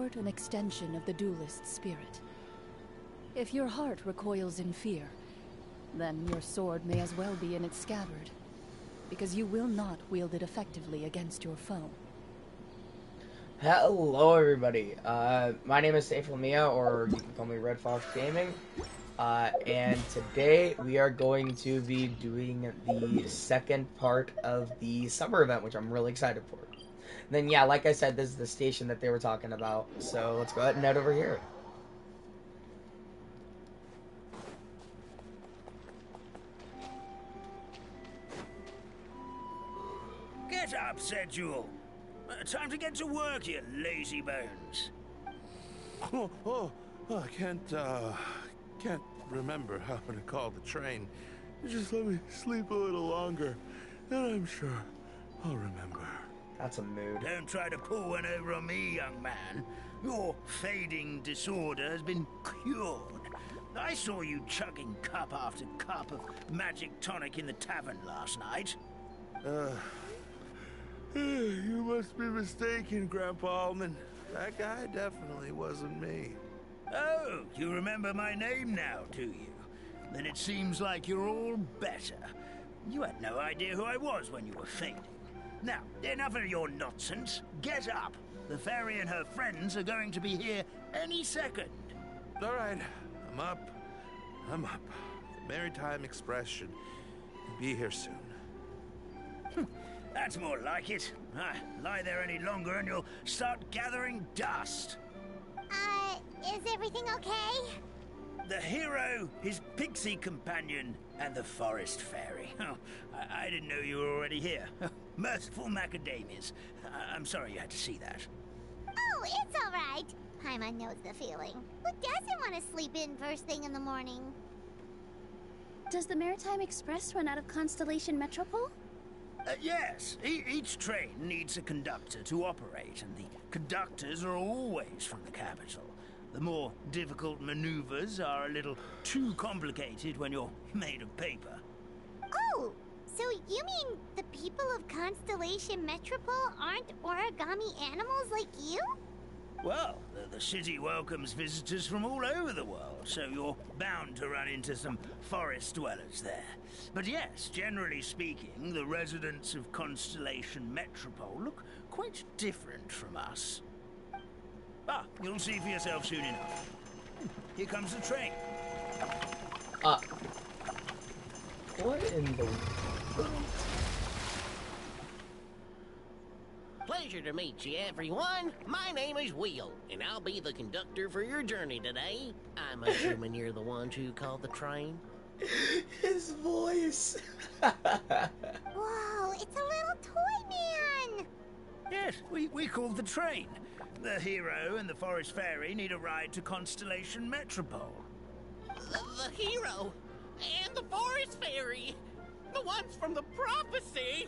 sword an extension of the duelist's spirit. If your heart recoils in fear, then your sword may as well be in its scabbard, because you will not wield it effectively against your foe. Hello everybody, my name is Saif Lamia, or you can call me Red Fox Gaming, and today we are going to be doing the second part of the summer event, which I'm really excited for. Then yeah, like I said, this is the station that they were talking about, so let's go ahead and head over here. Get up, said Jewel. Time to get to work, you lazy bones. I can't remember how to call the train. Just let me sleep a little longer, and I'm sure I'll remember. That's a mood. Don't try to pull one over on me, young man. Your fading disorder has been cured. I saw you chugging cup after cup of magic tonic in the tavern last night. You must be mistaken, Grandpa Allman. That guy definitely wasn't me. Oh, you remember my name now, do you? Then it seems like you're all better. You had no idea who I was when you were fading. Now, enough of your nonsense. Get up. The fairy and her friends are going to be here any second. All right, I'm up. The Maritime Express should be here soon. That's more like it. Lie there any longer and you'll start gathering dust. Is everything okay? The hero, his pixie companion, and the forest fairy. Oh, I didn't know you were already here. Merciful macadamias. I'm sorry you had to see that. Oh, it's all right. Paimon knows the feeling. Who doesn't want to sleep in first thing in the morning? Does the Maritime Express run out of Constellation Metropole? Yes. Each train needs a conductor to operate, and the conductors are always from the capital. The more difficult maneuvers are a little too complicated when you're made of paper. Oh, so you mean the people of Constellation Metropole aren't origami animals like you? Well, the city welcomes visitors from all over the world, so you're bound to run into some forest dwellers there. But yes, generally speaking, the residents of Constellation Metropole look quite different from us. You'll see for yourself soon enough. Here comes the train. What in the... Pleasure to meet you, everyone. My name is Will, and I'll be the conductor for your journey today. I'm assuming you're the ones who called the train. His voice. Whoa, it's a little toy man! Yes, we called the train. The hero and the forest fairy need a ride to Constellation Metropole. The hero and the forest fairy, the ones from the prophecy.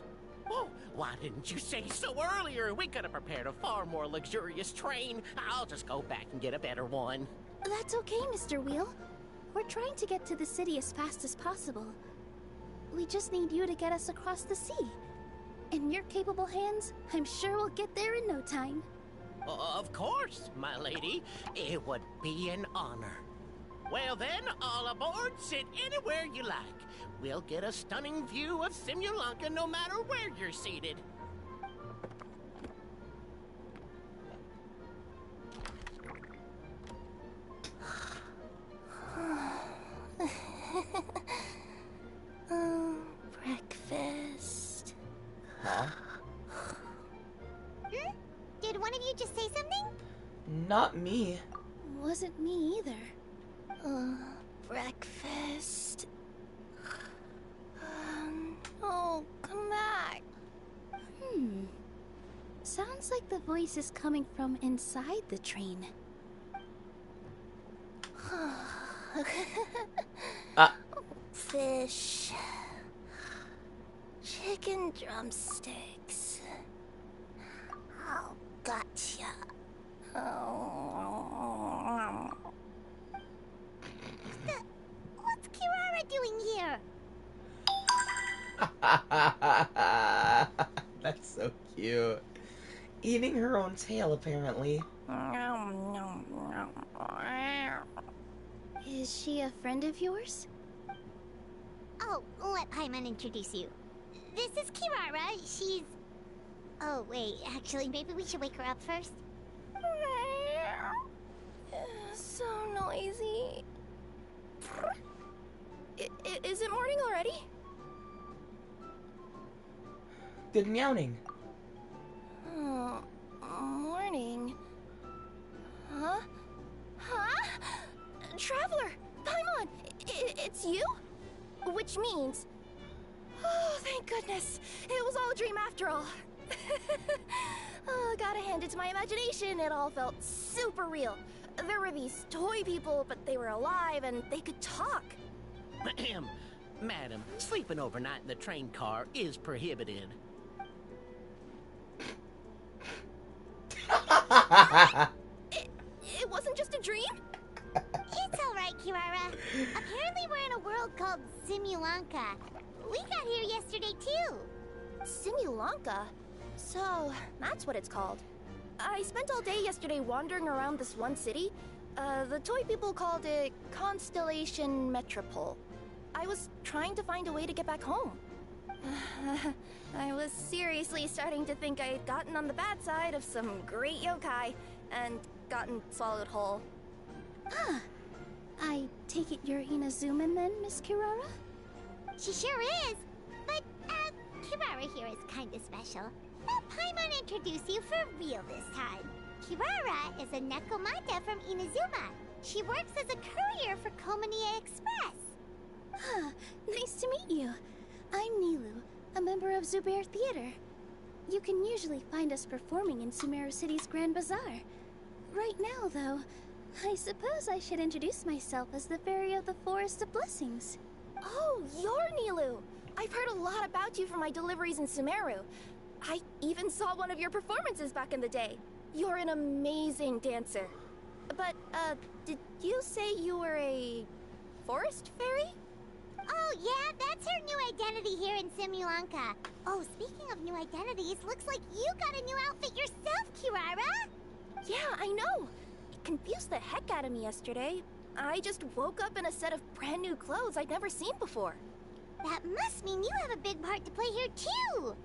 Oh, why didn't you say so earlier? We could have prepared a far more luxurious train. I'll just go back and get a better one. That's okay, Mr. Wheel. We're trying to get to the city as fast as possible. We just need you to get us across the sea. In your capable hands, I'm sure we'll get there in no time. Of course, my lady. It would be an honor. Well then, all aboard, sit anywhere you like. We'll get a stunning view of Simulanka no matter where you're seated. Breakfast. Huh? Did one of you just say something? Not me. Wasn't me either. Breakfast. Oh, come back. Sounds like the voice is coming from inside the train. Fish. Chicken drumsticks. Oh, gotcha. What's Kirara doing here? That's so cute. Eating her own tail, apparently. Nom Is she a friend of yours? Oh, let Paimon introduce you. This is Kirara. She's... Oh, wait. Actually, maybe we should wake her up first. So noisy. Is it morning already? Good meowing. Oh, morning. Huh? Huh? Traveler! Paimon! It's you? Which means... Oh, thank goodness. It was all a dream after all. Oh, gotta hand it to my imagination. It all felt super real. There were these toy people, but they were alive and they could talk. Madam, sleeping overnight in the train car is prohibited. It wasn't just a dream? It's alright, Kirara. Apparently we're in a world called Simulanka. We got here yesterday, too. Simulanka? So, that's what it's called. I spent all day yesterday wandering around this one city. The toy people called it Constellation Metropole. I was trying to find a way to get back home. I was seriously starting to think I had gotten on the bad side of some great yokai and gotten swallowed whole. Huh. I take it you're Inazuman then, Miss Kirara? She sure is. But, Kirara here is kinda special. Let Paimon introduce you for real this time. Kirara is a Nekomata from Inazuma. She works as a courier for Komanie Express. Huh. Nice to meet you. I'm Nilu, a member of Zubair Theater. You can usually find us performing in Sumeru City's Grand Bazaar. Right now, though, I suppose I should introduce myself as the Fairy of the Forest of Blessings. Oh, you're Nilu! I've heard a lot about you from my deliveries in Sumeru. I even saw one of your performances back in the day. You're an amazing dancer. But, did you say you were a forest fairy? Oh, yeah, that's her new identity here in Simulanka. Oh, speaking of new identities, looks like you got a new outfit yourself, Kirara! Yeah, I know. It confused the heck out of me yesterday. I just woke up in a set of brand new clothes I'd never seen before. That must mean you have a big part to play here, too!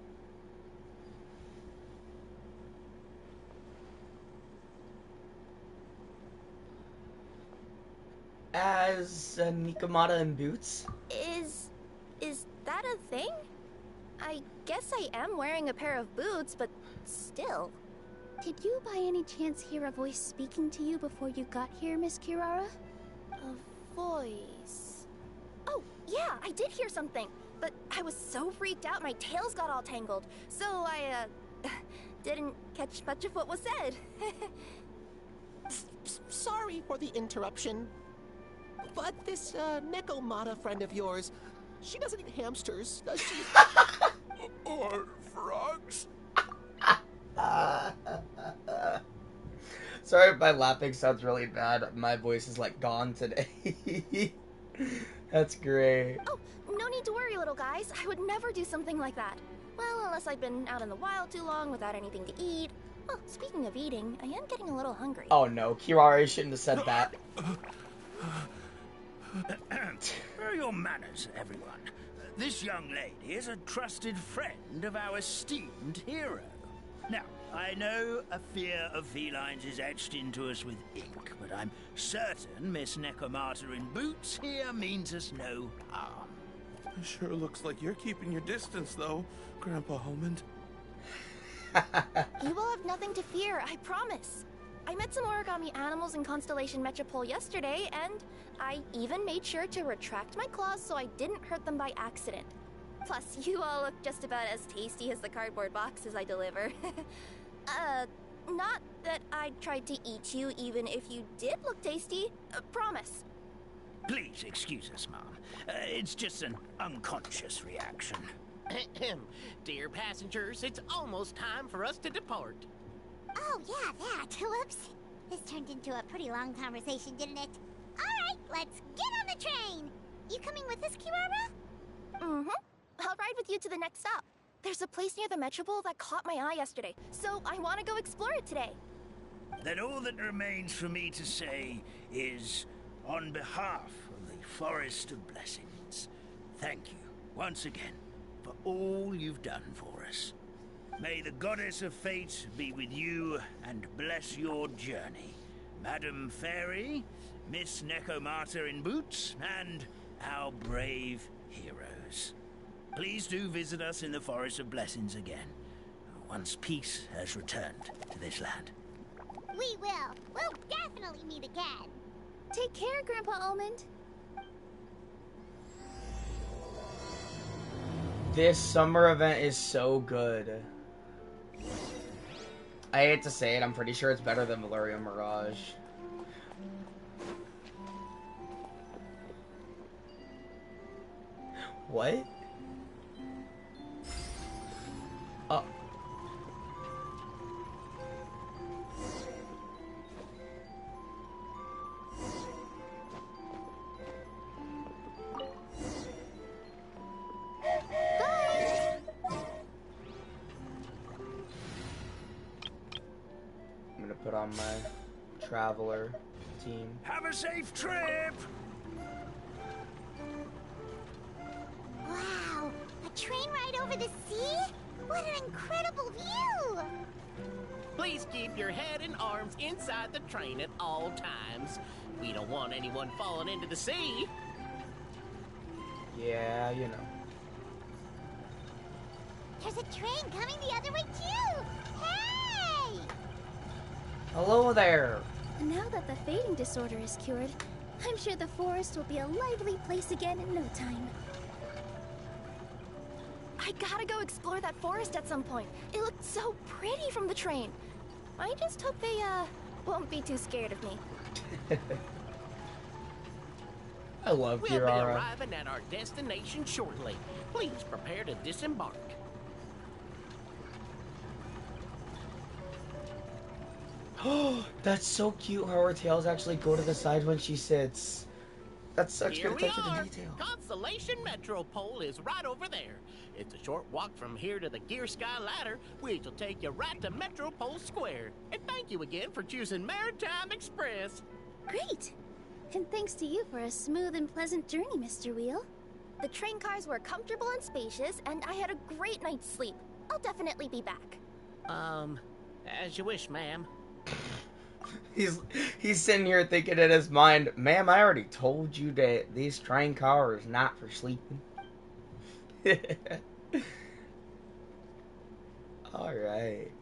As a Nikomata in boots? Is that a thing? I guess I am wearing a pair of boots, but still. Did you by any chance hear a voice speaking to you before you got here, Miss Kirara? A voice... Oh, yeah, I did hear something. But I was so freaked out my tails got all tangled. So I, didn't catch much of what was said. Sorry for the interruption. But this, Nekomata friend of yours, she doesn't eat hamsters, does she? Or frogs? Sorry if my laughing sounds really bad. My voice is like gone today. That's great. Oh, no need to worry, little guys. I would never do something like that. Well, unless I've been out in the wild too long without anything to eat. Oh, speaking of eating, I am getting a little hungry. Oh no, Kirara shouldn't have said that. Where are your manners, everyone? This young lady is a trusted friend of our esteemed hero. Now, I know a fear of felines is etched into us with ink, but I'm certain Miss Nekomata in boots here means us no harm. It sure looks like you're keeping your distance, though, Grandpa Homond. You will have nothing to fear, I promise. I met some origami animals in Constellation Metropole yesterday, and I even made sure to retract my claws so I didn't hurt them by accident. Plus, you all look just about as tasty as the cardboard boxes I deliver. Not that I tried to eat you even if you did look tasty. Promise. Please excuse us, Mom. It's just an unconscious reaction. Dear passengers, it's almost time for us to depart. Oh, yeah, that. Whoops. This turned into a pretty long conversation, didn't it? Alright, let's get on the train! You coming with us, Kirara? Mm-hmm. I'll ride with you to the next stop. There's a place near the Metropole that caught my eye yesterday, so I want to go explore it today. Then all that remains for me to say is on behalf of the Forest of Blessings, thank you once again for all you've done for us. May the Goddess of Fate be with you and bless your journey. Madam Fairy, Miss Nekomata in boots, and our brave heroes. Please do visit us in the Forest of Blessings again, once peace has returned to this land. We will. We'll definitely meet again. Take care, Grandpa Almond. This summer event is so good. I hate to say it, I'm pretty sure it's better than Valeria Mirage. What? Oh. I'm gonna put on my traveler team. Have a safe trip! Wow, a train ride over the sea? What an incredible view! Please keep your head and arms inside the train at all times. We don't want anyone falling into the sea. Yeah, you know. There's a train coming the other way too! Hey! Hello there! Now that the fading disorder is cured, I'm sure the forest will be a lively place again in no time. I gotta go explore that forest at some point. It looked so pretty from the train. I just hope they, won't be too scared of me. I love We'll be Kirara. arriving at our destination shortly. Please prepare to disembark. Oh, that's so cute how her tails actually go to the side when she sits. That's such Here good we attention to are. detail. Constellation Metropole is right over there. It's a short walk from here to the Gear Sky Ladder, which will take you right to Metropole Square. And thank you again for choosing Maritime Express. Great! And thanks to you for a smooth and pleasant journey, Mr. Wheel. The train cars were comfortable and spacious, and I had a great night's sleep. I'll definitely be back. As you wish, ma'am. He's sitting here thinking in his mind, ma'am, I already told you that this train car is not for sleeping. Alright.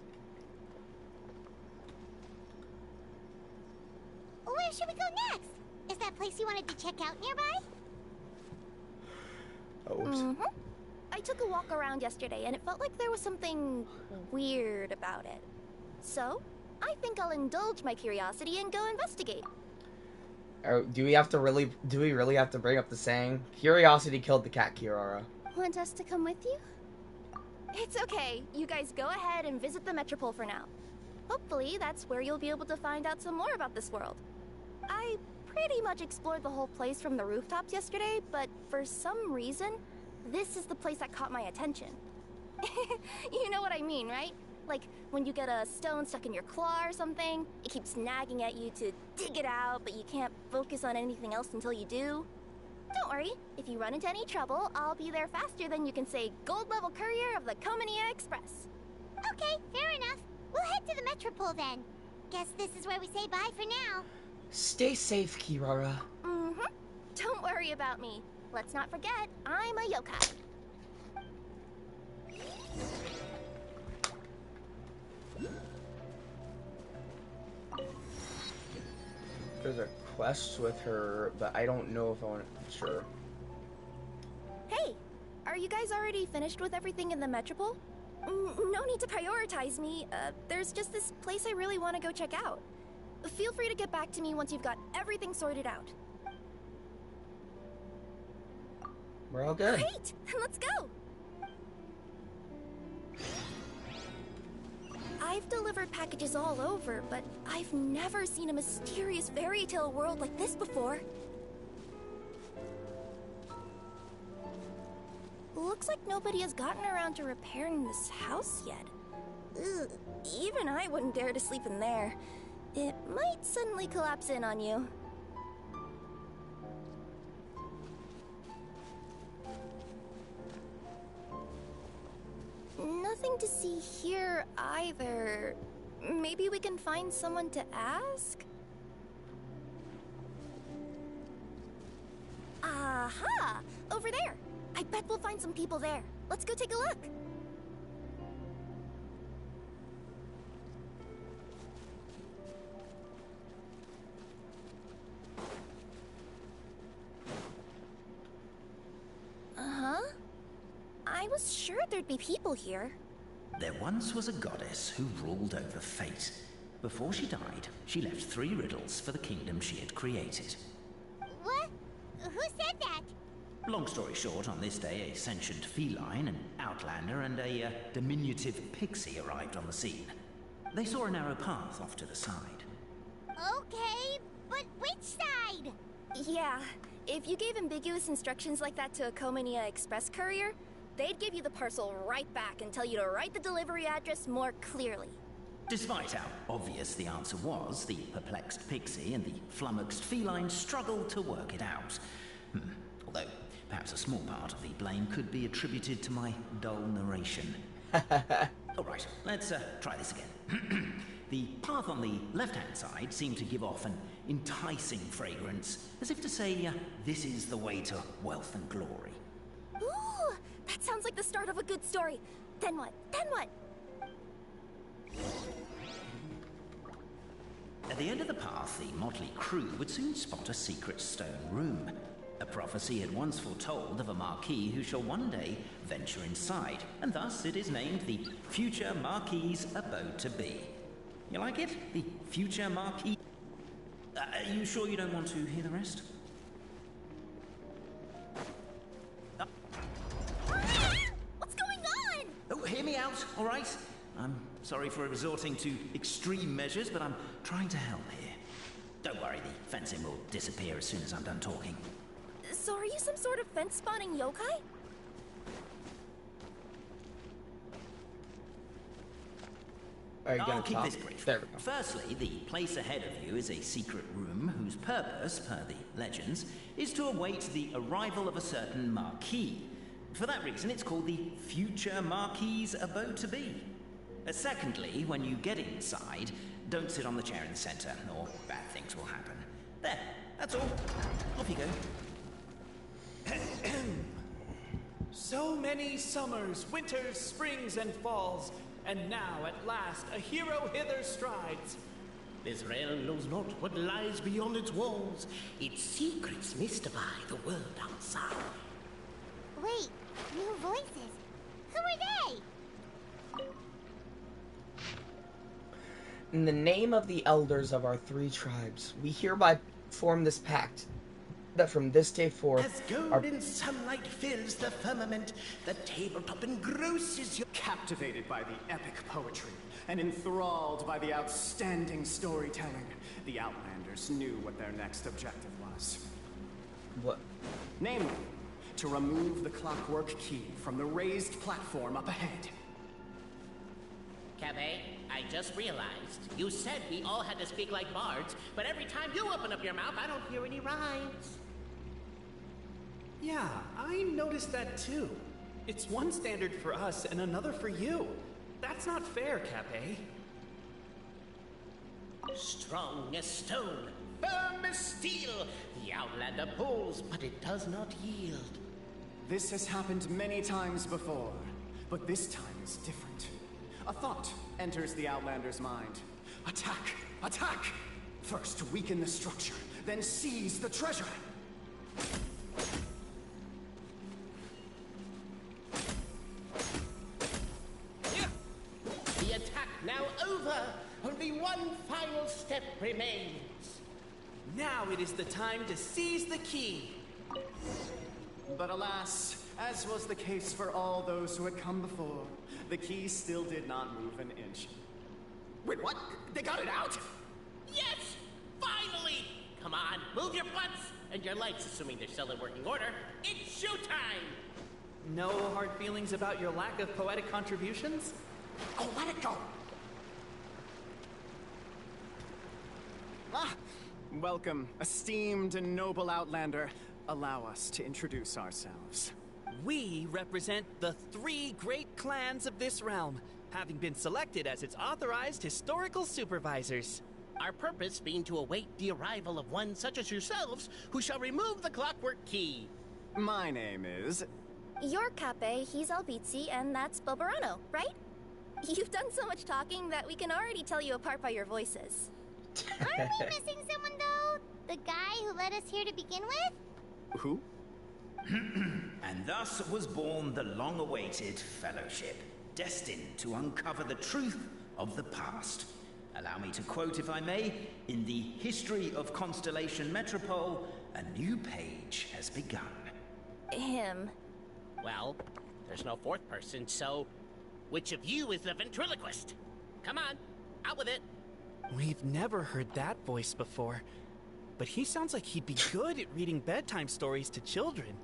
Where should we go next? Is that place you wanted to check out nearby? Oh, oops. I took a walk around yesterday, and it felt like there was something weird about it. So, I think I'll indulge my curiosity and go investigate. Oh, do we really have to bring up the saying? Curiosity killed the cat, Kirara. Want us to come with you? It's okay. You guys go ahead and visit the Metropole for now. Hopefully, that's where you'll be able to find out some more about this world. I pretty much explored the whole place from the rooftops yesterday, but for some reason, this is the place that caught my attention. You know what I mean, right? Like, when you get a stone stuck in your claw or something, it keeps nagging at you to dig it out, but you can't focus on anything else until you do. Don't worry, if you run into any trouble, I'll be there faster than you can say gold-level courier of the Komania Express. Okay, fair enough. We'll head to the Metropole then. Guess this is where we say bye for now. Stay safe, Kirara. Don't worry about me. Let's not forget, I'm a yokai. There's a quest with her, but I don't know if I want to. Sure. Hey, are you guys already finished with everything in the Metropole? No need to prioritize me. There's just this place I really want to go check out. Feel free to get back to me once you've got everything sorted out. We're all good. Great! Then let's go! I've delivered packages all over, but I've never seen a mysterious fairy tale world like this before. Looks like nobody has gotten around to repairing this house yet. Ugh, even I wouldn't dare to sleep in there. It might suddenly collapse in on you. Nothing to see here either. Maybe we can find someone to ask? Aha! Over there! I bet we'll find some people there. Let's go take a look. Uh-huh. I was sure there'd be people here. There once was a goddess who ruled over fate. Before she died, she left 3 riddles for the kingdom she had created. What? Who said that? Long story short, on this day, a sentient feline, an outlander, and a diminutive pixie arrived on the scene. They saw a narrow path off to the side. Okay, but which side? Yeah, if you gave ambiguous instructions like that to a Comania Express courier, they'd give you the parcel right back and tell you to write the delivery address more clearly. Despite how obvious the answer was, the perplexed pixie and the flummoxed feline struggled to work it out. Although, perhaps a small part of the blame could be attributed to my dull narration. Alright, let's try this again. The path on the left-hand side seemed to give off an enticing fragrance, as if to say, this is the way to wealth and glory. Ooh, that sounds like the start of a good story. Then what? Then what? At the end of the path, the motley crew would soon spot a secret stone room. A prophecy had once foretold of a Marquis who shall one day venture inside, and thus it is named the future Marquis's abode to be. You like it? The future Marquis? Are you sure you don't want to hear the rest? What's going on? Oh, hear me out, all right? I'm sorry for resorting to extreme measures, but I'm trying to help here. Don't worry, the fencing will disappear as soon as I'm done talking. So are you some sort of fence-spotting yokai? I'll keep this brief. There we go. Firstly, the place ahead of you is a secret room whose purpose, per the legends, is to await the arrival of a certain Marquis. For that reason, it's called the future Marquis's abode to be. Secondly, when you get inside, don't sit on the chair in the center, or bad things will happen. There, that's all. Off you go. So many summers, winters, springs, and falls, and now at last a hero hither strides. This realm knows not what lies beyond its walls. Its secrets mystify the world outside. Wait, new voices. Who are they? In the name of the elders of our 3 tribes, we hereby form this pact that from this day forth, As golden sunlight fills the firmament, the tabletop engrosses your... Captivated by the epic poetry and enthralled by the outstanding storytelling, the Outlanders knew what their next objective was. What? Namely, to remove the clockwork key from the raised platform up ahead. Cafe, I just realized. You said we all had to speak like bards, but every time you open up your mouth, I don't hear any rhymes. Yeah, I noticed that too. It's one standard for us and another for you. That's not fair, Cafe. Strong as stone, firm as steel, the Outlander pulls, but it does not yield. This has happened many times before, but this time is different. A thought enters the Outlander's mind. Attack! Attack! First weaken the structure, then seize the treasure! The attack now over. Only one final step remains. Now it is the time to seize the key. But alas, as was the case for all those who had come before, the key still did not move an inch. Wait, what? They got it out? Yes! Finally! Come on, move your butts! And your lights, assuming they're still in working order. It's showtime! No hard feelings about your lack of poetic contributions? Oh, let it go! Ah! Welcome, esteemed and noble Outlander. Allow us to introduce ourselves. We represent the 3 great clans of this realm, having been selected as its authorized historical supervisors. Our purpose being to await the arrival of one such as yourselves who shall remove the clockwork key. My name is... You're Cape, he's Albizi, and that's Bobarano, right? You've done so much talking that we can already tell you apart by your voices. Aren't we missing someone, though? The guy who led us here to begin with? Who? And thus was born the long-awaited Fellowship, destined to uncover the truth of the past. Allow me to quote, if I may, in the history of Constellation Metropole, a new page has begun. Him. Well, there's no 4th person, so which of you is the ventriloquist? Come on, out with it. We've never heard that voice before, but he sounds like he'd be good at reading bedtime stories to children.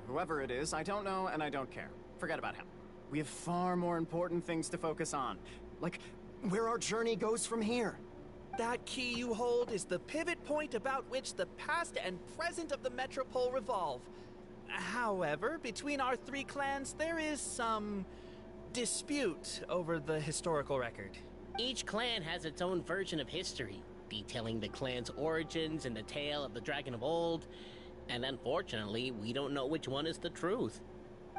Whoever it is, I don't know and I don't care. Forget about him. We have far more important things to focus on. Like, where our journey goes from here. That key you hold is the pivot point about which the past and present of the Metropole revolve. However, between our 3 clans, there is some dispute over the historical record. Each clan has its own version of history, detailing the clan's origins and the tale of the Dragon of Old, and unfortunately, we don't know which one is the truth.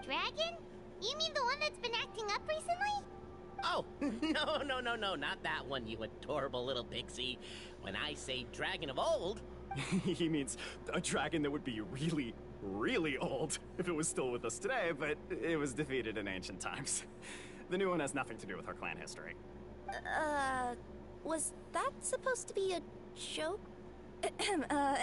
Dragon? You mean the one that's been acting up recently? Oh, no, not that one, you adorable little pixie. When I say Dragon of Old... He means a dragon that would be really, really old if it was still with us today, but it was defeated in ancient times. The new one has nothing to do with our clan history. Was that supposed to be a joke?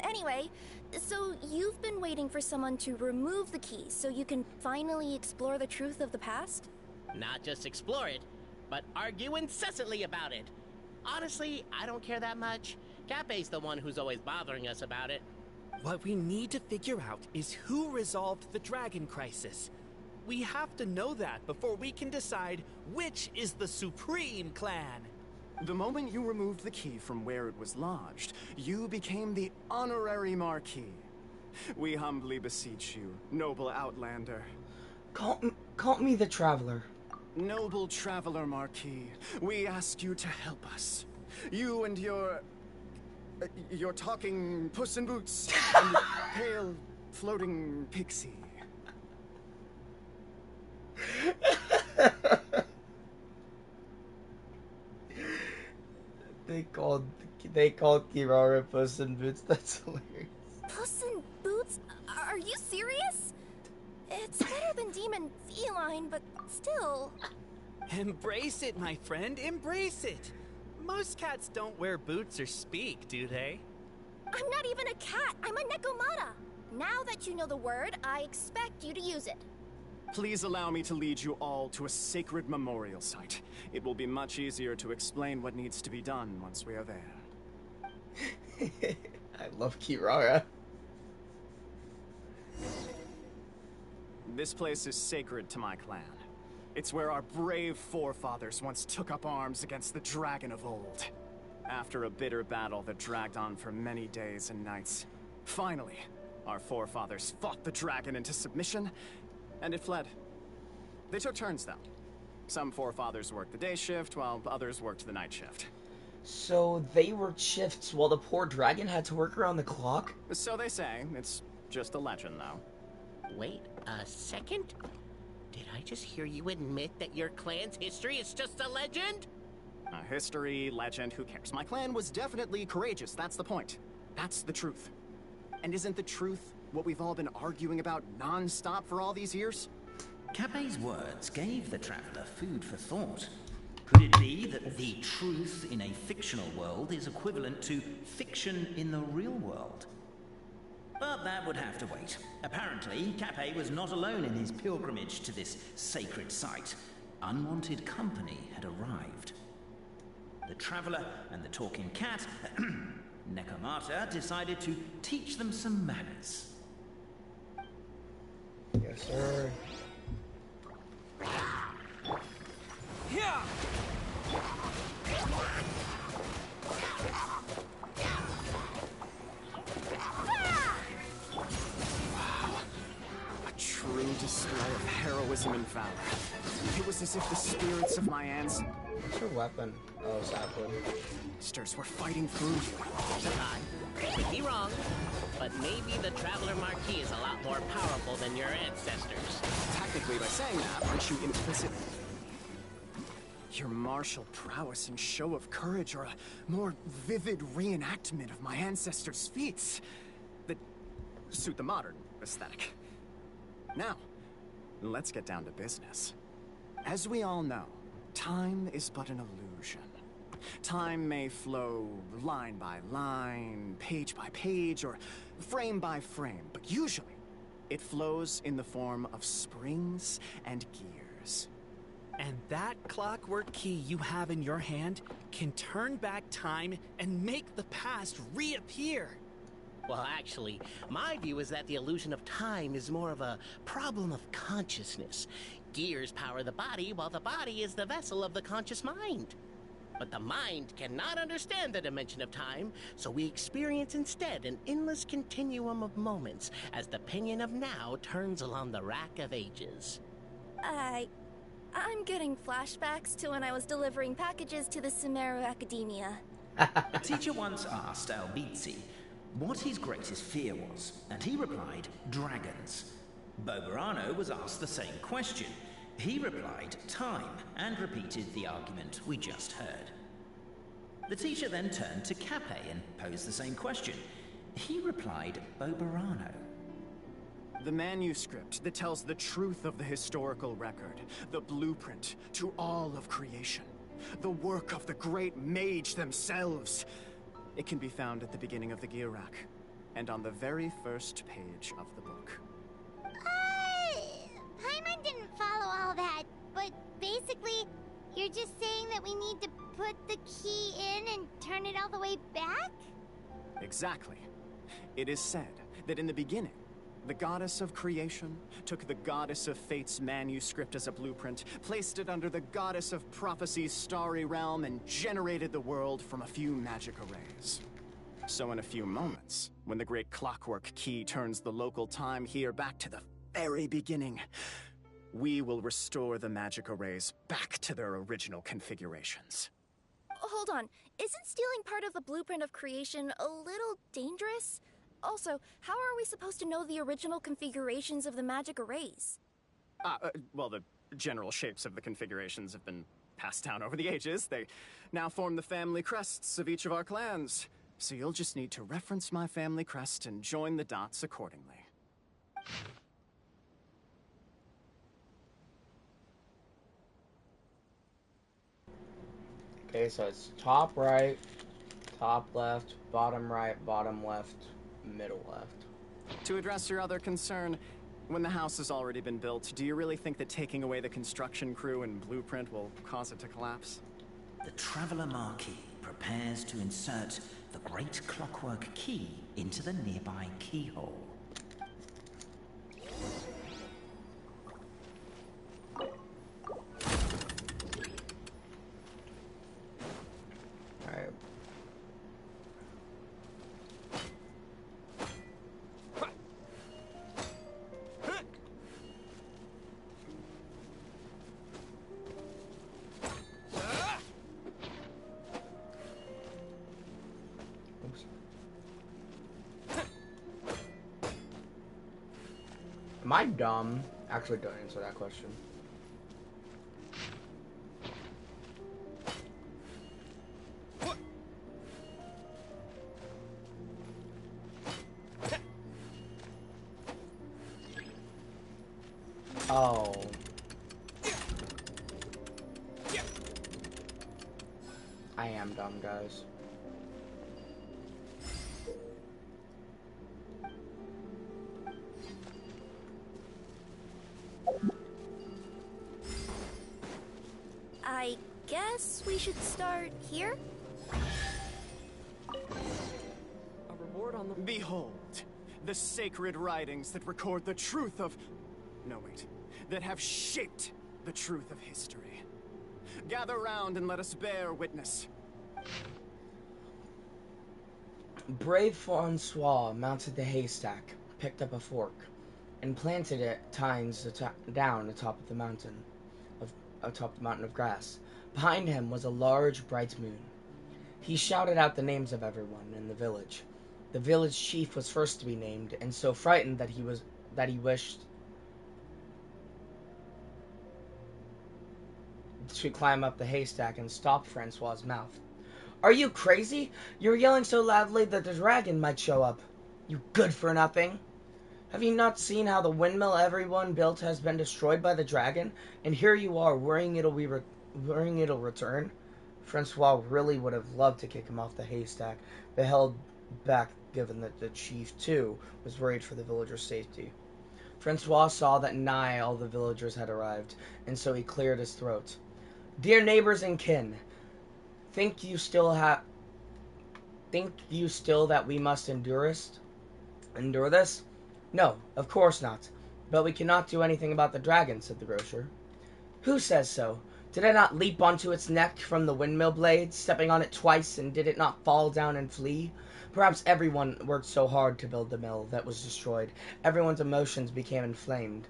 Anyway, so you've been waiting for someone to remove the key so you can finally explore the truth of the past? Not just explore it, but argue incessantly about it. Honestly, I don't care that much. Cape's the one who's always bothering us about it. What we need to figure out is who resolved the dragon crisis. We have to know that before we can decide which is the supreme clan. The moment you removed the key from where it was lodged, you became the honorary Marquis. We humbly beseech you, noble Outlander. Call me the Traveler. Noble Traveler Marquis, we ask you to help us. You and your talking Puss in Boots and pale floating pixie. They called Kirara Puss in Boots. That's hilarious. Puss in Boots? Are you serious? It's better than Demon Feline, but still. Embrace it, my friend. Embrace it. Most cats don't wear boots or speak, do they? I'm not even a cat. I'm a Nekomata. Now that you know the word, I expect you to use it. Please allow me to lead you all to a sacred memorial site. It will be much easier to explain what needs to be done once we are there. I love Kirara. This place is sacred to my clan. It's where our brave forefathers once took up arms against the Dragon of Old. After a bitter battle that dragged on for many days and nights, finally, our forefathers fought the dragon into submission, and it fled. They took turns, though. Some forefathers worked the day shift, while others worked the night shift. So they worked shifts while the poor dragon had to work around the clock? So they say. It's just a legend, though. Wait a second? Did I just hear you admit that your clan's history is just a legend? History, legend, who cares? My clan was definitely courageous, that's the point. That's the truth. And isn't the truth what we've all been arguing about non-stop for all these years? Cape's words gave the traveler food for thought. Could it be that the truth in a fictional world is equivalent to fiction in the real world? But that would have to wait. Apparently, Cape was not alone in his pilgrimage to this sacred site. Unwanted company had arrived. The traveler and the talking cat, Nekomata, decided to teach them some manners. Yes, sir. Yeah! True heroism and valor. It was as if the spirits of my ancestors What's your weapon? Oh, sapwood. were fighting through you. I could be wrong, but maybe the Traveler Marquis is a lot more powerful than your ancestors. Technically, by saying that, aren't you implicit? Your martial prowess and show of courage are a more vivid reenactment of my ancestors' feats that suit the modern aesthetic. Now, let's get down to business. As we all know, time is but an illusion. Time may flow line by line, page by page, or frame by frame, but usually it flows in the form of springs and gears. And that clockwork key you have in your hand can turn back time and make the past reappear. Well, actually, my view is that the illusion of time is more of a problem of consciousness. Gears power the body, while the body is the vessel of the conscious mind. But the mind cannot understand the dimension of time, so we experience instead an endless continuum of moments as the pinion of now turns along the rack of ages. I'm getting flashbacks to when I was delivering packages to the Sumeru Academia. A teacher once asked Albizzi what his greatest fear was, and he replied, dragons. Boberano was asked the same question. He replied, time, and repeated the argument we just heard. The teacher then turned to Cape and posed the same question. He replied, Boberano. The manuscript that tells the truth of the historical record, the blueprint to all of creation, the work of the great mage themselves. It can be found at the beginning of the gear rack, and on the very first page of the book. Paimon didn't follow all that, but basically, you're just saying that we need to put the key in and turn it all the way back? Exactly. It is said that in the beginning, the goddess of creation took the goddess of fate's manuscript as a blueprint, placed it under the goddess of prophecy's starry realm, and generated the world from a few magic arrays. So in a few moments, when the great clockwork key turns the local time here back to the very beginning, we will restore the magic arrays back to their original configurations. Hold on, isn't stealing part of the blueprint of creation a little dangerous? Also, how are we supposed to know the original configurations of the magic arrays? Well, the general shapes of the configurations have been passed down over the ages. They now form the family crests of each of our clans. So you'll just need to reference my family crest and join the dots accordingly. Okay, so it's top right, top left, bottom right, bottom left, middle left. To address your other concern, when the house has already been built, do you really think that taking away the construction crew and blueprint will cause it to collapse? The Traveler Marquis prepares to insert the great clockwork key into the nearby keyhole. Alright. Am I dumb? Actually, don't answer that question. Oh. I am dumb, guys. I guess we should start here? Behold, the sacred writings that record the truth of... No, wait. That have shaped the truth of history. Gather round and let us bear witness. Brave Francois mounted the haystack, picked up a fork. and planted it tines down atop the mountain of grass. Behind him was a large, bright moon. He shouted out the names of everyone in the village. The village chief was first to be named, and so frightened that he wished to climb up the haystack and stop Francois's mouth. "Are you crazy? You're yelling so loudly that the dragon might show up. You good-for-nothing. Have you not seen how the windmill everyone built has been destroyed by the dragon? And here you are, worrying it'll return?" Francois really would have loved to kick him off the haystack, but held back given that the chief, too, was worried for the villagers' safety. Francois saw that nigh all the villagers had arrived, and so he cleared his throat. "Dear neighbors and kin, think you still that we must endure this? No, of course not. But we cannot do anything about the dragon," said the grocer. "Who says so? Did I not leap onto its neck from the windmill blade, stepping on it twice, and did it not fall down and flee? Perhaps everyone worked so hard to build the mill that was destroyed. Everyone's emotions became inflamed.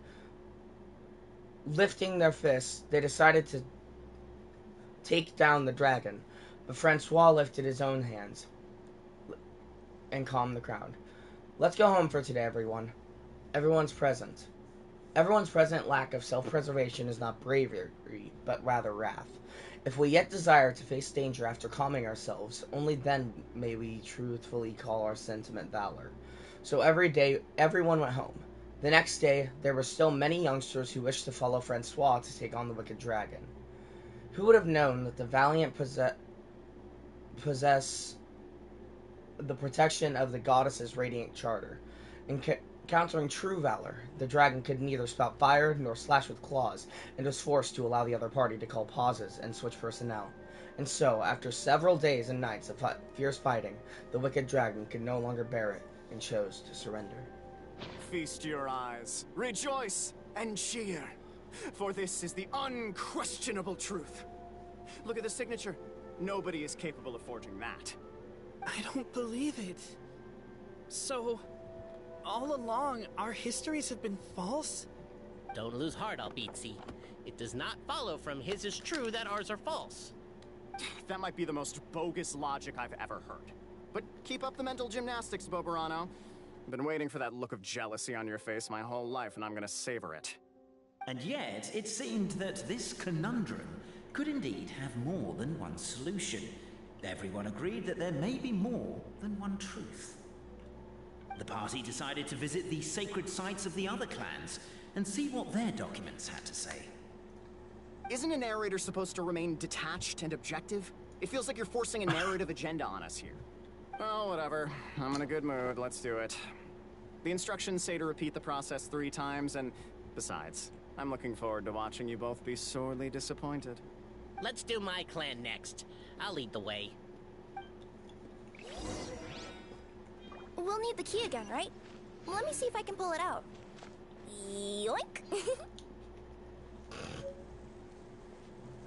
Lifting their fists, they decided to take down the dragon, but Francois lifted his own hands and calmed the crowd. Let's go home for today, everyone. Everyone's present lack of self-preservation is not bravery, but rather wrath. If we yet desire to face danger after calming ourselves, only then may we truthfully call our sentiment valor." So every day, everyone went home. The next day, there were still many youngsters who wished to follow Francois to take on the wicked dragon. Who would have known that the valiant possess the protection of the goddess's radiant charter? Encountering true valor, the dragon could neither spout fire nor slash with claws, and was forced to allow the other party to call pauses and switch personnel. And so, after several days and nights of fierce fighting, the wicked dragon could no longer bear it and chose to surrender. Feast your eyes, rejoice, and cheer, for this is the unquestionable truth. Look at the signature. Nobody is capable of forging that. I don't believe it. So, all along, our histories have been false? Don't lose heart, Albizzi. It does not follow from his is true that ours are false. That might be the most bogus logic I've ever heard. But keep up the mental gymnastics, Boberano. I've been waiting for that look of jealousy on your face my whole life, and I'm gonna savor it. And yet, it seemed that this conundrum could indeed have more than one solution. Everyone agreed that there may be more than one truth. The party decided to visit the sacred sites of the other clans and see what their documents had to say. Isn't a narrator supposed to remain detached and objective? It feels like you're forcing a narrative agenda on us here. Well, whatever. I'm in a good mood. Let's do it. The instructions say to repeat the process 3 times, and besides, I'm looking forward to watching you both be sorely disappointed. Let's do my clan next. I'll lead the way. We'll need the key again, right? Let me see if I can pull it out. Yoink!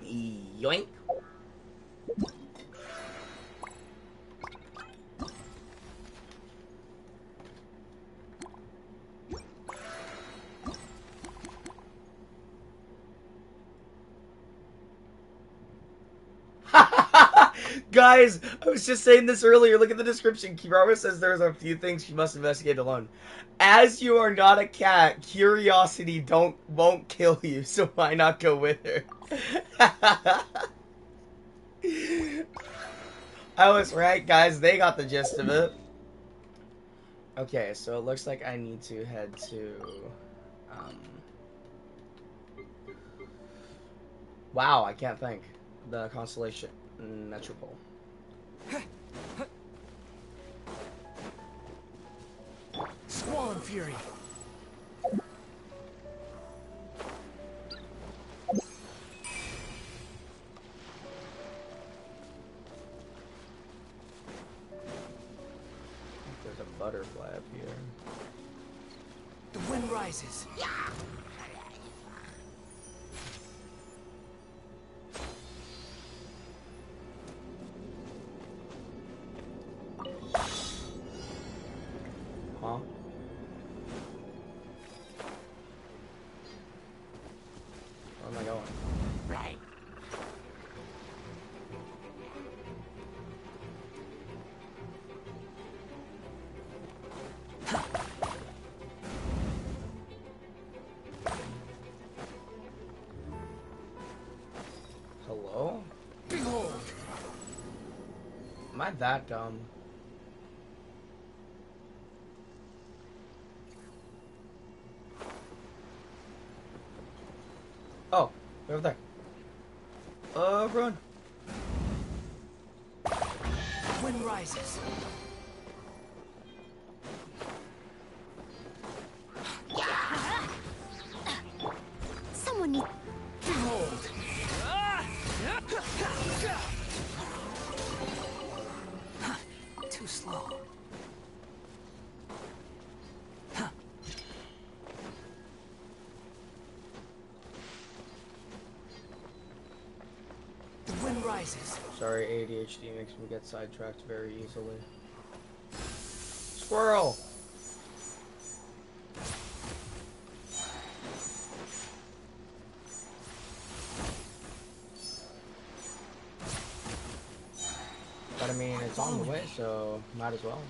Yoink. Guys, I was just saying this earlier. Look at the description. Kirara says there's a few things she must investigate alone. As you are not a cat, curiosity won't kill you, so why not go with her? I was right, guys. They got the gist of it. Okay, so it looks like I need to head to... wow, I can't think. The constellation Metropole. Squall Fury! There's a butterfly up here. The wind rises. Yeah. Huh? I that dumb? Oh, way over there. Run. Wind rises. Someone needs... Behold. Too slow. The wind rises. Sorry, ADHD makes me get sidetracked very easily. Squirrel! But I mean, it's on the way, so might as well.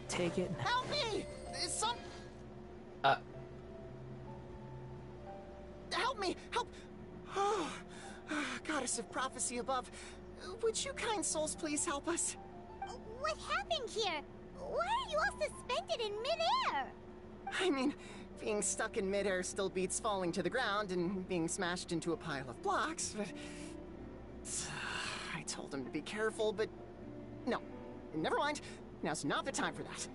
Take it. Help me! Some... Help me! Help! Oh, Goddess of Prophecy above, would you kind souls please help us? What happened here? Why are you all suspended in midair? I mean, being stuck in midair still beats falling to the ground and being smashed into a pile of blocks, but... I told him to be careful, but... No. Never mind. Now's not the time for that.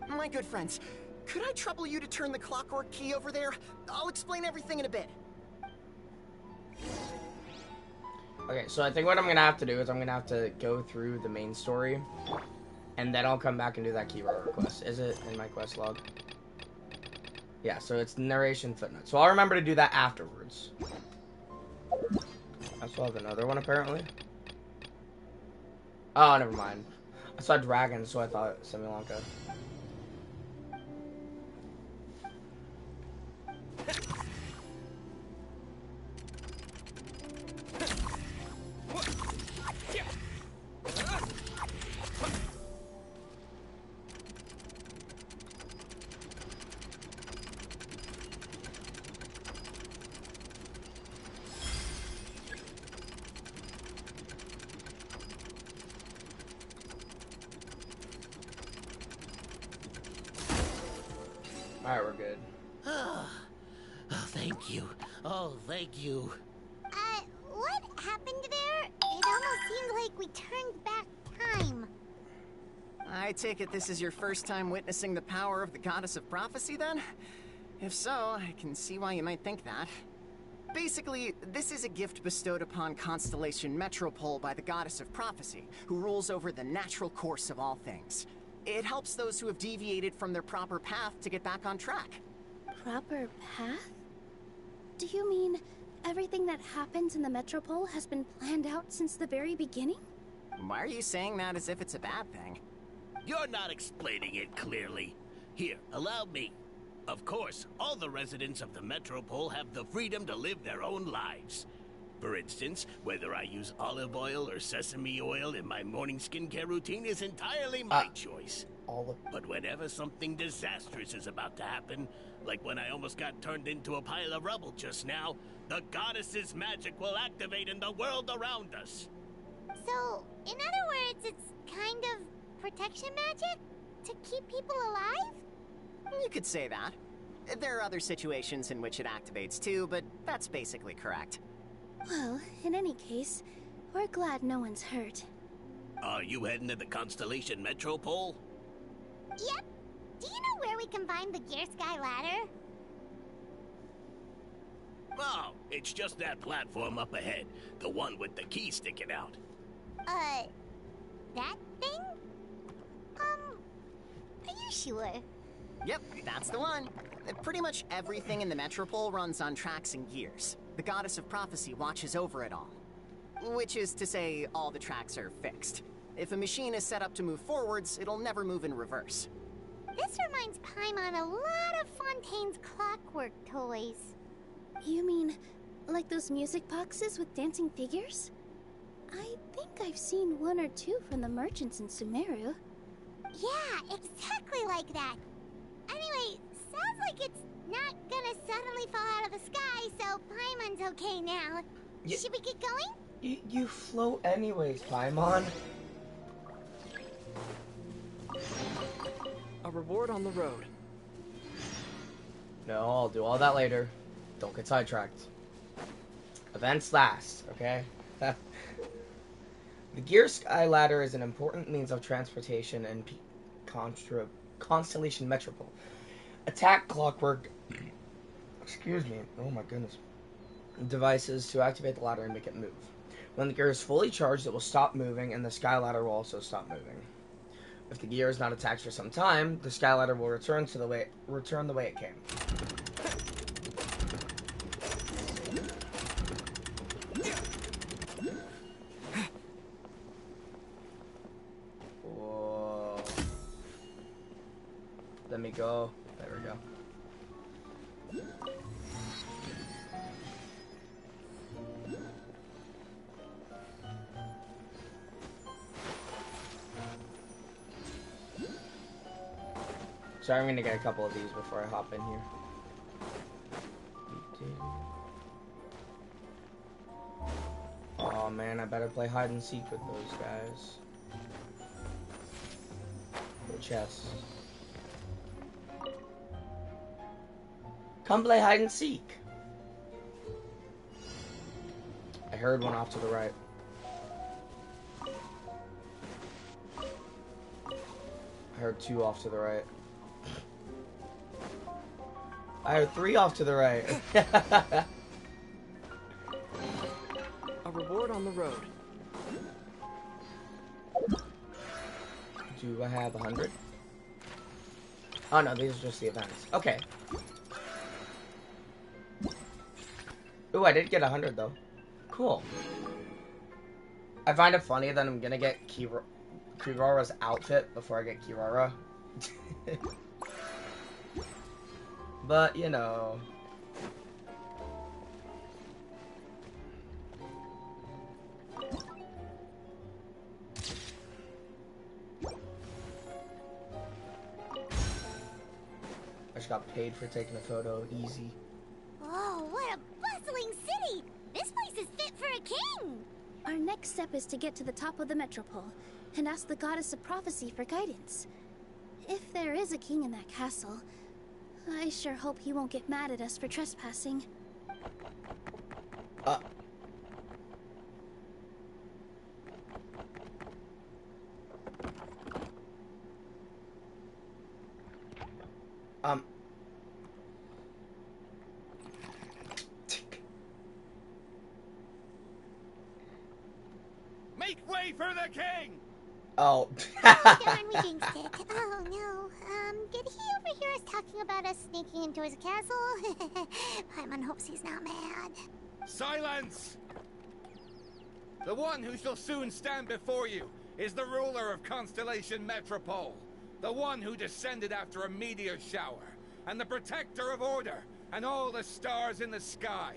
My good friends, could I trouble you to turn the clockwork key over there? I'll explain everything in a bit. Okay, so I think what I'm gonna have to do is I'm gonna have to go through the main story, and then I'll come back and do that keyword request. Is it in my quest log? Yeah, so it's narration footnote. So I'll remember to do that afterwards. I still have another one apparently. Oh, never mind. I saw dragons, so I thought Similanka. Alright, we're good. Oh, thank you. Oh, thank you. What happened there? It almost seemed like we turned back time. I take it this is your first time witnessing the power of the Goddess of Prophecy, then? If so, I can see why you might think that. Basically, this is a gift bestowed upon Constellation Metropole by the Goddess of Prophecy, who rules over the natural course of all things. It helps those who have deviated from their proper path to get back on track. Proper path? Do you mean everything that happens in the Metropole has been planned out since the very beginning? Why are you saying that as if it's a bad thing? You're not explaining it clearly. Here, allow me. Of course, all the residents of the Metropole have the freedom to live their own lives. For instance, whether I use olive oil or sesame oil in my morning skincare routine is entirely my choice. But whenever something disastrous is about to happen, like when I almost got turned into a pile of rubble just now, the goddess's magic will activate in the world around us. So, in other words, it's kind of protection magic? To keep people alive? You could say that. There are other situations in which it activates too, but that's basically correct. Well, in any case, we're glad no one's hurt. Are you heading to the Constellation Metropole? Yep. Do you know where we can find the Gear Sky Ladder? Oh, it's just that platform up ahead. The one with the key sticking out. That thing? Are you sure? Yep, that's the one. Pretty much everything in the Metropole runs on tracks and gears. The Goddess of Prophecy watches over it all. Which is to say, all the tracks are fixed. If a machine is set up to move forwards, it'll never move in reverse. This reminds Paimon a lot of Fontaine's clockwork toys. You mean, like those music boxes with dancing figures? I think I've seen one or two from the merchants in Sumeru. Yeah, exactly like that. Anyway, sounds like it's not gonna suddenly fall out of the sky, so Paimon's okay now. Should we get going? You float anyways, Paimon. A reward on the road. No, I'll do all that later. Don't get sidetracked. Events last, okay? The Gear Sky Ladder is an important means of transportation in Constellation Metropole. Attack clockwork, excuse me, oh my goodness, devices to activate the ladder and make it move. When the gear is fully charged, it will stop moving, and the Sky Ladder will also stop moving. If the gear is not attached for some time, the Sky Ladder will return the way it came. Whoa. Let me go. There we go. Sorry, I'm gonna get a couple of these before I hop in here. Oh man, I better play hide and seek with those guys. The chest. Come play hide and seek. I heard one off to the right. I heard two off to the right. I heard three off to the right. A reward on the road. Do I have 100? Oh no, these are just the events. Okay. Ooh, I did get 100 though. Cool. I find it funny that I'm gonna get Kirara's outfit before I get Kirara. But, you know. I just got paid for taking a photo. Easy. Oh, what a bustling city! This place is fit for a king! Our next step is to get to the top of the metropole and ask the goddess of prophecy for guidance. If there is a king in that castle, I sure hope he won't get mad at us for trespassing. Make way for the king! Oh. Darn, we jinxed it. Oh no. Did he overhear us talking about us sneaking into his castle? Paimon hopes he's not mad. Silence! The one who shall soon stand before you is the ruler of Constellation Metropole. The one who descended after a meteor shower, and the protector of order, and all the stars in the sky.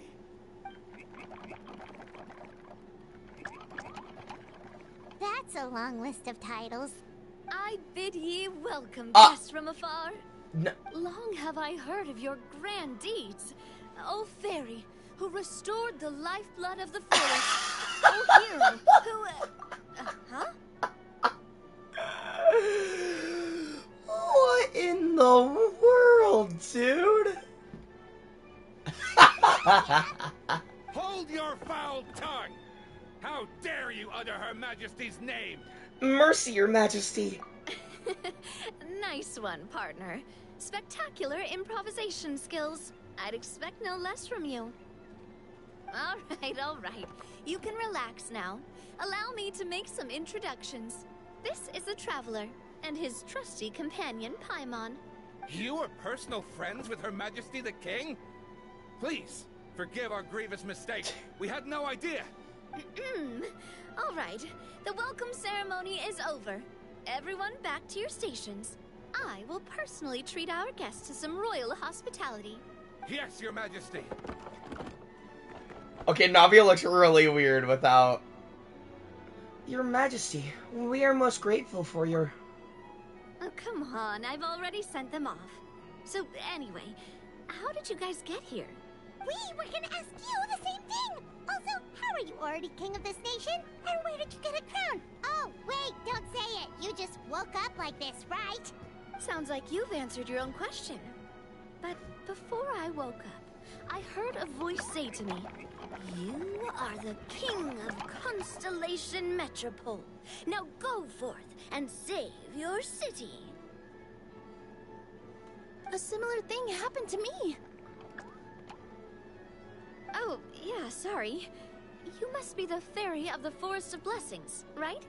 That's a long list of titles. I bid ye welcome, guests from afar. No. Long have I heard of your grand deeds. O fairy, who restored the lifeblood of the forest. O hero, who... huh? What in the world, dude? Hold your foul tongue! How dare you utter Her Majesty's name? Mercy, Your Majesty. Nice one, partner. Spectacular improvisation skills. I'd expect no less from you. All right. You can relax now. Allow me to make some introductions. This is the Traveler, and his trusty companion, Paimon. You are personal friends with Her Majesty the King? Please, forgive our grievous mistake. We had no idea. All right, the welcome ceremony is over. Everyone back to your stations. I will personally treat our guests to some royal hospitality. Yes, Your Majesty. Okay, Navia looks really weird without... Your Majesty, we are most grateful for your... Oh, come on, I've already sent them off. So, anyway, how did you guys get here? We were gonna ask you the same thing! Also, how are you already king of this nation? And where did you get a crown? Oh, wait, don't say it. You just woke up like this, right? Sounds like you've answered your own question. But before I woke up, I heard a voice say to me, "You are the king of Constellation Metropole. Now go forth and save your city." A similar thing happened to me. Oh, yeah, sorry. You must be the fairy of the Forest of Blessings, right?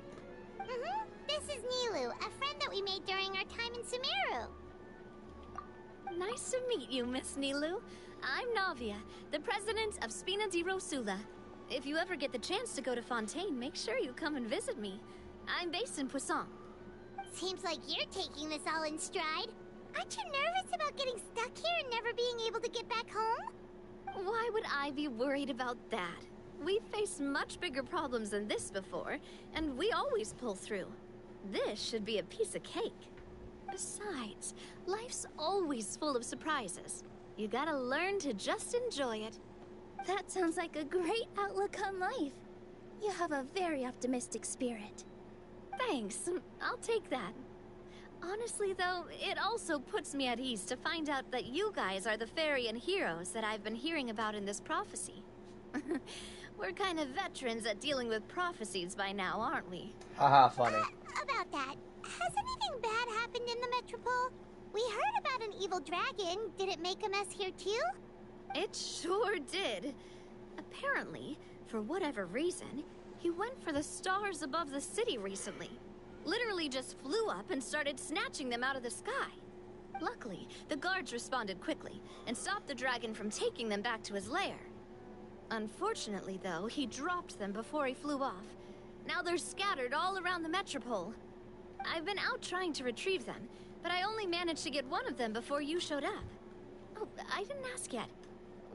Mm-hmm. This is Nilu, a friend that we made during our time in Sumeru. Nice to meet you, Miss Nilu. I'm Navia, the president of Spina di Rosula. If you ever get the chance to go to Fontaine, make sure you come and visit me. I'm based in Poisson. Seems like you're taking this all in stride. Aren't you nervous about getting stuck here and never being able to get back home? Why would I be worried about that? We've faced much bigger problems than this before, and we always pull through. This should be a piece of cake. Besides, life's always full of surprises. You gotta learn to just enjoy it. That sounds like a great outlook on life. You have a very optimistic spirit. Thanks, I'll take that. Honestly, though, it also puts me at ease to find out that you guys are the fairy and heroes that I've been hearing about in this prophecy. We're kind of veterans at dealing with prophecies by now, aren't we? Haha, funny. About that, has anything bad happened in the Metropole? We heard about an evil dragon. Did it make a mess here too? It sure did. Apparently, for whatever reason, he went for the stars above the city recently. Literally just flew up and started snatching them out of the sky. Luckily, the guards responded quickly and stopped the dragon from taking them back to his lair. Unfortunately, though, he dropped them before he flew off. Now they're scattered all around the Metropole. I've been out trying to retrieve them, but I only managed to get one of them before you showed up. Oh, I didn't ask yet.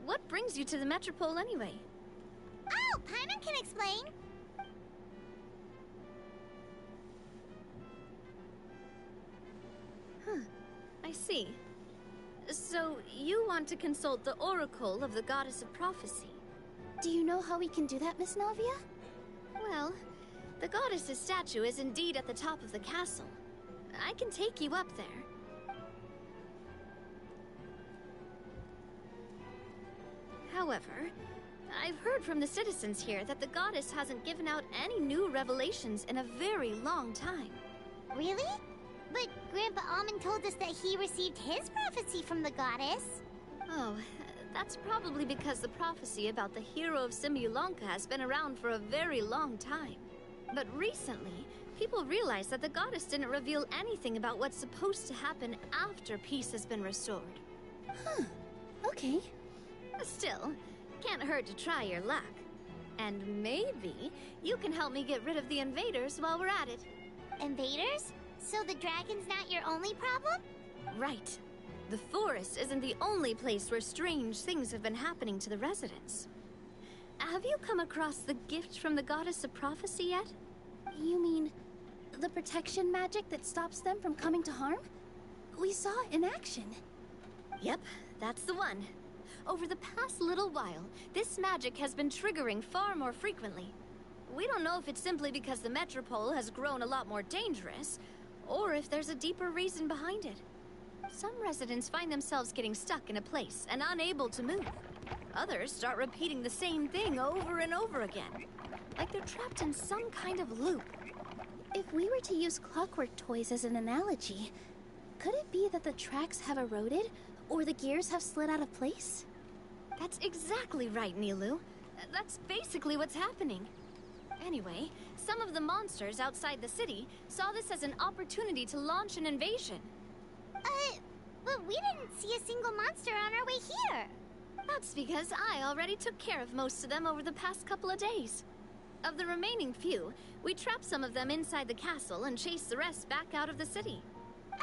What brings you to the Metropole anyway? Oh, Paimon can explain. Huh, I see. So, you want to consult the Oracle of the Goddess of Prophecy? Do you know how we can do that, Miss Navia? Well, the goddess's statue is indeed at the top of the castle. I can take you up there. However, I've heard from the citizens here that the goddess hasn't given out any new revelations in a very long time. Really? But Grandpa Almond told us that he received his prophecy from the goddess. Oh, that's probably because the prophecy about the hero of Simulanka has been around for a very long time. But recently, people realized that the goddess didn't reveal anything about what's supposed to happen after peace has been restored. Huh. Okay. Still, can't hurt to try your luck. And maybe you can help me get rid of the invaders while we're at it. Invaders? So the dragon's not your only problem? Right. The forest isn't the only place where strange things have been happening to the residents. Have you come across the gift from the Goddess of Prophecy yet? You mean the protection magic that stops them from coming to harm? We saw it in action. Yep, that's the one. Over the past little while, this magic has been triggering far more frequently. We don't know if it's simply because the Metropole has grown a lot more dangerous, or if there's a deeper reason behind it. Some residents find themselves getting stuck in a place and unable to move. Others start repeating the same thing over and over again, like they're trapped in some kind of loop. If we were to use clockwork toys as an analogy, could it be that the tracks have eroded, or the gears have slid out of place? That's exactly right, Nilu. That's basically what's happening. Anyway, some of the monsters outside the city saw this as an opportunity to launch an invasion. But we didn't see a single monster on our way here. That's because I already took care of most of them over the past couple of days. Of the remaining few, we trap some of them inside the castle and chase the rest back out of the city.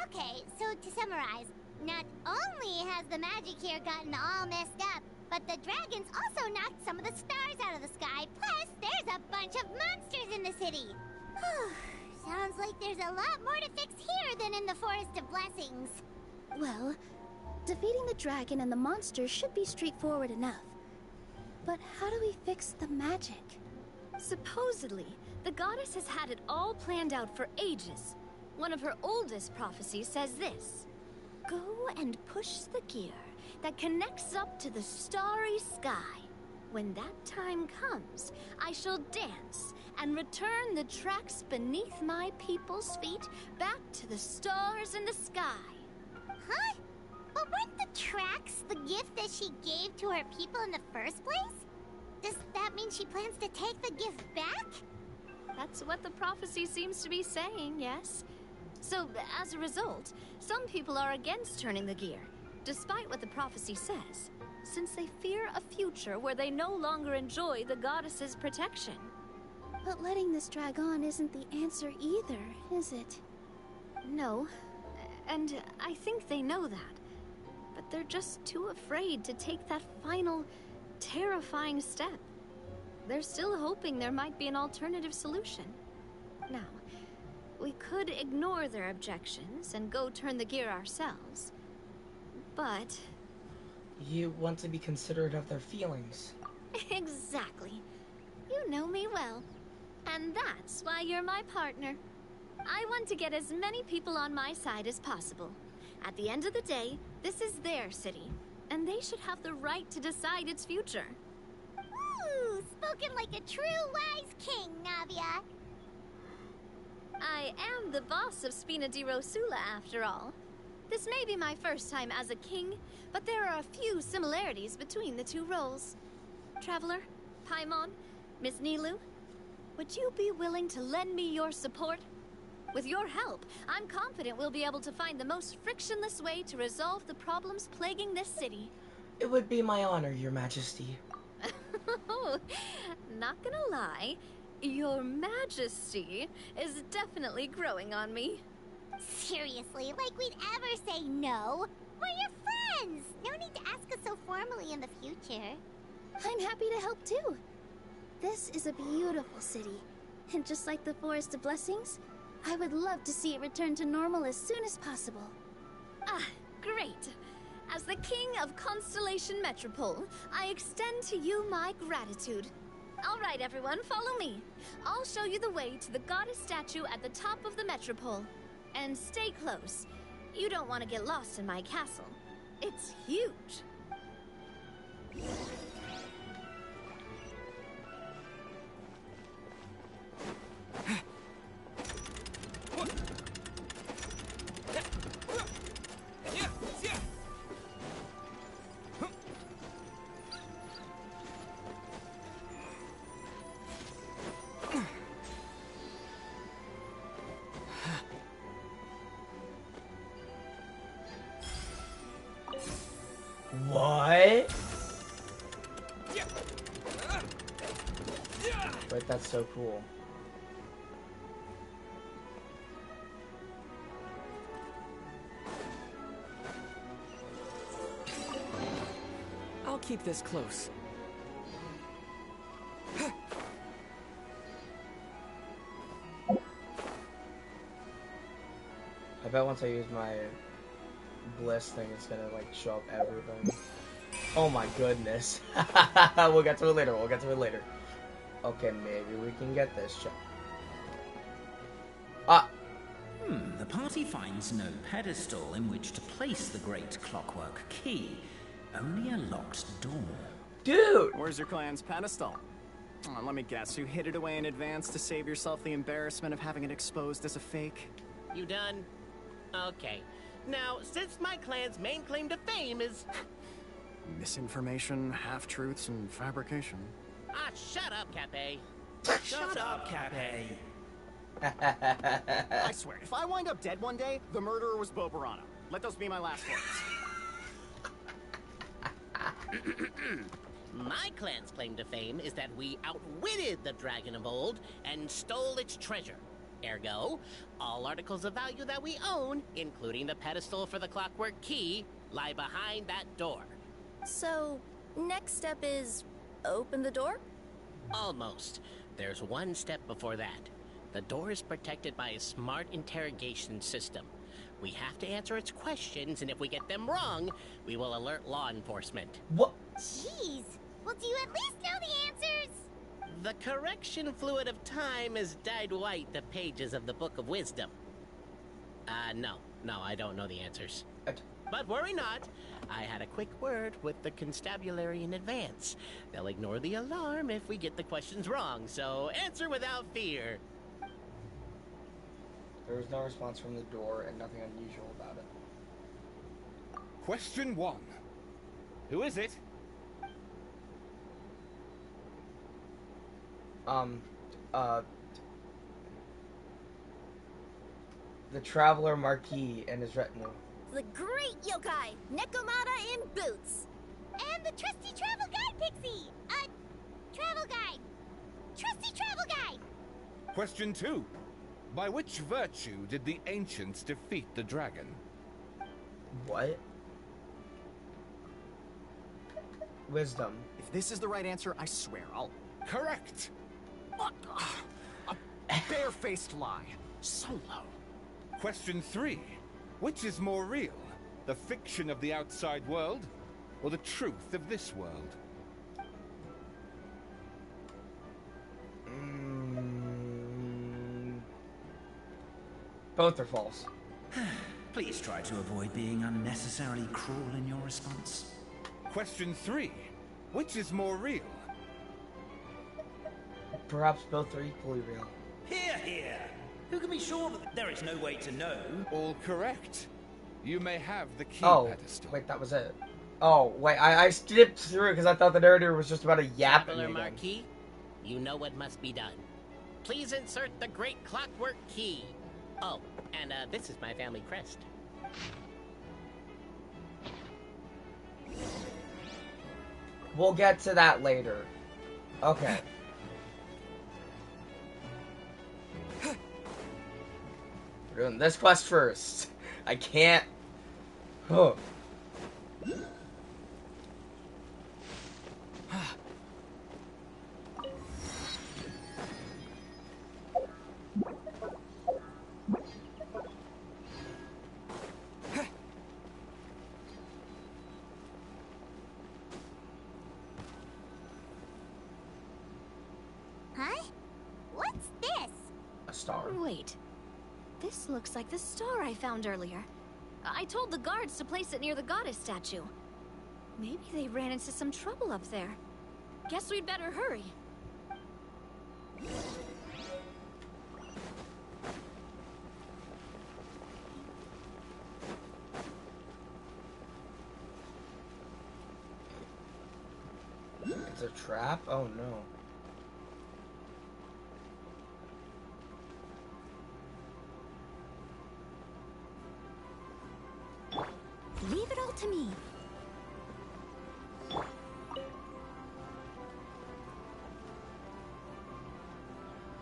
Okay, so to summarize, not only has the magic here gotten all messed up, but the dragons also knocked some of the stars out of the sky, plus there's a bunch of monsters in the city. Sounds like there's a lot more to fix here than in the Forest of Blessings. Well, defeating the dragon and the monsters should be straightforward enough. But how do we fix the magic? Supposedly, the goddess has had it all planned out for ages. One of her oldest prophecies says this: "Go and push the gear that connects up to the starry sky. When that time comes, I shall dance and return the tracks beneath my people's feet back to the stars in the sky." Huh? But weren't the tracks the gift that she gave to her people in the first place? Does that mean she plans to take the gift back? That's what the prophecy seems to be saying, yes. So, as a result, some people are against turning the gear, despite what the prophecy says, since they fear a future where they no longer enjoy the goddess's protection. But letting this drag on isn't the answer either, is it? No, and I think they know that. But they're just too afraid to take that final, terrifying step. They're still hoping there might be an alternative solution. Now, we could ignore their objections and go turn the gear ourselves. But... You want to be considerate of their feelings. Exactly. You know me well. And that's why you're my partner. I want to get as many people on my side as possible. At the end of the day, this is their city, and they should have the right to decide its future. Ooh, spoken like a true wise king, Navia. I am the boss of Spina di Rosula, after all. This may be my first time as a king, but there are a few similarities between the two roles. Traveler, Paimon, Miss Nilu, would you be willing to lend me your support? With your help, I'm confident we'll be able to find the most frictionless way to resolve the problems plaguing this city. It would be my honor, Your Majesty. Not gonna lie, Your Majesty is definitely growing on me. Seriously, like we'd ever say no. We're your friends. No need to ask us so formally in the future. I'm happy to help too. This is a beautiful city, and just like the Forest of Blessings, I would love to see it return to normal as soon as possible. Ah, great. As the King of Constellation Metropole, I extend to you my gratitude. All right, everyone, follow me. I'll show you the way to the goddess statue at the top of the Metropole. And stay close. You don't want to get lost in my castle. It's huge. What? Wait, that's so cool. I'll keep this close. I bet once I use my bliss thing, it's gonna like show up everything. Oh my goodness. We'll get to it later. We'll get to it later. Okay, maybe we can get this check. Ah! The party finds no pedestal in which to place the great clockwork key. Only a locked door. Dude! Where's your clan's pedestal? Oh, let me guess, you hid it away in advance to save yourself the embarrassment of having it exposed as a fake? You done? Okay. Now, since my clan's main claim to fame is... Misinformation, half-truths, and fabrication. Ah, shut up, Cape. Shut up, Cape. I swear, if I wind up dead one day, the murderer was Bobarano. Let those be my last words. My clan's claim to fame is that we outwitted the dragon of old and stole its treasure. Ergo, all articles of value that we own, including the pedestal for the clockwork key, lie behind that door. So, next step is open the door? Almost. There's one step before that. The door is protected by a smart interrogation system. We have to answer its questions, and if we get them wrong, we will alert law enforcement. What? Jeez. Well, do you at least know the answers? The correction fluid of time has dyed white the pages of the Book of Wisdom. No, I don't know the answers. But worry not. I had a quick word with the constabulary in advance. They'll ignore the alarm if we get the questions wrong, so answer without fear. There was no response from the door and nothing unusual about it. Question 1. Who is it? The Traveler Marquis and his retinue. The great yokai, Nekomata in boots. And the trusty travel guide, Pixie! Travel guide. Trusty travel guide! Question 2. By which virtue did the ancients defeat the dragon? What? Wisdom. If this is the right answer, I swear I'll... Correct! What? A barefaced lie. So low. Question 3. Which is more real? The fiction of the outside world, or the truth of this world? Both are false. Please try to avoid being unnecessarily cruel in your response. Question 3. Which is more real? Perhaps both are equally real. Hear, hear! Who can be sure that there is no way to know? All correct. You may have the key pedestal. Wait, that was it. Oh, wait, I skipped through it because I thought the narrator was just about a yap. Traveler Marquis, you know what must be done. Please insert the great clockwork key. Oh, and this is my family crest. We'll get to that later. Okay. We're doing this quest first. I can't. Oh. Huh? What's this? A star. Wait. This looks like the star I found earlier. I told the guards to place it near the goddess statue. Maybe they ran into some trouble up there. Guess we'd better hurry. It's a trap? Oh no. Leave it all to me.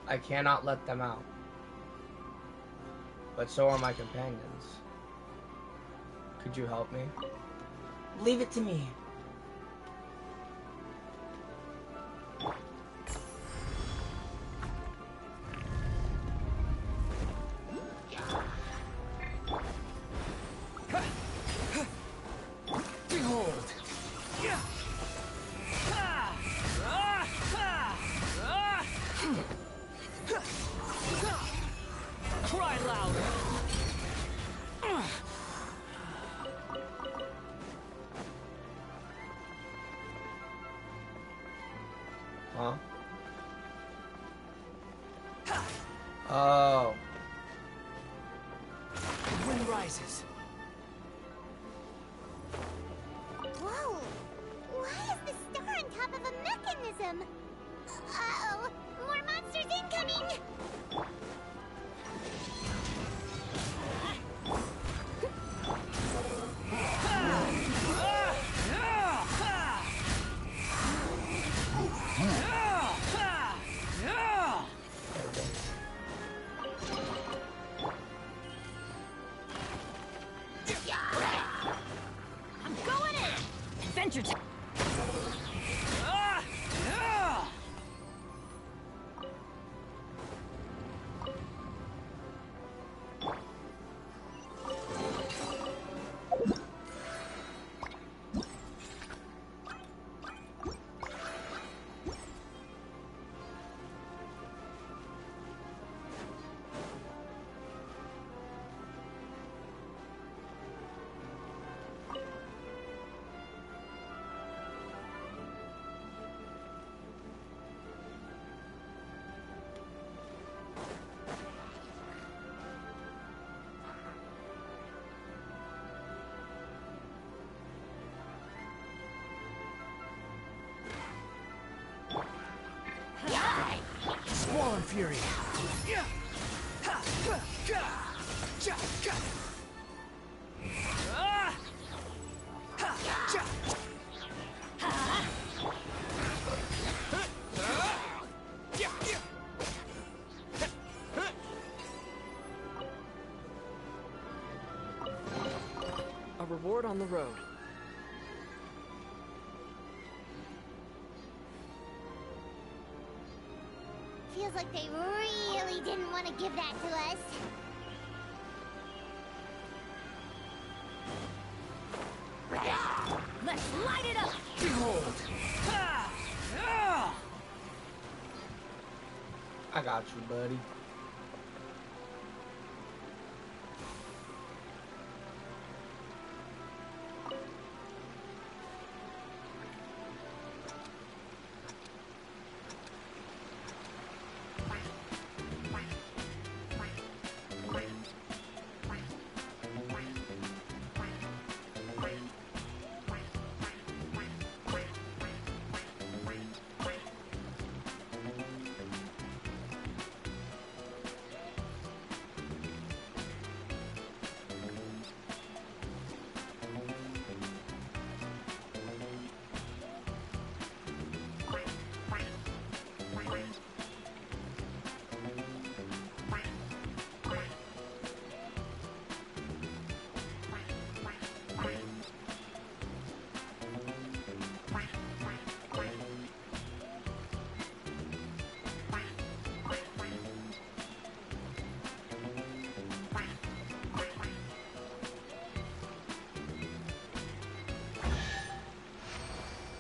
I cannot let them out. But so are my companions. Could you help me? Leave it to me. Cry louder! Huh? Oh. The wind rises. Whoa! Why is the star on top of a mechanism? Uh-oh! More monsters incoming! Adventure time! Swollen Fury! A reward on the road. Feels like they really didn't want to give that to us. Let's light it up! Behold! I got you, buddy.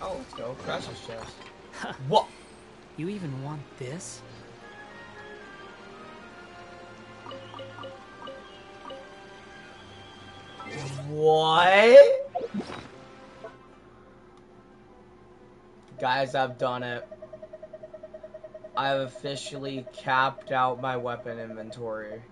Oh, let's go. Crash's chest. What? You even want this? What? Guys, I've done it. I've officially capped out my weapon inventory.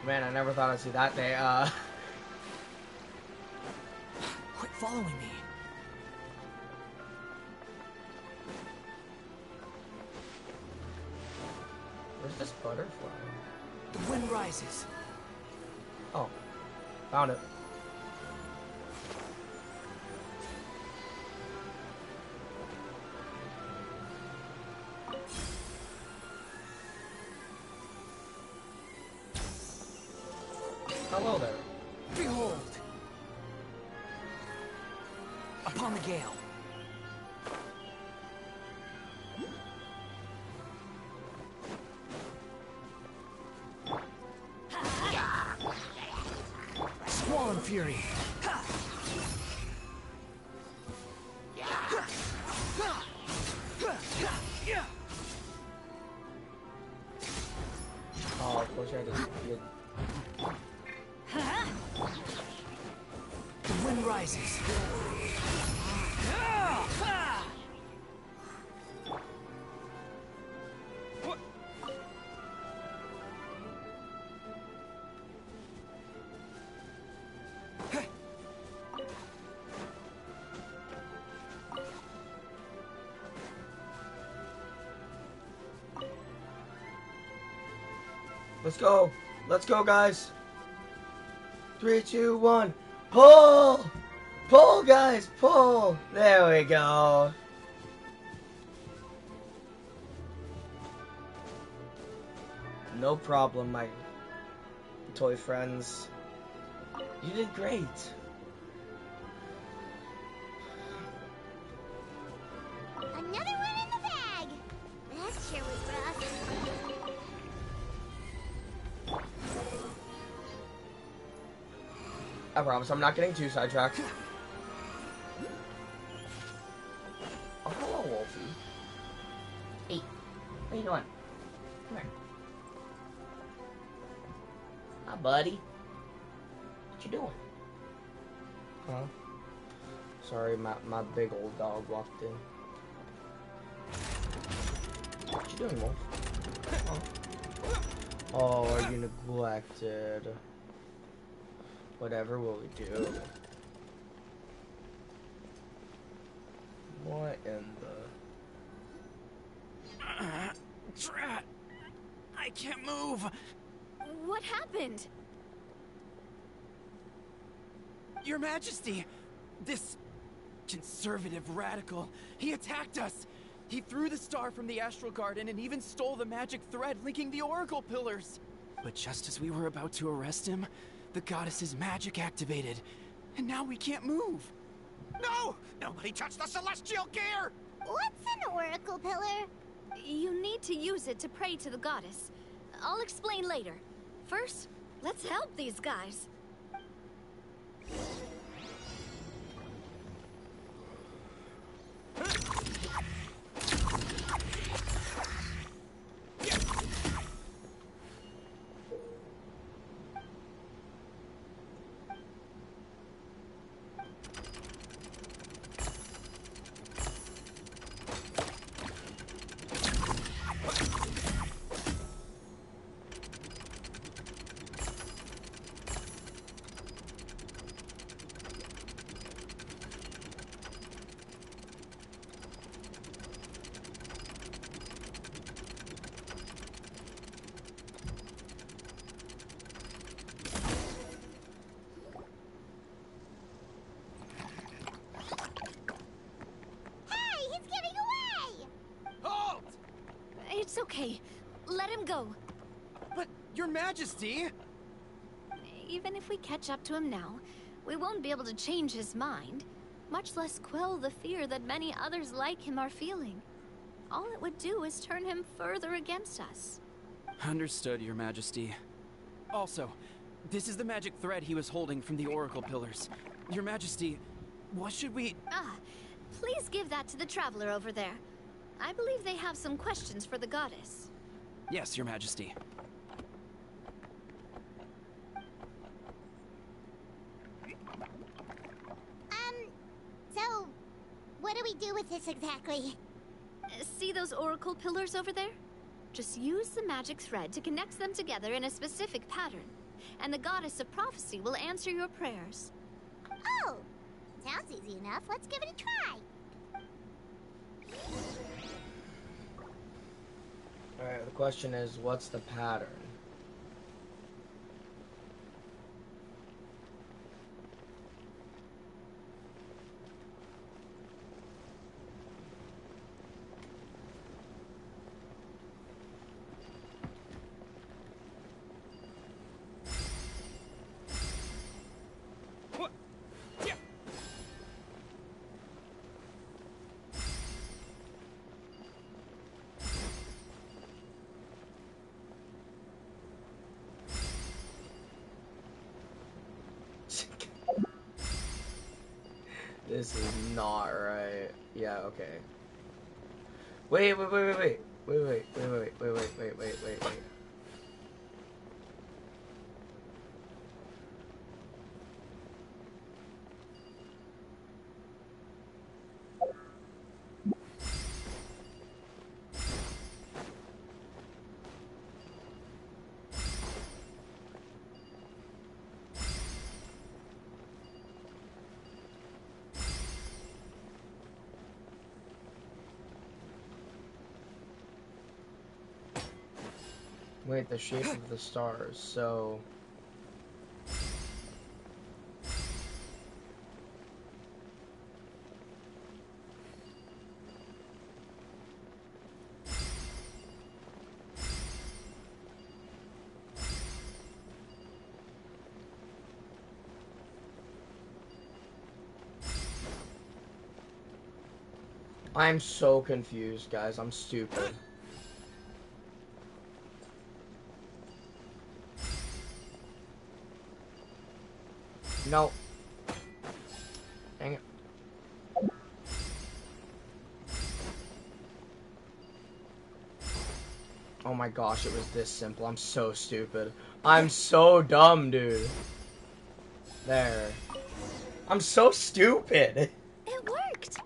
Man, I never thought I'd see that day. Quit following me. Where's this butterfly? The wind rises. Oh, found it. Hello there. Behold! Upon the gale. Swollen Fury. Oh, of course I had to get... The wind rises. Let's go. Let's go, guys. 3, 2, 1. Pull! Pull, guys. Pull. There we go. No problem, my toy friends. You did great. Another one in the bag. That sure was rough. I promise I'm not getting too sidetracked. Oh, hello, Wolfie. Hey, what are you doing? Come here. Hi, buddy. What you doing? Huh? Sorry, my big old dog walked in. What you doing, Wolf? Oh, are you neglected? Whatever will we do? What in the... Drat! I can't move! What happened? Your Majesty! This conservative radical, he attacked us! He threw the star from the Astral Garden and even stole the magic thread linking the Oracle Pillars! But just as we were about to arrest him, the goddess's magic activated, and now we can't move! No! Nobody touch the celestial gear! What's an oracle pillar? You need to use it to pray to the goddess. I'll explain later. First, let's help these guys. It's okay. Let him go. But, Your Majesty! Even if we catch up to him now, we won't be able to change his mind, much less quell the fear that many others like him are feeling. All it would do is turn him further against us. Understood, Your Majesty. Also, this is the magic thread he was holding from the Oracle Pillars. Your Majesty, what should we... Please give that to the Traveler over there. I believe they have some questions for the goddess. Yes, Your Majesty. So, what do we do with this exactly? See those Oracle Pillars over there? Just use the magic thread to connect them together in a specific pattern, and the Goddess of Prophecy will answer your prayers. Oh! Sounds easy enough. Let's give it a try. Alright, the question is, what's the pattern? This is not right. Yeah, okay. Wait. Wait, the shape of the stars, so... I'm so confused, guys. I'm stupid. No. Dang it. Oh my gosh, it was this simple. I'm so stupid. I'm so dumb, dude. There. I'm so stupid. It worked.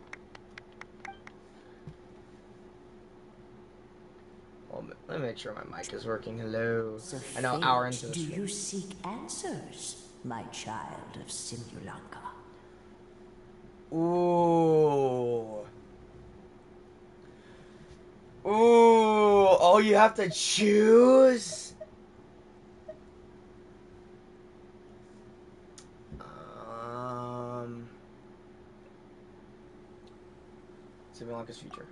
Well, let me make sure my mic is working. Hello. The I know, fate, hour into the do stream. you seek answers, my child of Simulanka? Ooh. Ooh. Oh, you have to choose? Simulanka's future.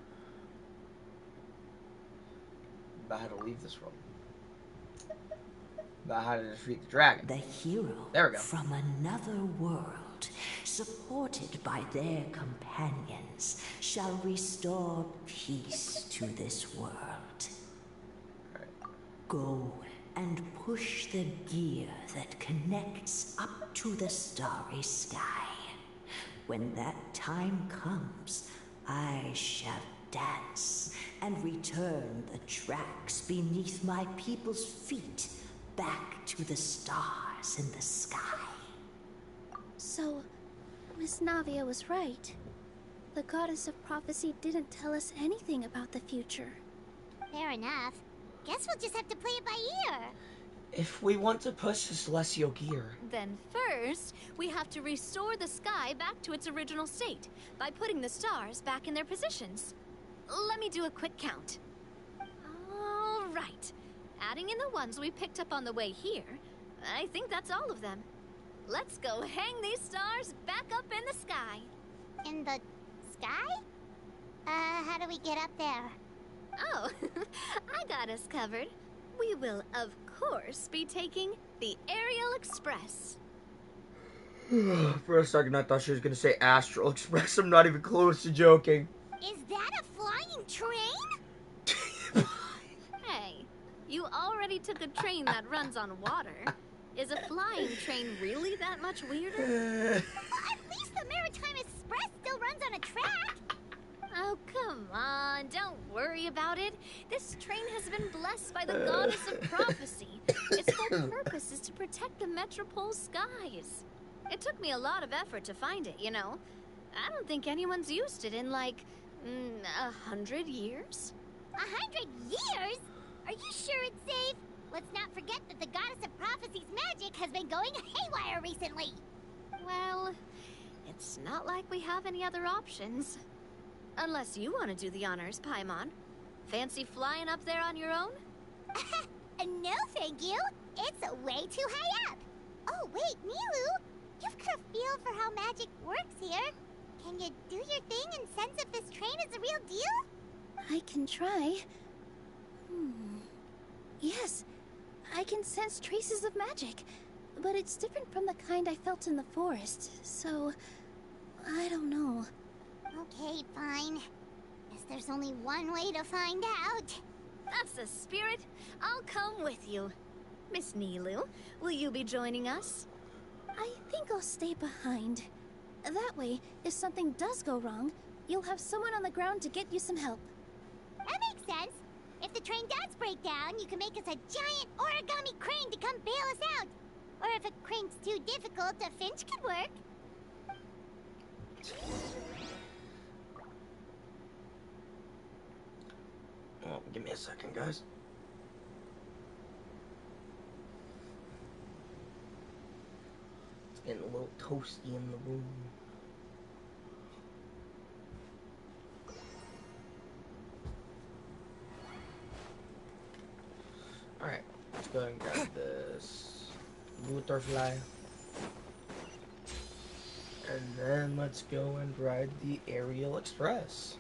About how to leave this world. About how to defeat the dragon. The hero There we go. from another world, supported by their companions, shall restore peace to this world. Right. Go and push the gear that connects up to the starry sky. When that time comes, I shall dance and return the tracks beneath my people's feet back to the stars in the sky. So, Miss Navia was right. The goddess of prophecy didn't tell us anything about the future. Fair enough. Guess we'll just have to play it by ear. If we want to push the celestial gear... Then first, we have to restore the sky back to its original state by putting the stars back in their positions. Let me do a quick count. All right. Adding in the ones we picked up on the way here, I think that's all of them. Let's go hang these stars back up in the sky. In the sky? How do we get up there? Oh, I got us covered. We will, of course, be taking the Aerial Express. For a second, I thought she was going to say Astral Express. I'm not even close to joking. Is that a flying train? Hey, you already took a train that runs on water. Is a flying train really that much weirder? Well, at least the Maritime Express still runs on a track. Oh, come on. Don't worry about it. This train has been blessed by the goddess of prophecy. Its whole purpose is to protect the Metropole's skies. It took me a lot of effort to find it, you know. I don't think anyone's used it in, like, 100 years? 100 years? Are you sure it's safe? Let's not forget that the goddess of prophecy's magic has been going haywire recently. Well, it's not like we have any other options. Unless you want to do the honors, Paimon. Fancy flying up there on your own? No, thank you. It's way too high up. Oh, wait, Nilu. You've got a feel for how magic works here. Can you do your thing and sense if this train is the real deal? I can try. Yes, I can sense traces of magic, but it's different from the kind I felt in the forest, so I don't know. Okay, fine. Guess there's only one way to find out. That's the spirit. I'll come with you. Miss Nilu, will you be joining us? I think I'll stay behind. That way, if something does go wrong, you'll have someone on the ground to get you some help. That makes sense. If the train does break down, you can make us a giant origami crane to come bail us out. Or if a crane's too difficult, a finch could work. Oh, give me a second, guys. It's getting a little toasty in the room. Alright. this butterfly. And then let's go and ride the Aerial Express.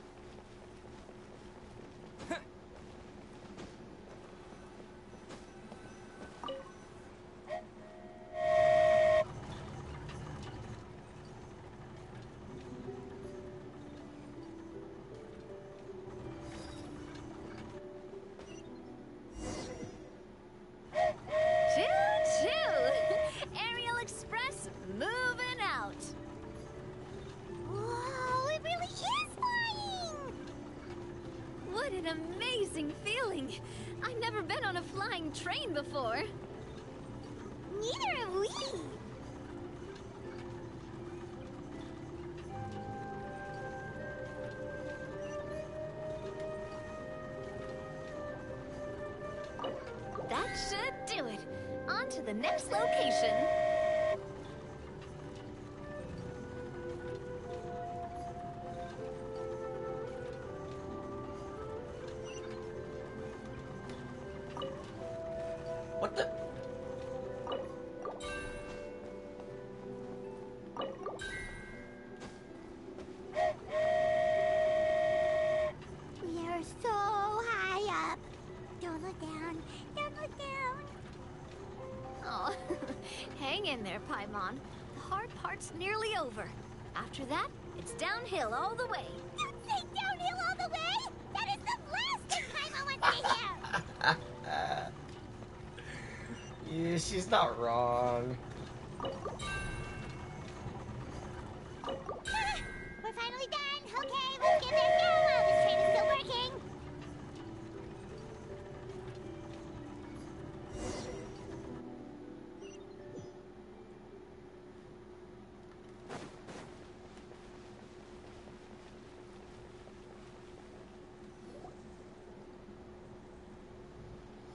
What an amazing feeling! I've never been on a flying train before. Neither have we. That should do it. On to the next location. What the? We are so high up. Don't look down. Don't look down. Oh, hang in there, Paimon. The hard part's nearly over. After that, it's downhill all the way. Don't say downhill all the way. That is the last thing Paimon wants to hear. Yeah, she's not wrong. We're finally done. Okay, let's get there now while this train is still working.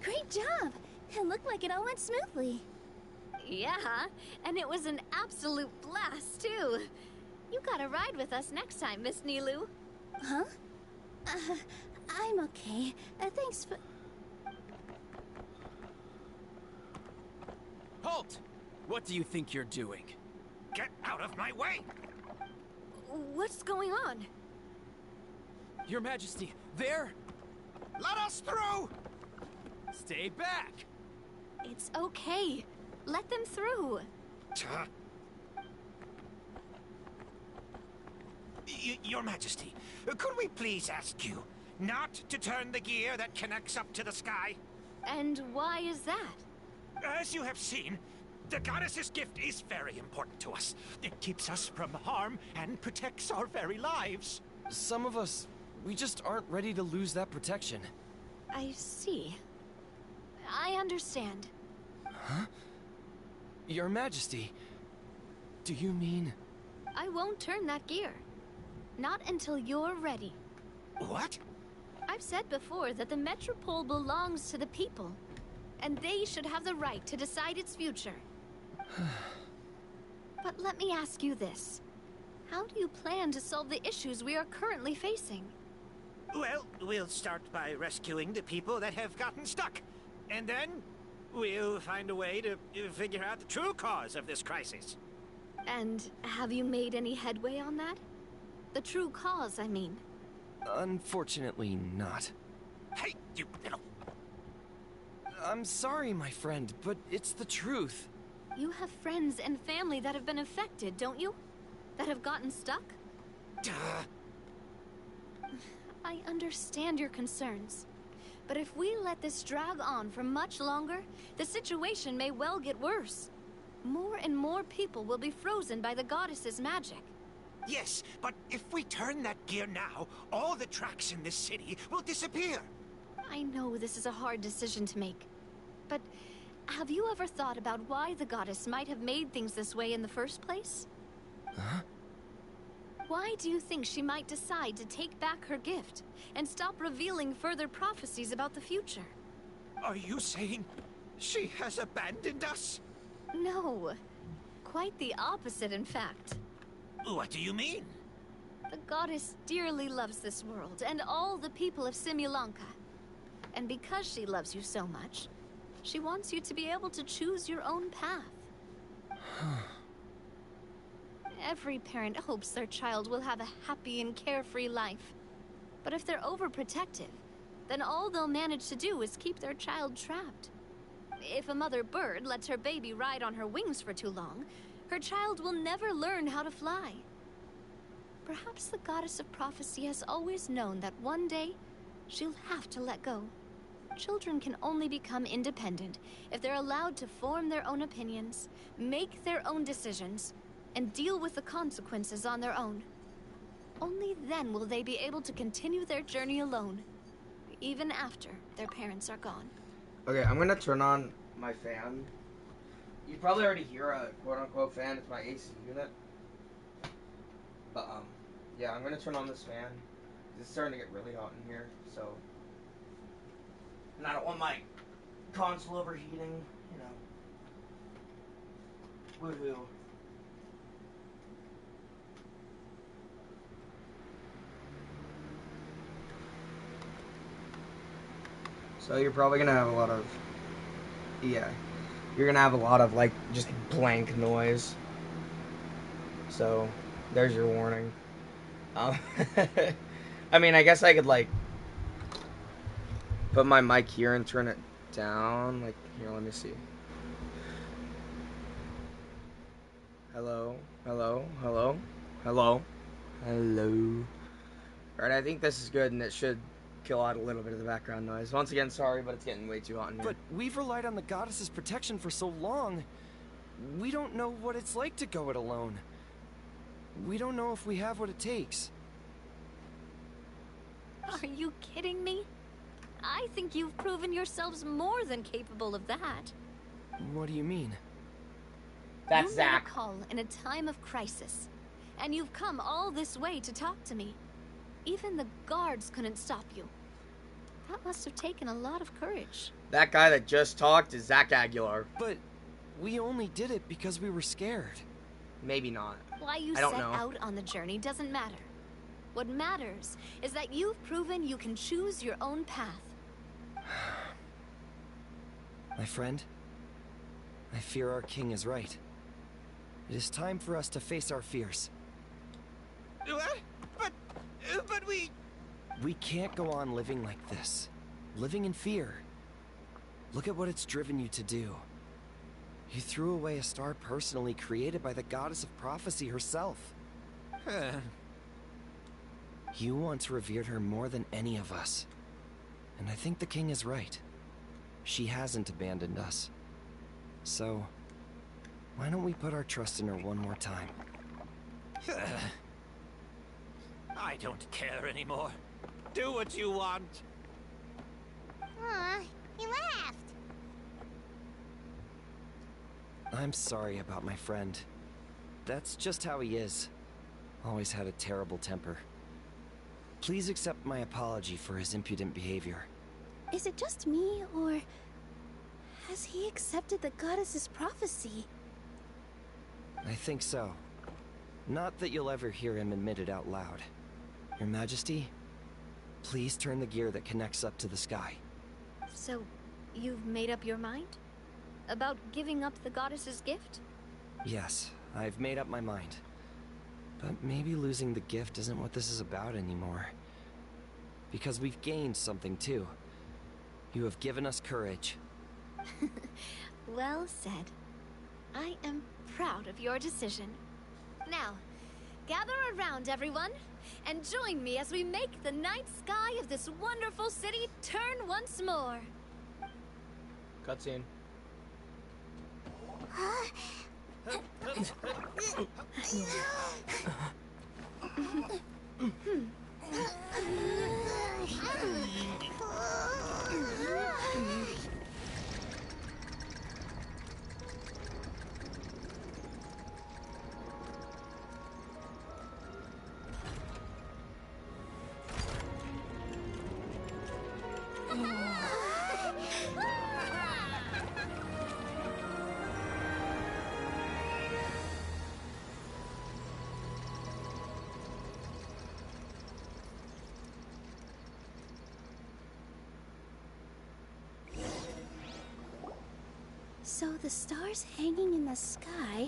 Great job! It looked like it all went smoothly. Yeah, and it was an absolute blast, too. You gotta ride with us next time, Miss Nilu. Huh? I'm okay. Thanks for... Halt! What do you think you're doing? Get out of my way! What's going on? Your Majesty, there! Let us through! Stay back! It's okay. Let them through. Your Majesty, could we please ask you not to turn the gear that connects up to the sky? And why is that? As you have seen, the goddess's gift is very important to us. It keeps us from harm and protects our very lives. Some of us, we just aren't ready to lose that protection. I see. I understand. Huh? Your Majesty, do you mean... I won't turn that gear. Not until you're ready. What? I've said before that the Metropole belongs to the people, and they should have the right to decide its future. But let me ask you this. How do you plan to solve the issues we are currently facing? Well, we'll start by rescuing the people that have gotten stuck. And then, we'll find a way to figure out the true cause of this crisis. And have you made any headway on that? The true cause, I mean. Unfortunately not. Hey, you little... I'm sorry, my friend, but it's the truth. You have friends and family that have been affected, don't you? That have gotten stuck? Duh. I understand your concerns. But if we let this drag on for much longer, the situation may well get worse. More and more people will be frozen by the goddess's magic. Yes, but if we turn that gear now, all the tracks in this city will disappear. I know this is a hard decision to make. But have you ever thought about why the goddess might have made things this way in the first place? Huh? Why do you think she might decide to take back her gift and stop revealing further prophecies about the future? Are you saying she has abandoned us? No. Quite the opposite, in fact. What do you mean? The goddess dearly loves this world and all the people of Simulanka. And because she loves you so much, She wants you to be able to choose your own path. Every parent hopes their child will have a happy and carefree life. But if they're overprotective, then all they'll manage to do is keep their child trapped. If a mother bird lets her baby ride on her wings for too long, her child will never learn how to fly. Perhaps the goddess of prophecy has always known that one day she'll have to let go. Children can only become independent if they're allowed to form their own opinions, make their own decisions, and deal with the consequences on their own. Only then will they be able to continue their journey alone, even after their parents are gone. Okay, I'm gonna turn on my fan. You probably already hear a quote-unquote fan. It's my AC unit. But, yeah, I'm gonna turn on this fan. It's starting to get really hot in here, so... And I don't want my console overheating, you know. Woohoo. So you're probably gonna have a lot of... Yeah. You're gonna have a lot of, like, just blank noise. So, there's your warning. I mean, I guess I could, like, put my mic here and turn it down. Like, here, let me see. Hello? Hello? Hello? Hello? Hello? Alright, I think this is good, and it should kill out a little bit of the background noise. Once again, sorry, but it's getting way too hot in here. But we've relied on the goddess's protection for so long. We don't know what it's like to go it alone. We don't know if we have what it takes. Are you kidding me? I think you've proven yourselves more than capable of that. What do you mean? That's you made Zach. a call in a time of crisis, and you've come all this way to talk to me. Even the guards couldn't stop you. That must have taken a lot of courage. That guy that just talked is Zach Aguilar. But we only did it because we were scared. Maybe not. Why you I don't set know. out on the journey doesn't matter. What matters is that you've proven you can choose your own path. My friend, I fear our king is right. It is time for us to face our fears. What? But we... We can't go on living like this. Living in fear. Look at what it's driven you to do. You threw away a star personally created by the goddess of prophecy herself. You once revered her more than any of us. And I think the king is right. She hasn't abandoned us. So, why don't we put our trust in her one more time? I don't care anymore. Do what you want. Aw, he laughed. I'm sorry about my friend. That's just how he is. Always had a terrible temper. Please accept my apology for his impudent behavior. Is it just me, or has he accepted the goddess's prophecy? I think so. Not that you'll ever hear him admit it out loud. Your Majesty, please turn the gear that connects up to the sky. So, you've made up your mind? About giving up the goddess's gift? Yes, I've made up my mind. But maybe losing the gift isn't what this is about anymore. Because we've gained something too. You have given us courage. Well said. I am proud of your decision. Now, gather around, everyone, and join me as we make the night sky of this wonderful city turn once more. Cutscene. So the stars hanging in the sky,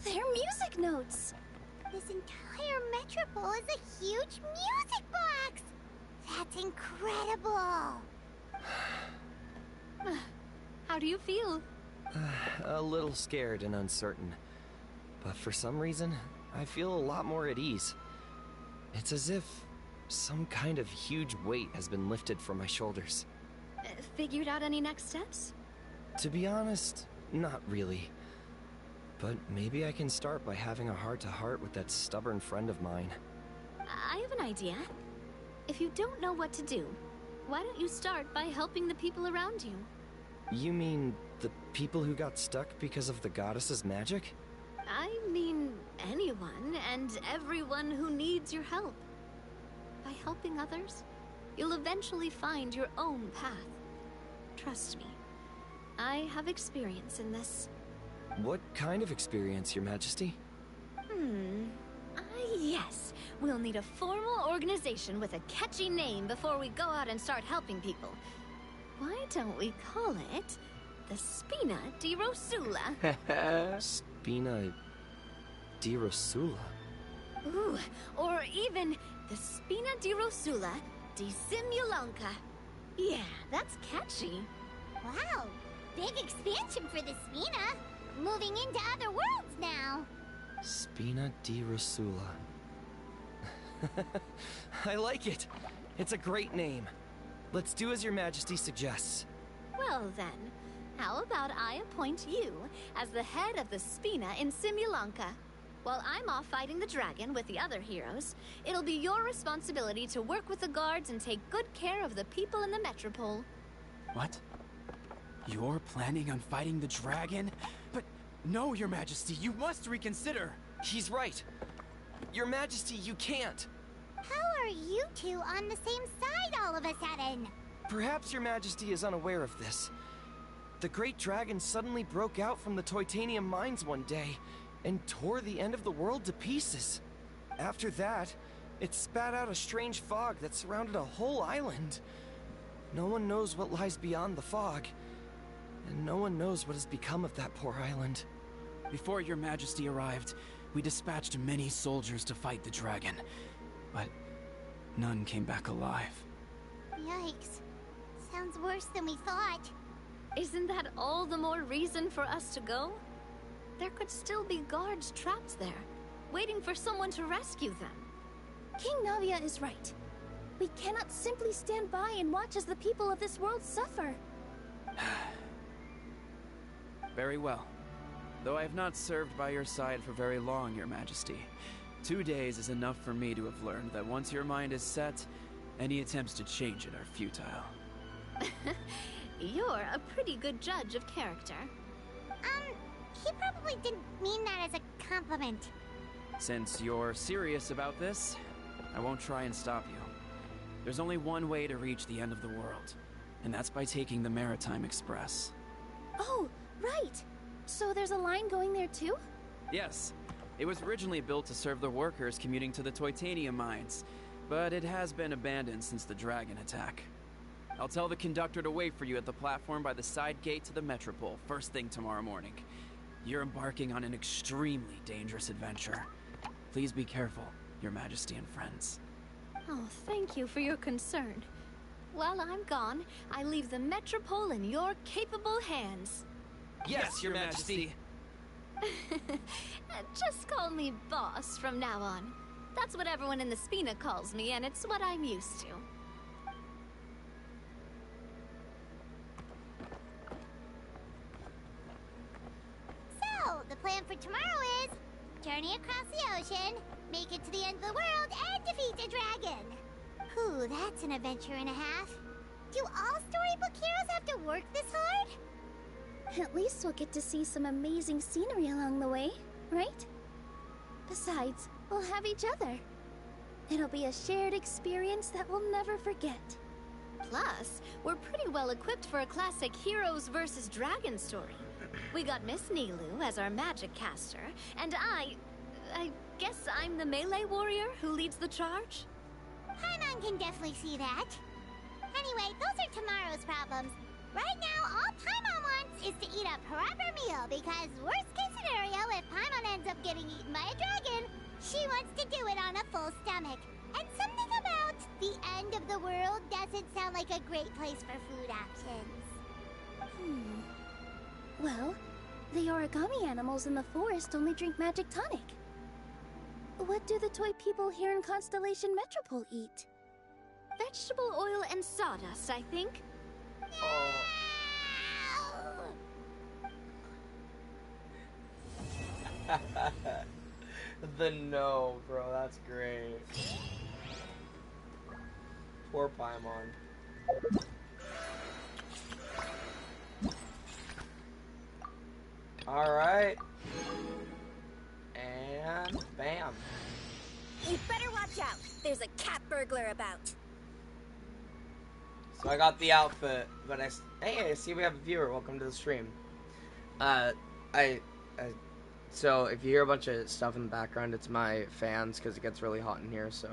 they're music notes. This entire metropole is a huge music box! That's incredible! How do you feel? A little scared and uncertain. But for some reason, I feel a lot more at ease. It's as if some kind of huge weight has been lifted from my shoulders. Figured out any next steps? To be honest, not really. But maybe I can start by having a heart-to-heart with that stubborn friend of mine. I have an idea. If you don't know what to do, why don't you start by helping the people around you? You mean the people who got stuck because of the goddess's magic? I mean anyone and everyone who needs your help. By helping others, you'll eventually find your own path. Trust me, I have experience in this. What kind of experience, Your Majesty? Yes. We'll need a formal organization with a catchy name before we go out and start helping people. Why don't we call it the Spina di Rosula? Spina di Rosula? Ooh, or even the Spina di Rosula di Simulanka. Yeah, that's catchy. Wow, big expansion for the Spina. Moving into other worlds now. Spina di Rosula. I like it. It's a great name. Let's do as Your Majesty suggests. Well then, how about I appoint you as the head of the Spina in Simulanka? While I'm off fighting the dragon with the other heroes, it'll be your responsibility to work with the guards and take good care of the people in the metropole. What? You're planning on fighting the dragon? But no, Your Majesty, you must reconsider. He's right. Your Majesty, you can't. How are you two on the same side all of a sudden? Perhaps Your Majesty is unaware of this. The great dragon suddenly broke out from the Titanium mines one day and tore the end of the world to pieces. After that, it spat out a strange fog that surrounded a whole island. No one knows what lies beyond the fog, and no one knows what has become of that poor island. Before Your Majesty arrived, we dispatched many soldiers to fight the dragon, but none came back alive. Yikes. Sounds worse than we thought. Isn't that all the more reason for us to go? There could still be guards trapped there, waiting for someone to rescue them. King Navia is right. We cannot simply stand by and watch as the people of this world suffer. Very well. Though I have not served by your side for very long, Your Majesty, 2 days is enough for me to have learned that once your mind is set, any attempts to change it are futile. You're a pretty good judge of character. He probably didn't mean that as a compliment. Since you're serious about this, I won't try and stop you. There's only one way to reach the end of the world, and that's by taking the Maritime Express. Oh, right! So there's a line going there too? Yes. It was originally built to serve the workers commuting to the Titanium mines, but it has been abandoned since the dragon attack. I'll tell the conductor to wait for you at the platform by the side gate to the Metropole first thing tomorrow morning. You're embarking on an extremely dangerous adventure. Please be careful, Your Majesty and friends. Oh, thank you for your concern. While I'm gone, I leave the Metropole in your capable hands. Yes, Your Majesty. Just call me boss from now on. That's what everyone in the Spina calls me, and it's what I'm used to. So, the plan for tomorrow is journey across the ocean, make it to the end of the world, and defeat the dragon. Whew, that's an adventure and a half. Do all storybook heroes have to work this hard? At least we'll get to see some amazing scenery along the way, right? Besides, we'll have each other. It'll be a shared experience that we'll never forget. Plus, we're pretty well equipped for a classic heroes versus dragon story. We got Miss Nilu as our magic caster, and I guess I'm the melee warrior who leads the charge? Paimon can definitely see that. Anyway, those are tomorrow's problems. Right now, all Paimon wants is to eat a proper meal, because worst case scenario, if Paimon ends up getting eaten by a dragon, she wants to do it on a full stomach. And something about the end of the world doesn't sound like a great place for food options. Well, the origami animals in the forest only drink magic tonic. What do the toy people here in Constellation Metropole eat? Vegetable oil and sawdust, I think. The no, bro, that's great. Poor Paimon. Alright. And bam. You better watch out. There's a cat burglar about. So I got the outfit, but hey, I see we have a viewer. Welcome to the stream. So if you hear a bunch of stuff in the background, it's my fans because it gets really hot in here. So.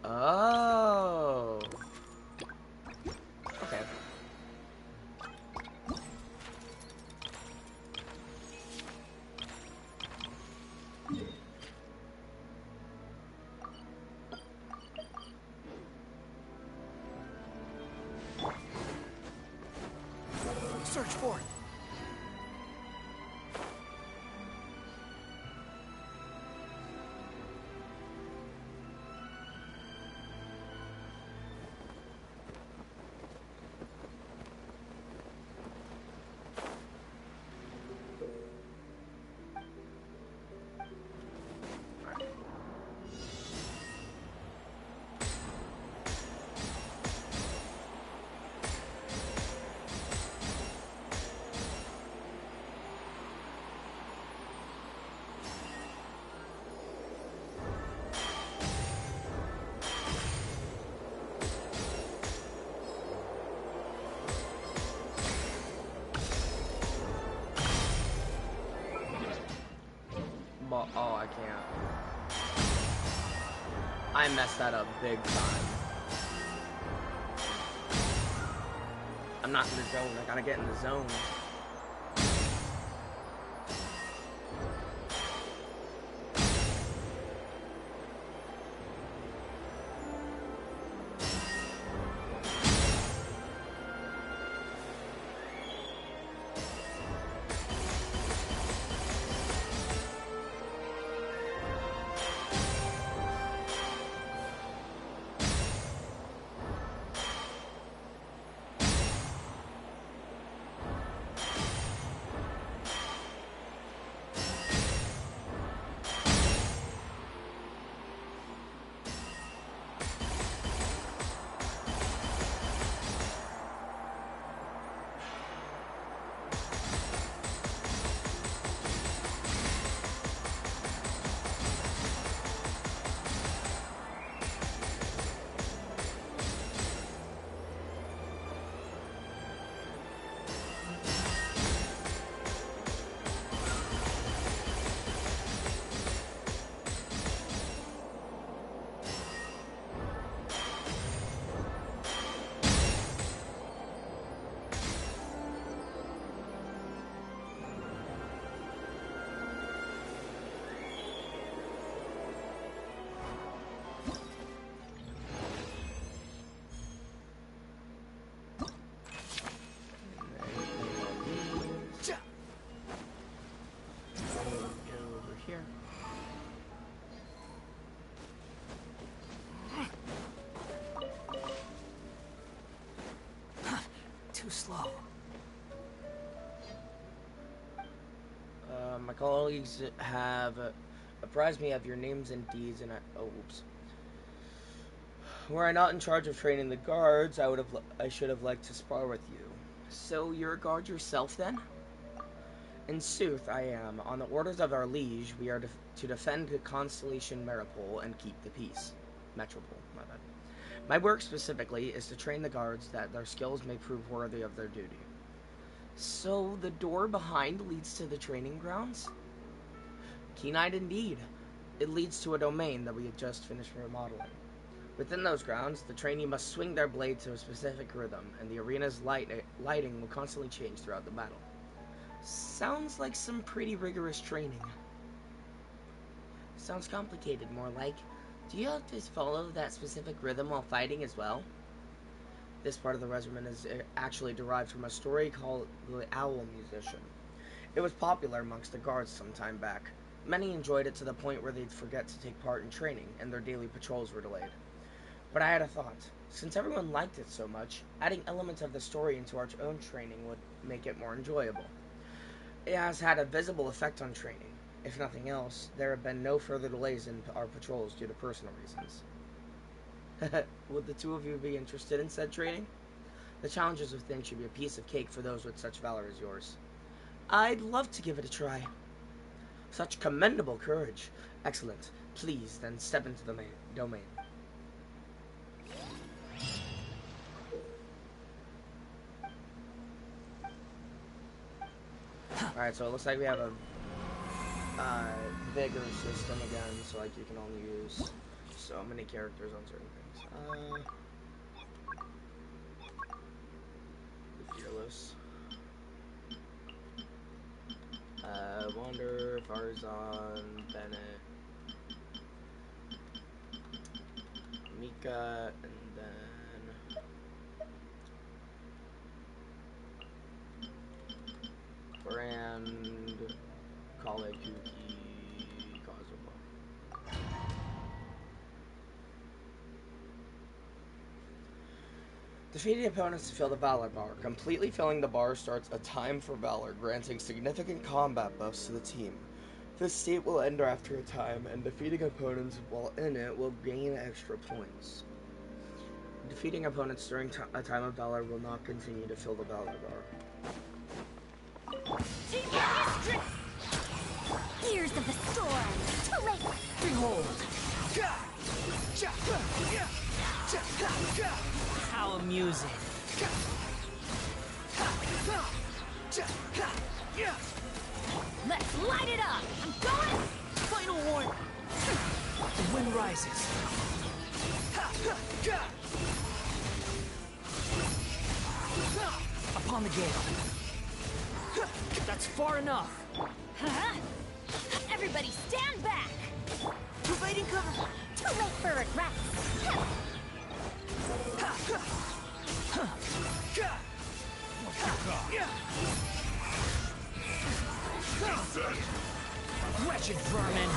Oh. Okay. Search for it. Oh, I can't. I messed that up big time. I'm not in the zone. I gotta get in the zone. Too slow. My colleagues have apprised me of your names and deeds, and oops. Were I not in charge of training the guards, I should have liked to spar with you. So you're a guard yourself, then? In sooth, I am. On the orders of our liege, we are to defend the Constellation Metropole and keep the peace. Metropole, my bad. My work specifically is to train the guards that their skills may prove worthy of their duty. So the door behind leads to the training grounds? Keen-eyed indeed. It leads to a domain that we had just finished remodeling. Within those grounds, the trainee must swing their blade to a specific rhythm, and the arena's lighting will constantly change throughout the battle. Sounds like some pretty rigorous training. Sounds complicated, more like. Do you have to follow that specific rhythm while fighting as well? This part of the regimen is actually derived from a story called The Owl Musician. It was popular amongst the guards some time back. Many enjoyed it to the point where they'd forget to take part in training, and their daily patrols were delayed. But I had a thought. Since everyone liked it so much, adding elements of the story into our own training would make it more enjoyable. It has had a visible effect on training. If nothing else, there have been no further delays in our patrols due to personal reasons. Would the two of you be interested in said training? The challenges within should be a piece of cake for those with such valor as yours. I'd love to give it a try. Such commendable courage. Excellent. Please, then step into the domain. Alright, so it looks like we have a vigor system again, so like you can only use so many characters on certain things. Fearless. Wander, Farzan, Bennett, Mika, and then Brand, Kale, Kuki, Kazuha. Defeating opponents to fill the Valor bar. Completely filling the bar starts a time for Valor, granting significant combat buffs to the team. This state will end after a time, and defeating opponents while in it will gain extra points. Defeating opponents during a time of Valor will not continue to fill the Valor bar. Ears of the storm! Too late! Behold! How amusing. Let's light it up! I'm going! Final warning! The wind rises. Upon the gale. That's far enough. Huh? Everybody stand back! Providing cover. Too late for regrets! Wretched vermin!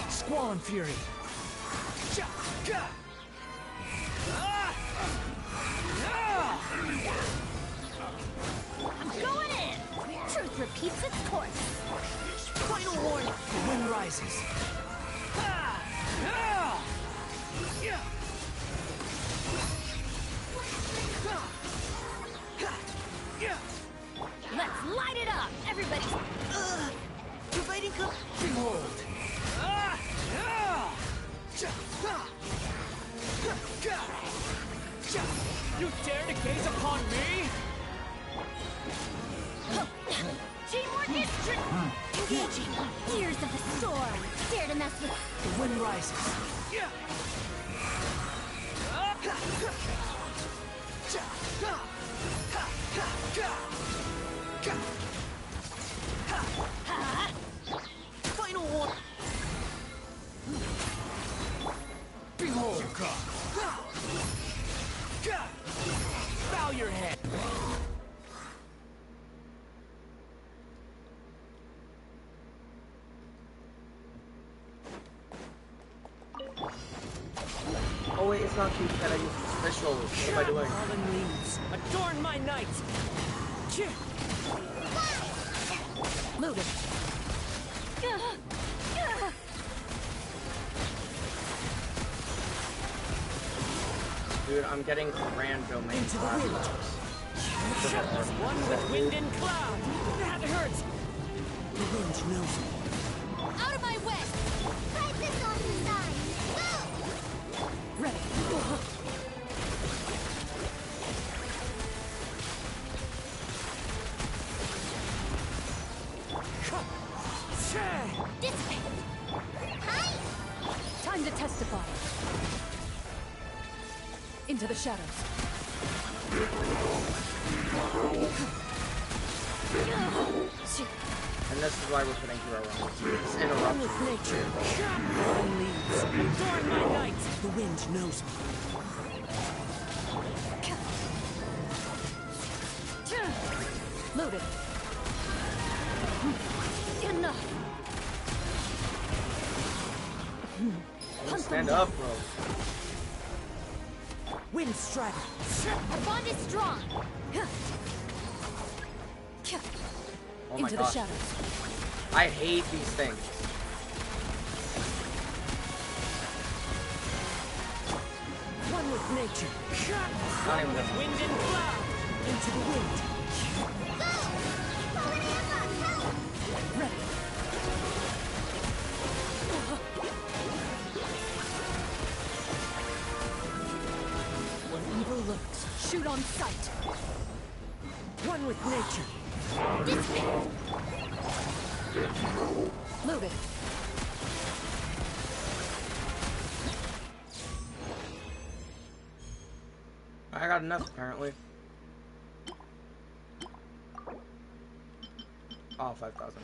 Squall and fury! I'm going in! Truth repeats its course! Final warning! The wind rises. Let's light it up! Everybody! Providing cover. Behold! You dare to gaze upon me? Teamwork is engaging! Ears of the storm! Dare to mess with... The wind rises. Final one. Behold! Bow your head. Oh wait, it's not cute. Can I use special? What am I doing? Fallen leaves, adorn my night. Loot it. Dude, I'm getting grand domain. Into the wind. One with wind and cloud. That hurts. The wind knows me. Out of my way! Fight this on Into the shadows. And this is why we're putting Kirara on. This interruption. With nature. Falling leaves. Adorn my night. The wind knows me. Loaded. Enough. Stand up, bro. Wind strike. Our bond is strong. Oh my Into the god. shadows. I hate these things. One with nature. Not even this. Wind and cloud. Into the wind. Ready. When evil lurks, Shoot on sight. one with nature. Loaded. I got enough, apparently. Oh, 5,000.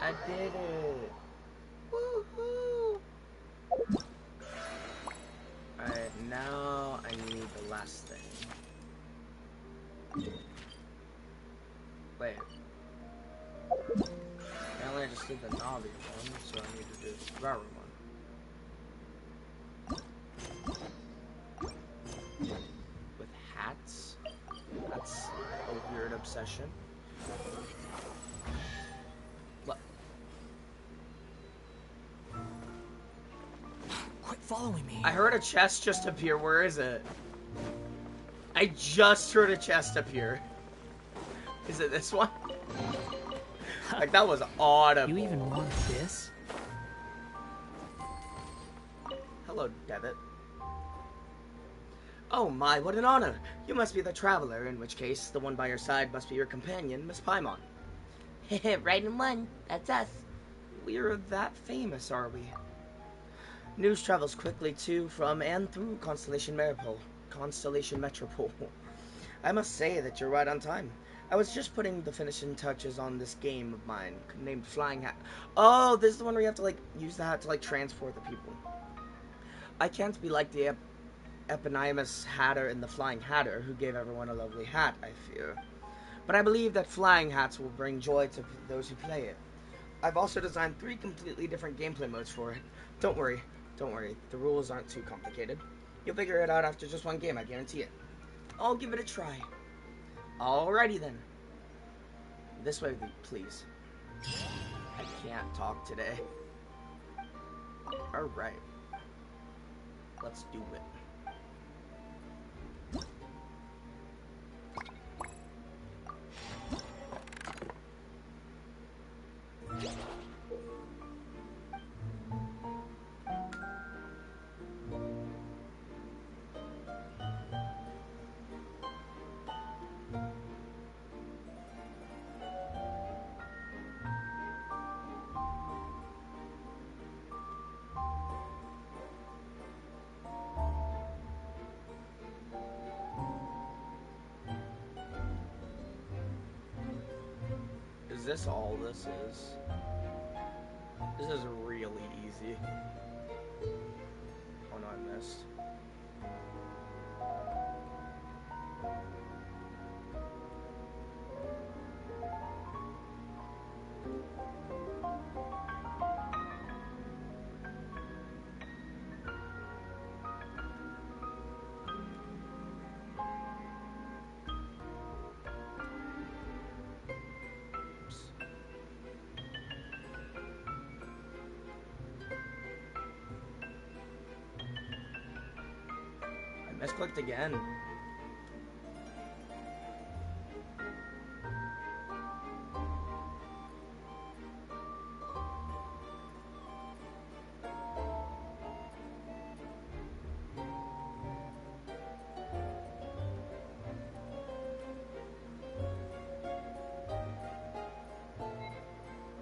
I did it! Woohoo! Alright, now I need the last thing. Wait. Apparently I just did the Navi one, so I need to do the Ferrari one. With hats? That's a weird obsession. Look. Quit following me. I heard a chest just appear. Where is it? I just heard a chest appear. Is it this one? Like, that was audible. You even want this? Hello, Devitt. Oh my, what an honor! You must be the traveler, in which case, the one by your side must be your companion, Miss Paimon. Right in one. That's us. We're that famous, are we? News travels quickly to, from, and through Constellation Metropole. I must say that you're right on time. I was just putting the finishing touches on this game of mine, named Flying Hat. Oh, this is the one where you have to, like, use the hat to, like, transport the people. I can't be like the eponymous Hatter in the Flying Hatter, who gave everyone a lovely hat, I fear. But I believe that flying hats will bring joy to those who play it. I've also designed 3 completely different gameplay modes for it. Don't worry, the rules aren't too complicated. You'll figure it out after just one game, I guarantee it. I'll give it a try. Alrighty then. This way, please. I can't talk today. Alright. Let's do it. Is this all this is? This is really easy. Oh no, I missed. I misclicked again.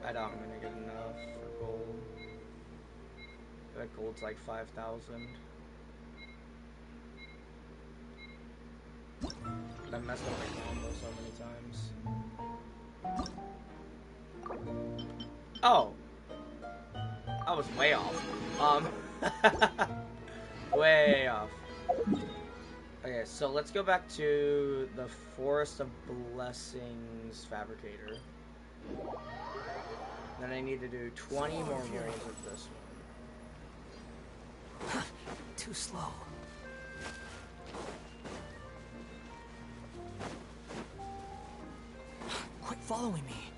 I doubt I'm gonna get enough for gold. If bet gold's like 5,000. I've messed up my combo so many times. Oh! I was way off. Way off. Okay, so let's go back to the Forest of Blessings Fabricator. Then I need to do 20 more rolls of this one. Too slow. Quit following me.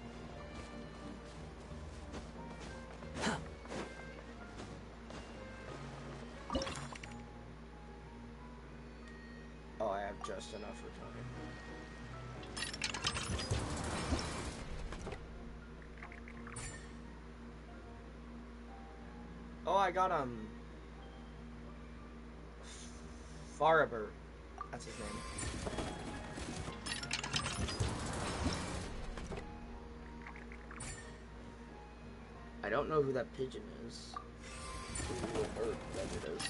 Oh, I have just enough for 20. Oh, I got Faraber. That's his name. I don't know who that pigeon is. Or that it is.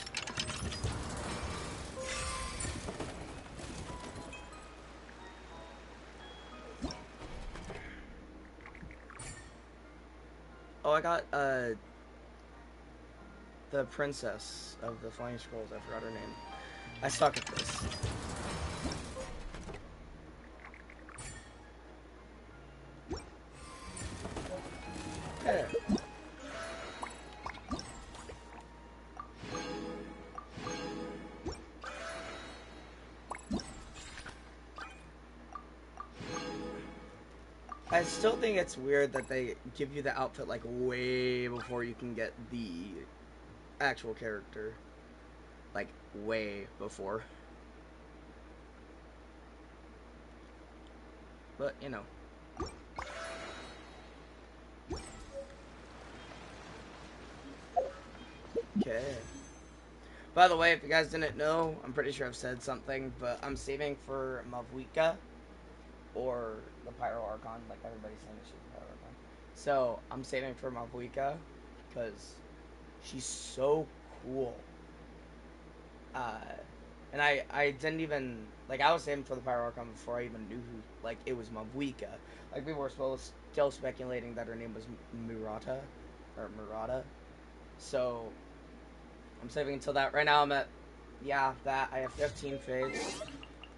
Oh, I got the princess of the Flying Scrolls. I forgot her name. I suck at this. Okay. I still think it's weird that they give you the outfit like way before you can get the actual character. Like way before. But, you know. Okay. By the way, if you guys didn't know, I'm pretty sure I've said something, but I'm saving for Mavwika, or the Pyro Archon, like everybody's saying that she's the Pyro Archon. So, I'm saving for Mavwika, because she's so cool. And I didn't even, like, I was saving for the Pyro Archon before I even knew who, like, it was Mavwika. Like, we were still speculating that her name was Murata, or Murata. So, I'm saving until that. Right now I'm at, yeah, that. I have 15 faiths.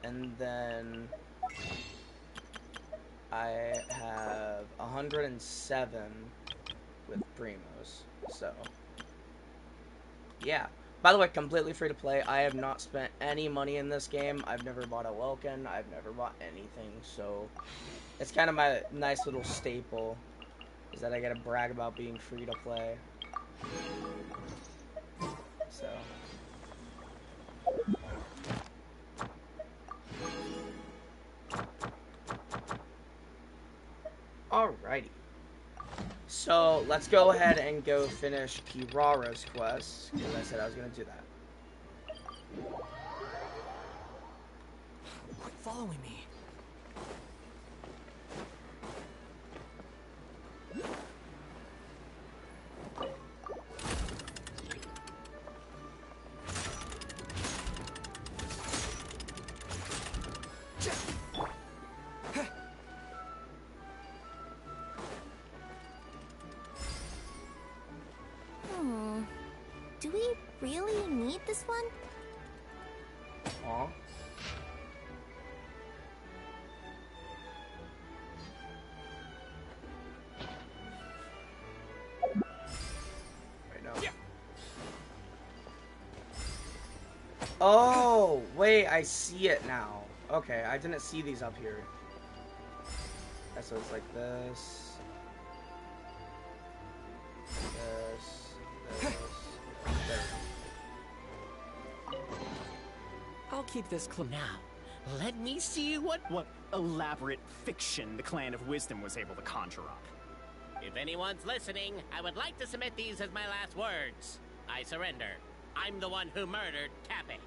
And then I have 107 with Primos. So, yeah. By the way, completely free to play. I have not spent any money in this game. I've never bought a Welkin. I've never bought anything. So, it's kind of my nice little staple. Is that I get to brag about being free to play. So. Alrighty. So, let's go ahead and go finish Kirara's quest, because I said I was going to do that. Quit following me. Do we really need this one? Aw. Right now. Oh, wait, I see it now. Okay, I didn't see these up here. Yeah, so it's like this. This. There. I'll keep this now. Let me see what elaborate fiction the Clan of Wisdom was able to conjure up. If anyone's listening, I would like to submit these as my last words. I surrender. I'm the one who murdered Cappy.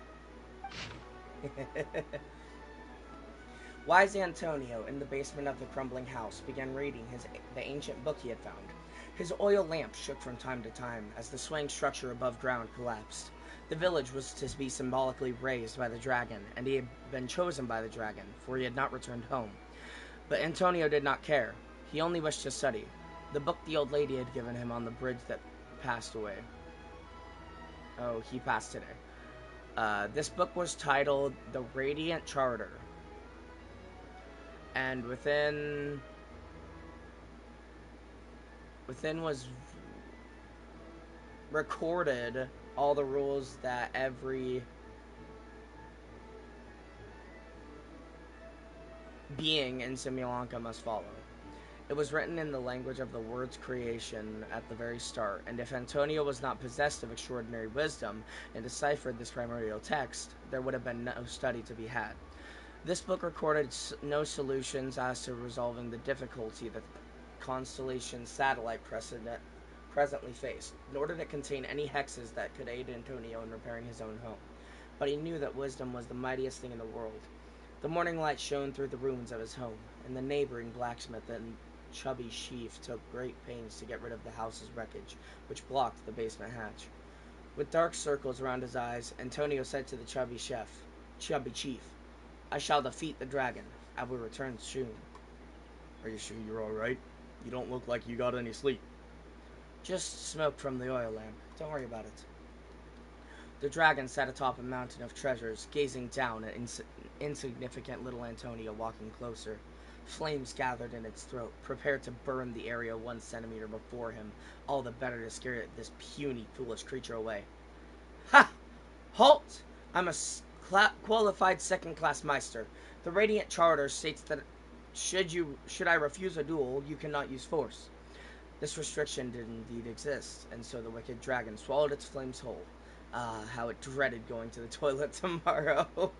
Wise Antonio, in the basement of the crumbling house, began reading the ancient book he had found. His oil lamp shook from time to time as the swaying structure above ground collapsed. The village was to be symbolically raised by the dragon, and he had been chosen by the dragon, for he had not returned home. But Antonio did not care. He only wished to study. The book the old lady had given him on the bridge that passed away. Oh, he passed today. This book was titled The Radiant Charter. And within was recorded all the rules that every being in Simulanka must follow. It was written in the language of the word's creation at the very start, and if Antonio was not possessed of extraordinary wisdom and deciphered this primordial text, there would have been no study to be had. This book recorded no solutions as to resolving the difficulty that the constellation satellite presently faced, nor did it contain any hexes that could aid Antonio in repairing his own home. But he knew that wisdom was the mightiest thing in the world. The morning light shone through the ruins of his home, and the neighboring blacksmith and chubby chief took great pains to get rid of the house's wreckage, which blocked the basement hatch. With dark circles around his eyes, Antonio said to the chubby chief, "I shall defeat the dragon. I will return soon." "Are you sure you're alright? You don't look like you got any sleep." "Just smoke from the oil lamp. Don't worry about it." The dragon sat atop a mountain of treasures, gazing down at insignificant little Antonio walking closer. Flames gathered in its throat, prepared to burn the area 1 centimeter before him, all the better to scare this puny, foolish creature away. "Ha! Halt! I'm a qualified second-class Meister. The Radiant Charter states that should I refuse a duel, you cannot use force." This restriction did indeed exist, and so the wicked dragon swallowed its flames whole. Ah, how it dreaded going to the toilet tomorrow.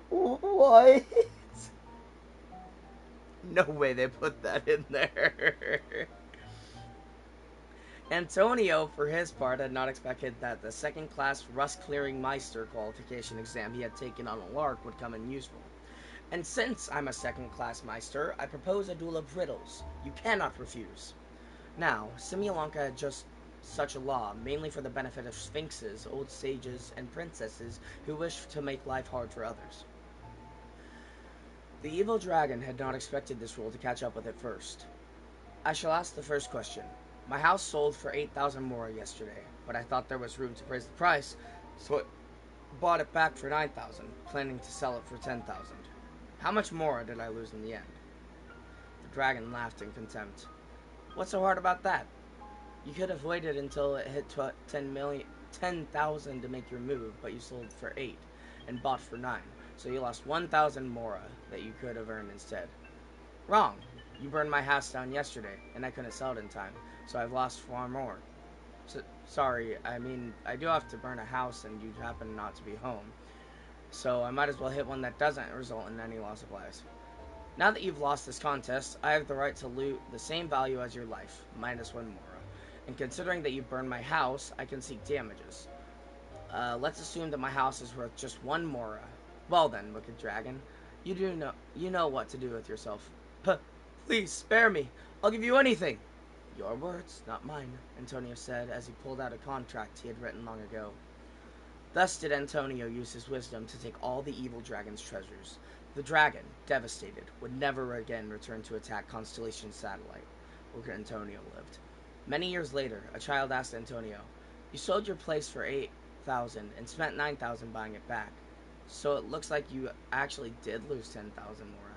What? No way they put that in there. Antonio, for his part, had not expected that the second-class rust-clearing Meister qualification exam he had taken on a lark would come in useful. "And since I'm a second-class Meister, I propose a duel of riddles. You cannot refuse." Now, Simulanka had just such a law, mainly for the benefit of sphinxes, old sages, and princesses who wished to make life hard for others. The evil dragon had not expected this rule to catch up with it first. "I shall ask the first question. My house sold for 8,000 mora yesterday, but I thought there was room to raise the price, so I bought it back for 9,000, planning to sell it for 10,000. How much mora did I lose in the end?" The dragon laughed in contempt. "What's so hard about that? You could have waited until it hit 10,000 to make your move, but you sold for 8 and bought for 9, so you lost 1,000 mora that you could have earned instead." "Wrong. You burned my house down yesterday, and I couldn't sell it in time, so I've lost far more." Sorry, I mean, I do have to burn a house and you happen not to be home, so I might as well hit one that doesn't result in any loss of lives. "Now that you've lost this contest, I have the right to loot the same value as your life, minus 1 mora. And considering that you burned my house, I can seek damages. Let's assume that my house is worth just 1 mora. Well then, wicked dragon, you know what to do with yourself." "Please, spare me. I'll give you anything." "Your words, not mine," Antonio said as he pulled out a contract he had written long ago. Thus did Antonio use his wisdom to take all the evil dragon's treasures. The dragon, devastated, would never again return to attack Constellation Satellite, where Antonio lived. Many years later, a child asked Antonio, "You sold your place for 8,000 and spent 9,000 buying it back. So it looks like you actually did lose 10,000 mora.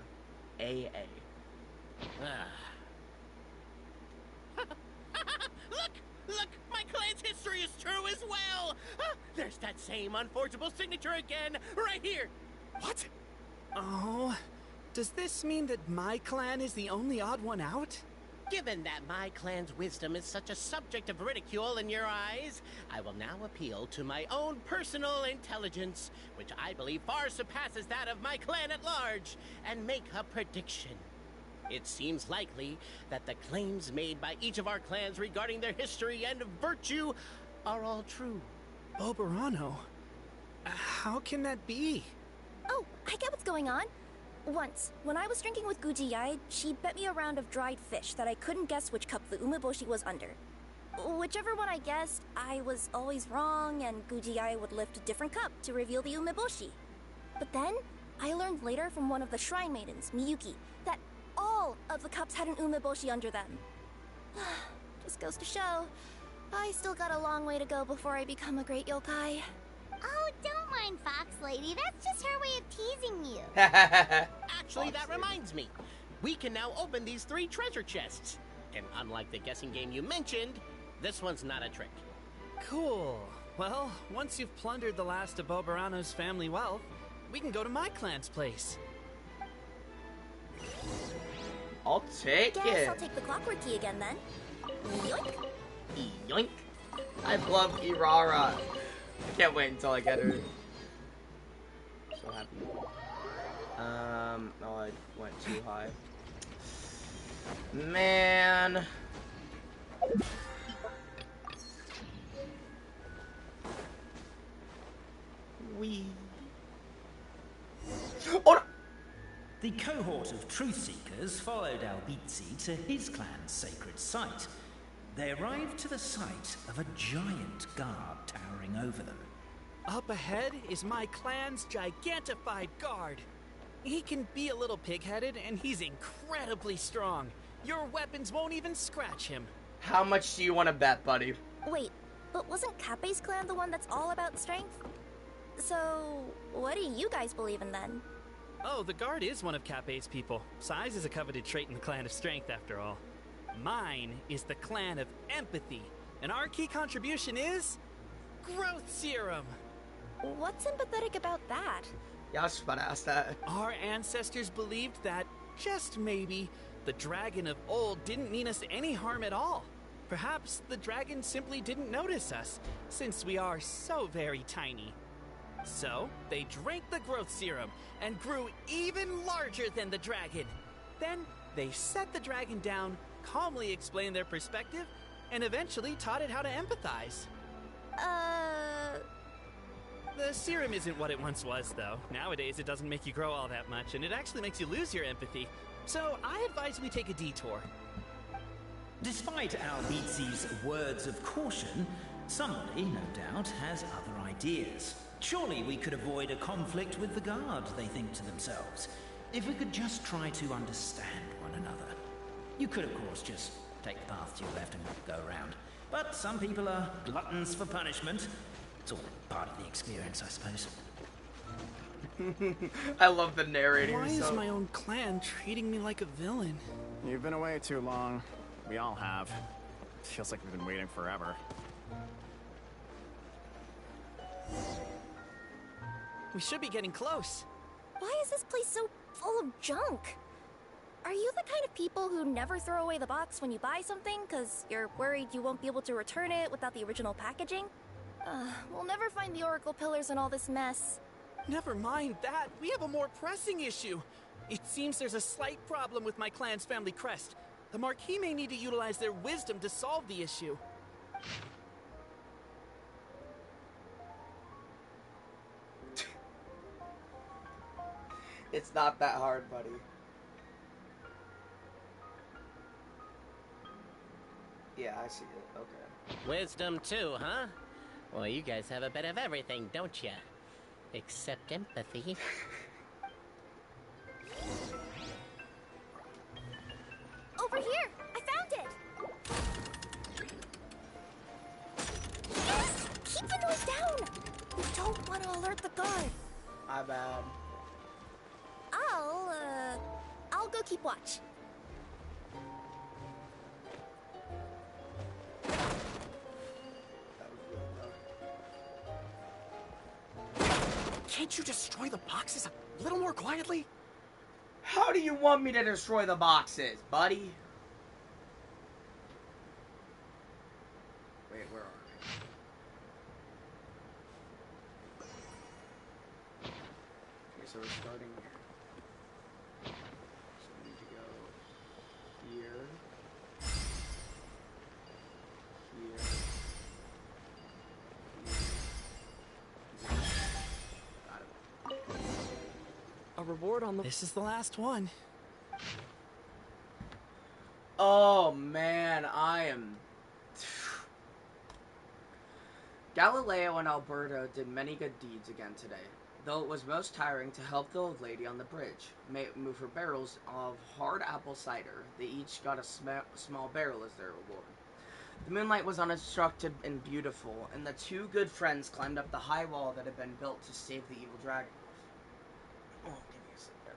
AA." Look! My clan's history is true as well! There's that same unforgeable signature again, right here! What? Oh, does this mean that my clan is the only odd one out? Given that my clan's wisdom is such a subject of ridicule in your eyes, I will now appeal to my own personal intelligence, which I believe far surpasses that of my clan at large, and make a prediction. It seems likely that the claims made by each of our clans regarding their history and virtue are all true. Boberano? How can that be? Oh, I get what's going on. Once, when I was drinking with Gujiyai, she bet me a round of dried fish that I couldn't guess which cup the umeboshi was under. Whichever one I guessed, I was always wrong, and Gujiyai would lift a different cup to reveal the umeboshi. But then, I learned later from one of the shrine maidens, Miyuki, that all of the cups had an umeboshi under them. Just goes to show, I still got a long way to go before I become a great yokai. Oh, don't mind Fox Lady. That's just her way of teasing you. Actually, that reminds me. We can now open these 3 treasure chests. And unlike the guessing game you mentioned, this one's not a trick. Cool. Well, once you've plundered the last of Bobarano's family wealth, we can go to my clan's place. I'll take Guess it. I'll take the clockwork key again then. Yoink. Yoink. I love Irara. I can't wait until I get her. So happy. Oh, I went too high. Man. Wee. Oh no! The cohort of truth seekers followed Albizzi to his clan's sacred site. They arrived to the site of a giant guard towering over them. Up ahead is my clan's gigantified guard. He can be a little pig-headed, and he's incredibly strong. Your weapons won't even scratch him. How much do you want to bet, buddy? Wait, but wasn't Kappei's clan the one that's all about strength? So, what do you guys believe in then? Oh, the guard is one of Kappei's people. Size is a coveted trait in the clan of strength, after all. Mine is the clan of empathy, and our key contribution is growth serum. What's empathetic about that? Yeah, I was about to ask that. Our ancestors believed that, just maybe, the dragon of old didn't mean us any harm at all. Perhaps the dragon simply didn't notice us, since we are so very tiny. So, they drank the growth serum and grew even larger than the dragon. Then, they set the dragon down, calmly explained their perspective, and eventually taught it how to empathize. The serum isn't what it once was, though. Nowadays, it doesn't make you grow all that much, and it actually makes you lose your empathy. So, I advise we take a detour. Despite Albizzi's words of caution, somebody, no doubt, has other ideas. Surely we could avoid a conflict with the guard, they think to themselves, if we could just try to understand one another. You could, of course, just take the path to your left and go around. But some people are gluttons for punishment. It's all part of the experience, I suppose. I love the narrator. Why is my own clan treating me like a villain? You've been away too long. We all have. Feels like we've been waiting forever. We should be getting close. Why is this place so full of junk? Are you the kind of people who never throw away the box when you buy something because you're worried you won't be able to return it without the original packaging? We'll never find the Oracle Pillars in all this mess. Never mind that. We have a more pressing issue. It seems there's a slight problem with my clan's family crest. The Marquis may need to utilize their wisdom to solve the issue. It's not that hard, buddy. Yeah, I see it. Okay. Wisdom too, huh? Well, you guys have a bit of everything, don't you? Except empathy. Over here! I found it! Yes! Keep the noise down! We don't want to alert the guard. My bad. I'll go keep watch. Can't you destroy the boxes a little more quietly? How do you want me to destroy the boxes, buddy? Wait, where are we? Okay, so we're starting here. So we need to go here. Here. reward on the... This is the last one. Oh man, I am... Galileo and Alberto did many good deeds again today, though it was most tiring to help the old lady on the bridge move her barrels of hard apple cider. They each got a small barrel as their reward. The moonlight was unobstructed and beautiful, and the two good friends climbed up the high wall that had been built to save the evil dragon. Oh, give me a second.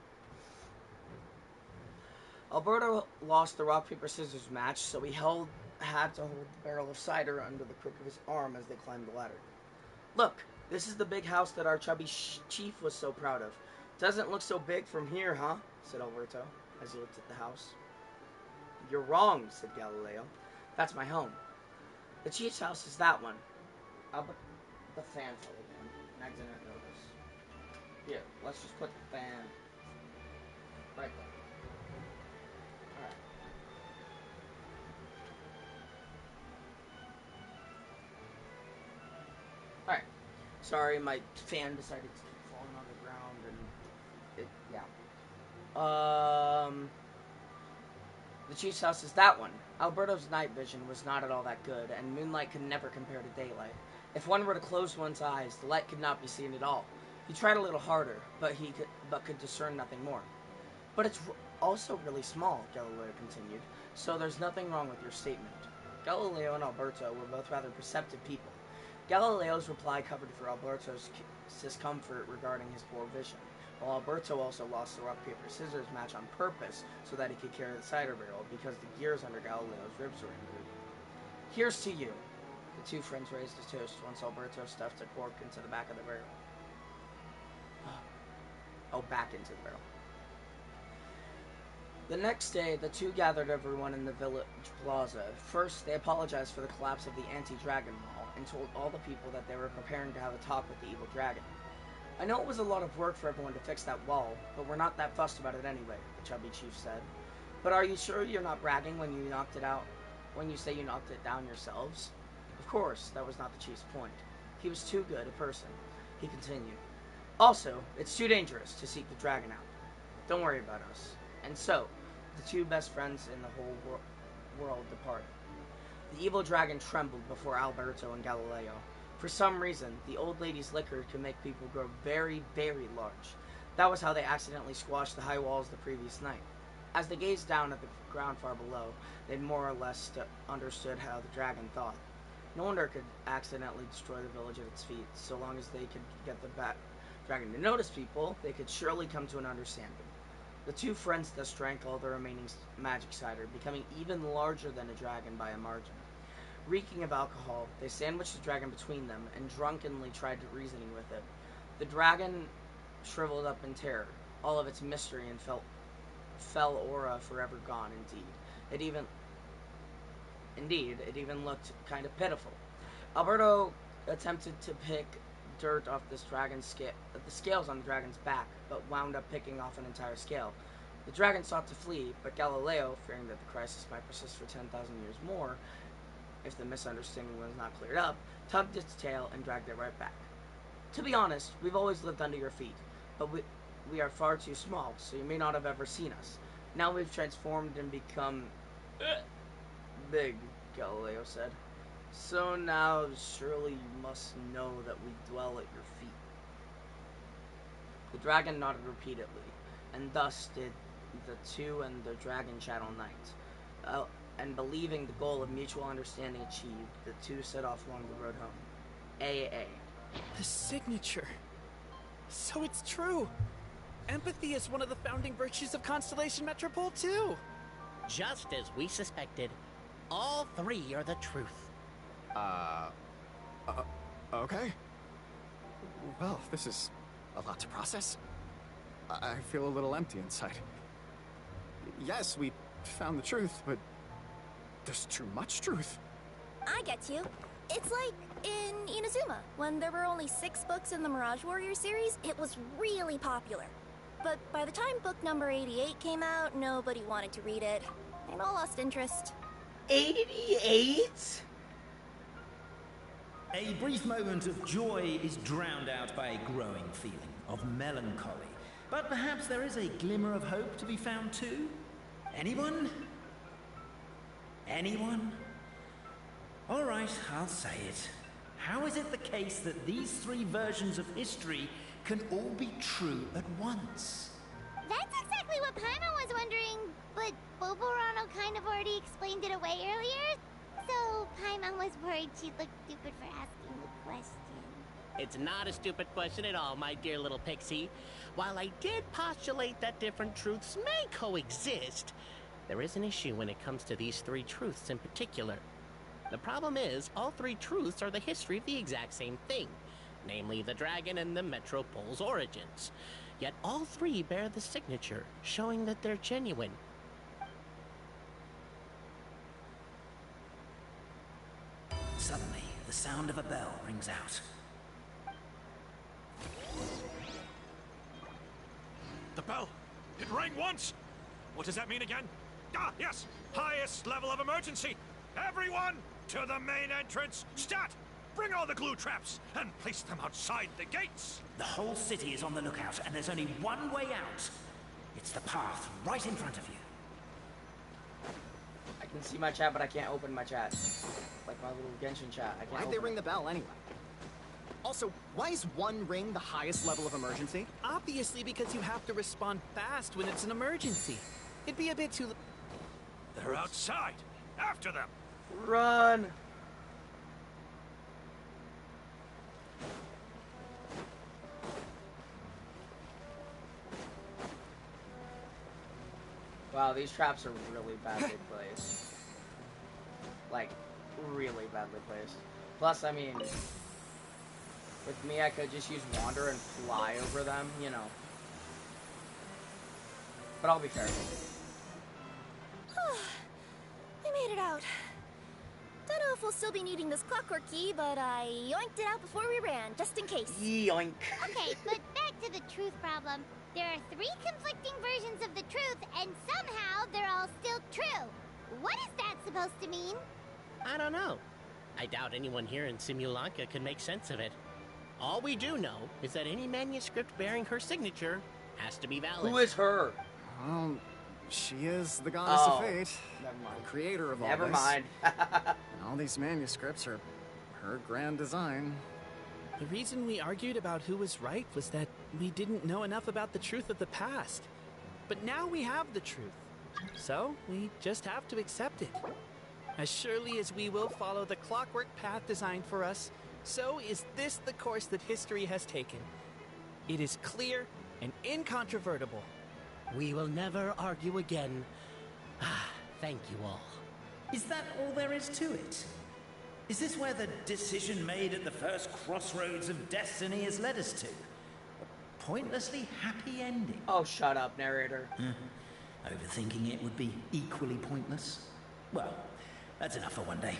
Alberto lost the rock, paper, scissors match, so he had to hold the barrel of cider under the crook of his arm as they climbed the ladder. Look, this is the big house that our chubby chief was so proud of. Doesn't look so big from here, huh? Said Alberto, as he looked at the house. You're wrong, said Galileo. That's my home. The chief's house is that one. But the fan fell again, and I didn't notice. Here, let's just put the fan right there. Alright. Alright. Sorry, my fan decided to keep falling on the ground, and the chief's house is that one. Alberto's night vision was not at all that good, and moonlight could never compare to daylight. If one were to close one's eyes, the light could not be seen at all. He tried a little harder, but could discern nothing more. But it's also really small, Galileo continued, so there's nothing wrong with your statement. Galileo and Alberto were both rather perceptive people. Galileo's reply covered for Alberto's discomfort regarding his poor vision, while Alberto also lost the rock, paper, scissors match on purpose so that he could carry the cider barrel because the gears under Galileo's ribs were injured. Here's to you. The two friends raised a toast once Alberto stuffed a cork into the back of the barrel. Back into the barrel. The next day, the two gathered everyone in the village plaza. First, they apologized for the collapse of the anti-dragon wall and told all the people that they were preparing to have a talk with the evil dragon. I know it was a lot of work for everyone to fix that wall, but we're not that fussed about it anyway, the chubby chief said. But are you sure you're not bragging when you knocked it out? When you say you knocked it down yourselves? Of course, that was not the chief's point. He was too good a person, he continued. Also, it's too dangerous to seek the dragon out. Don't worry about us. And so, the two best friends in the whole world departed. The evil dragon trembled before Alberto and Galileo. For some reason, the old lady's liquor could make people grow very, very large. That was how they accidentally squashed the high walls the previous night. As they gazed down at the ground far below, they more or less understood how the dragon thought. No wonder it could accidentally destroy the village at its feet. So long as they could get the dragon to notice people, they could surely come to an understanding. The two friends thus drank all the remaining magic cider, becoming even larger than a dragon by a margin. Reeking of alcohol, they sandwiched the dragon between them and drunkenly tried reasoning with it. The dragon shriveled up in terror, all of its mystery and fell aura forever gone. It even looked kind of pitiful. Alberto attempted to pick dirt off the scales on the dragon's back, but wound up picking off an entire scale. The dragon sought to flee, but Galileo, fearing that the crisis might persist for 10,000 years more, if the misunderstanding was not cleared up, tugged its tail and dragged it right back. To be honest, we've always lived under your feet, but we are far too small, so you may not have ever seen us. Now we've transformed and become big, Galileo said. So now, surely you must know that we dwell at your feet. The dragon nodded repeatedly, and thus did the two and the dragon chat all night. And believing the goal of mutual understanding achieved, the two set off along the road home. AA. The signature. So it's true. Empathy is one of the founding virtues of Constellation Metropole, too. Just as we suspected, all three are the truth. Okay. Well, this is a lot to process. I feel a little empty inside. Yes, we found the truth, but there's too much truth. I get you. It's like in Inazuma, when there were only 6 books in the Mirage Warrior series, it was really popular. But by the time book number 88 came out, nobody wanted to read it. They all lost interest. 88? A brief moment of joy is drowned out by a growing feeling of melancholy. But perhaps there is a glimmer of hope to be found too? Anyone? Anyone? All right, I'll say it. How is it the case that these three versions of history can all be true at once? That's exactly what Paimon was wondering, but Boborano kind of already explained it away earlier. So Paimon was worried she'd look stupid for asking the question. It's not a stupid question at all, my dear little pixie. While I did postulate that different truths may coexist, there is an issue when it comes to these three truths in particular. The problem is, all three truths are the history of the exact same thing, namely the dragon and the Metropole's origins. Yet all three bear the signature, showing that they're genuine. Suddenly, the sound of a bell rings out. The bell! It rang once! What does that mean again? Ah, yes! Highest level of emergency! Everyone, to the main entrance! Stat! Bring all the glue traps and place them outside the gates! The whole city is on the lookout, and there's only one way out. It's the path right in front of you. I can see my chat, but I can't open my chat. Like my little Genshin chat. I can't Why'd they ring the bell anyway? Also, why is one ring the highest level of emergency? Obviously because you have to respond fast when it's an emergency. It'd be a bit too... They're outside! After them! Run! Wow, these traps are really badly placed. Like, really badly placed. Plus, I mean, with me, I could just use Wander and fly over them, you know. But I'll be fair. We made it out. Don't know if we'll still be needing this clockwork key, but I yoinked it out before we ran, just in case. Yoink. Okay, but back to the truth problem. There are three conflicting versions of the truth, and somehow they're all still true. What is that supposed to mean? I don't know. I doubt anyone here in Simulanka can make sense of it. All we do know is that any manuscript bearing her signature has to be valid. Who is her? She is the goddess of fate. Never mind. The creator of all Never this. mind. And all these manuscripts are her grand design. The reason we argued about who was right was that we didn't know enough about the truth of the past. But now we have the truth. So, we just have to accept it. As surely as we will follow the clockwork path designed for us, so is this the course that history has taken. It is clear and incontrovertible. We will never argue again. Thank you all. Is that all there is to it? Is this where the decision made at the first crossroads of destiny has led us to? A pointlessly happy ending? Oh, shut up, narrator. Overthinking it would be equally pointless. Well, that's enough for one day.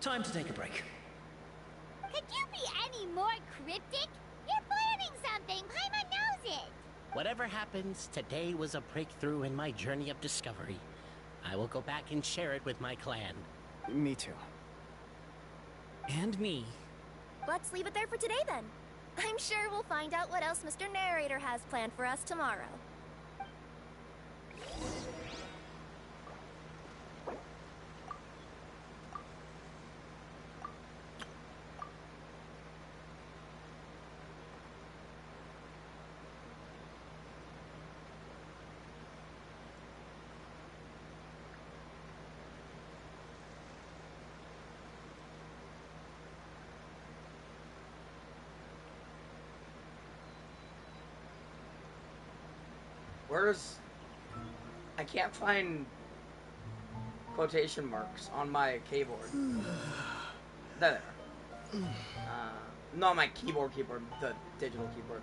Time to take a break. Could you be any more cryptic? You're planning something. Paimon knows it. Whatever happens, today was a breakthrough in my journey of discovery. I will go back and share it with my clan. Me too. And me. Let's leave it there for today then. I'm sure we'll find out what else Mr. Narrator has planned for us tomorrow. I can't find quotation marks on my keyboard. There. Not my keyboard, the digital keyboard.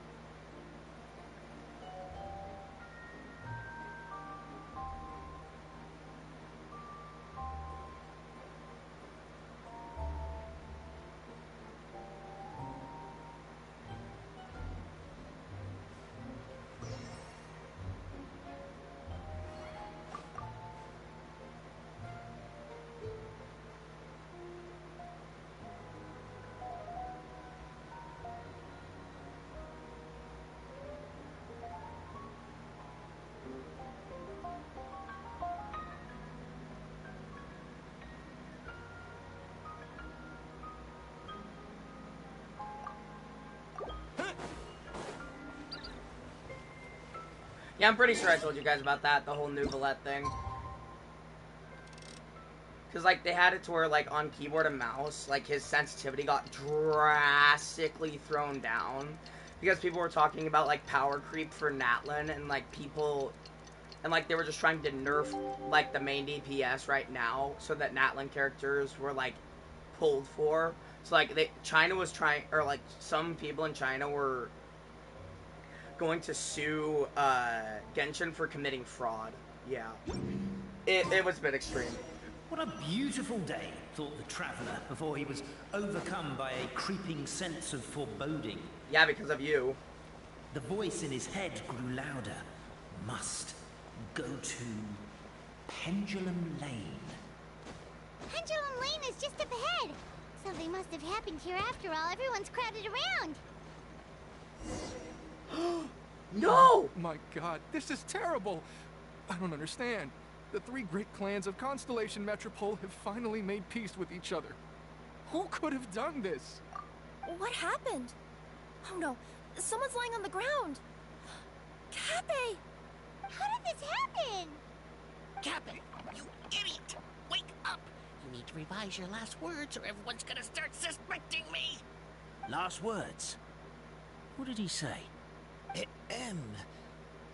Yeah, I'm pretty sure I told you guys about that, the whole Nouvelette thing. Because, like, they had it to where, like, on keyboard and mouse, like, his sensitivity got drastically thrown down. Because people were talking about, like, power creep for Natlin, and, like, people... And, like, they were just trying to nerf, like, the main DPS right now, so that Natlin characters were, like, pulled for. So, like, China was trying... Or, like, some people in China were going to sue, Genshin for committing fraud. Yeah. It was a bit extreme. What a beautiful day, thought the traveller, before he was overcome by a creeping sense of foreboding. Yeah, because of you. The voice in his head grew louder. Must go to Pendulum Lane. Pendulum Lane is just up ahead. Something must have happened here after all. Everyone's crowded around. No! My god, this is terrible. I don't understand. The three great clans of Constellation Metropole have finally made peace with each other. Who could have done this? What happened? Oh no, someone's lying on the ground. Cappe! How did this happen? Cappe, you idiot! Wake up! You need to revise your last words or everyone's gonna start suspecting me! Last words? What did he say?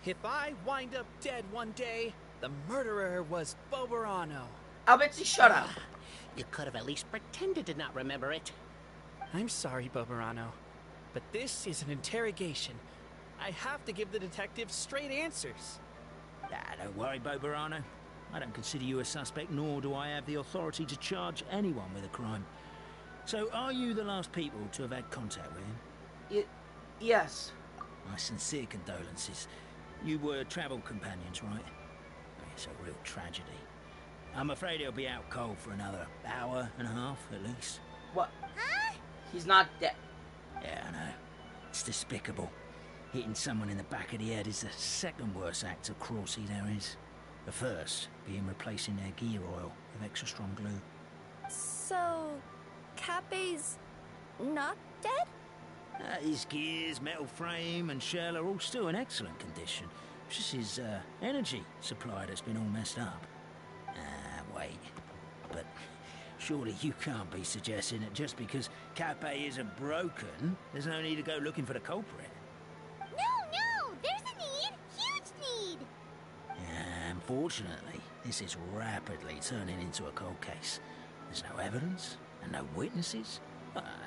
If I wind up dead one day, the murderer was Boberano. Albitsi, shut up. You could have at least pretended to not remember it. I'm sorry, Boberano, but this is an interrogation. I have to give the detectives straight answers. Don't worry, Boberano. I don't consider you a suspect, nor do I have the authority to charge anyone with a crime. So, are you the last people to have had contact with him? Yes. My sincere condolences. You were travel companions, right? It's a real tragedy. I'm afraid he'll be out cold for another hour and a half, at least. What? Huh? He's not dead. Yeah, I know. It's despicable. Hitting someone in the back of the head is the second worst act of cruelty there is. The first being replacing their gear oil with extra strong glue. So, Cappe's not dead? His gears, metal frame and shell are all still in excellent condition. It's just his energy supply that's been all messed up. Wait. But surely you can't be suggesting that just because Cappe isn't broken, there's no need to go looking for the culprit. No! There's a need! Huge need! Unfortunately, this is rapidly turning into a cold case. There's no evidence and no witnesses.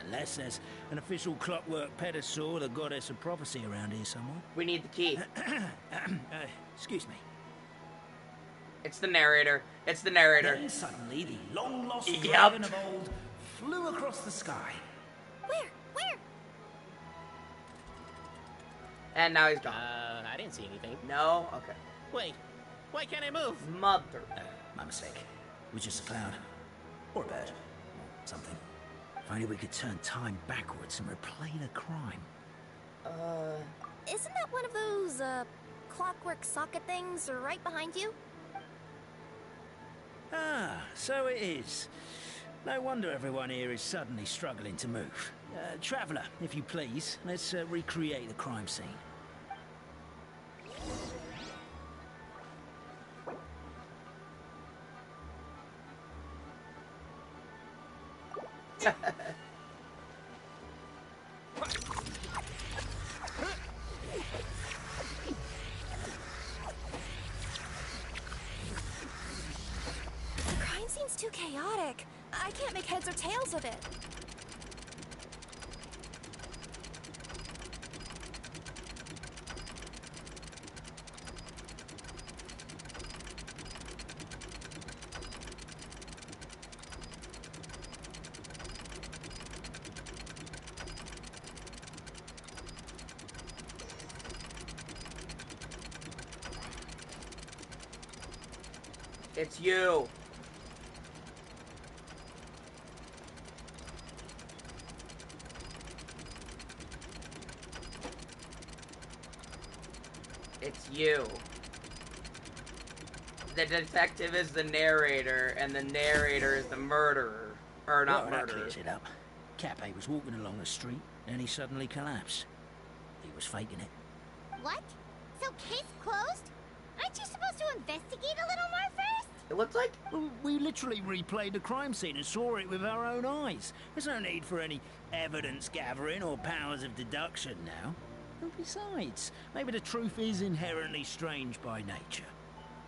Unless there's an official clockwork pedestal, the goddess of prophecy around here somewhere. We need the key. Excuse me. It's the narrator. It's the narrator. Then suddenly, the long-lost dragon of old flew across the sky. Where? And now he's gone. I didn't see anything. No? Okay. Wait, why can't I move? Mother. My mistake. It was just a cloud. Or a bird. Or something. If only we could turn time backwards and replay the crime. Isn't that one of those, clockwork socket things right behind you? Ah, so it is. No wonder everyone here is suddenly struggling to move. Traveller, if you please, let's recreate the crime scene. The crime scene's too chaotic. I can't make heads or tails of it. It's you. It's you. The detective is the narrator, and the narrator is the murderer. Or not well, that murderer. clears it up. Cappe was walking along the street, and he suddenly collapsed. He was faking it. What? So case closed? Aren't you supposed to investigate a little more first? It looks like... Well, we literally replayed the crime scene and saw it with our own eyes. There's no need for any evidence gathering or powers of deduction now. And besides, maybe the truth is inherently strange by nature.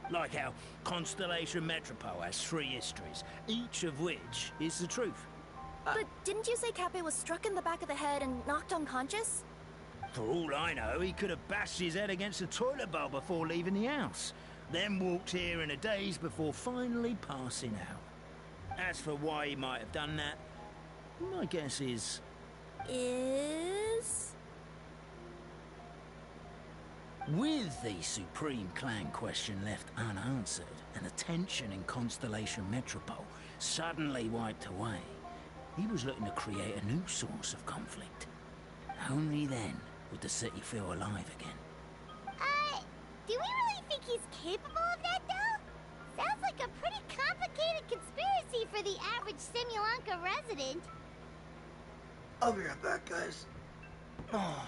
Like how Constellation Metropole has 3 histories, each of which is the truth. But didn't you say Cappe was struck in the back of the head and knocked unconscious? For all I know, he could have bashed his head against the toilet bowl before leaving the house. Then walked here in a daze before finally passing out. As for why he might have done that, my guess is... With the Supreme Clan question left unanswered, and the tension in Constellation Metropole suddenly wiped away, he was looking to create a new source of conflict. Only then would the city feel alive again. Do we really think he's capable of that, though? Sounds like a pretty complicated conspiracy for the average Simulanka resident. I'll be right back, guys. Oh.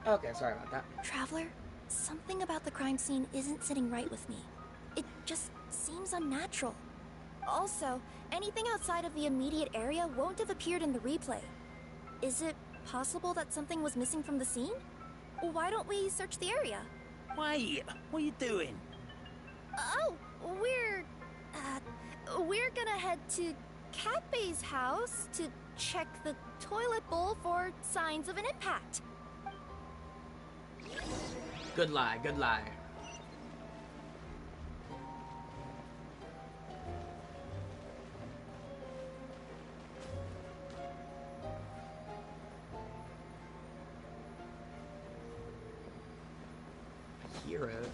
Okay, sorry about that. Traveler, something about the crime scene isn't sitting right with me. It just seems unnatural. Also, anything outside of the immediate area won't have appeared in the replay. Is it possible that something was missing from the scene? Why don't we search the area? Wait, what are you doing? Oh, we're gonna head to Catbay's house to check the toilet bowl for signs of an impact. Good lie, good lie. I hear it.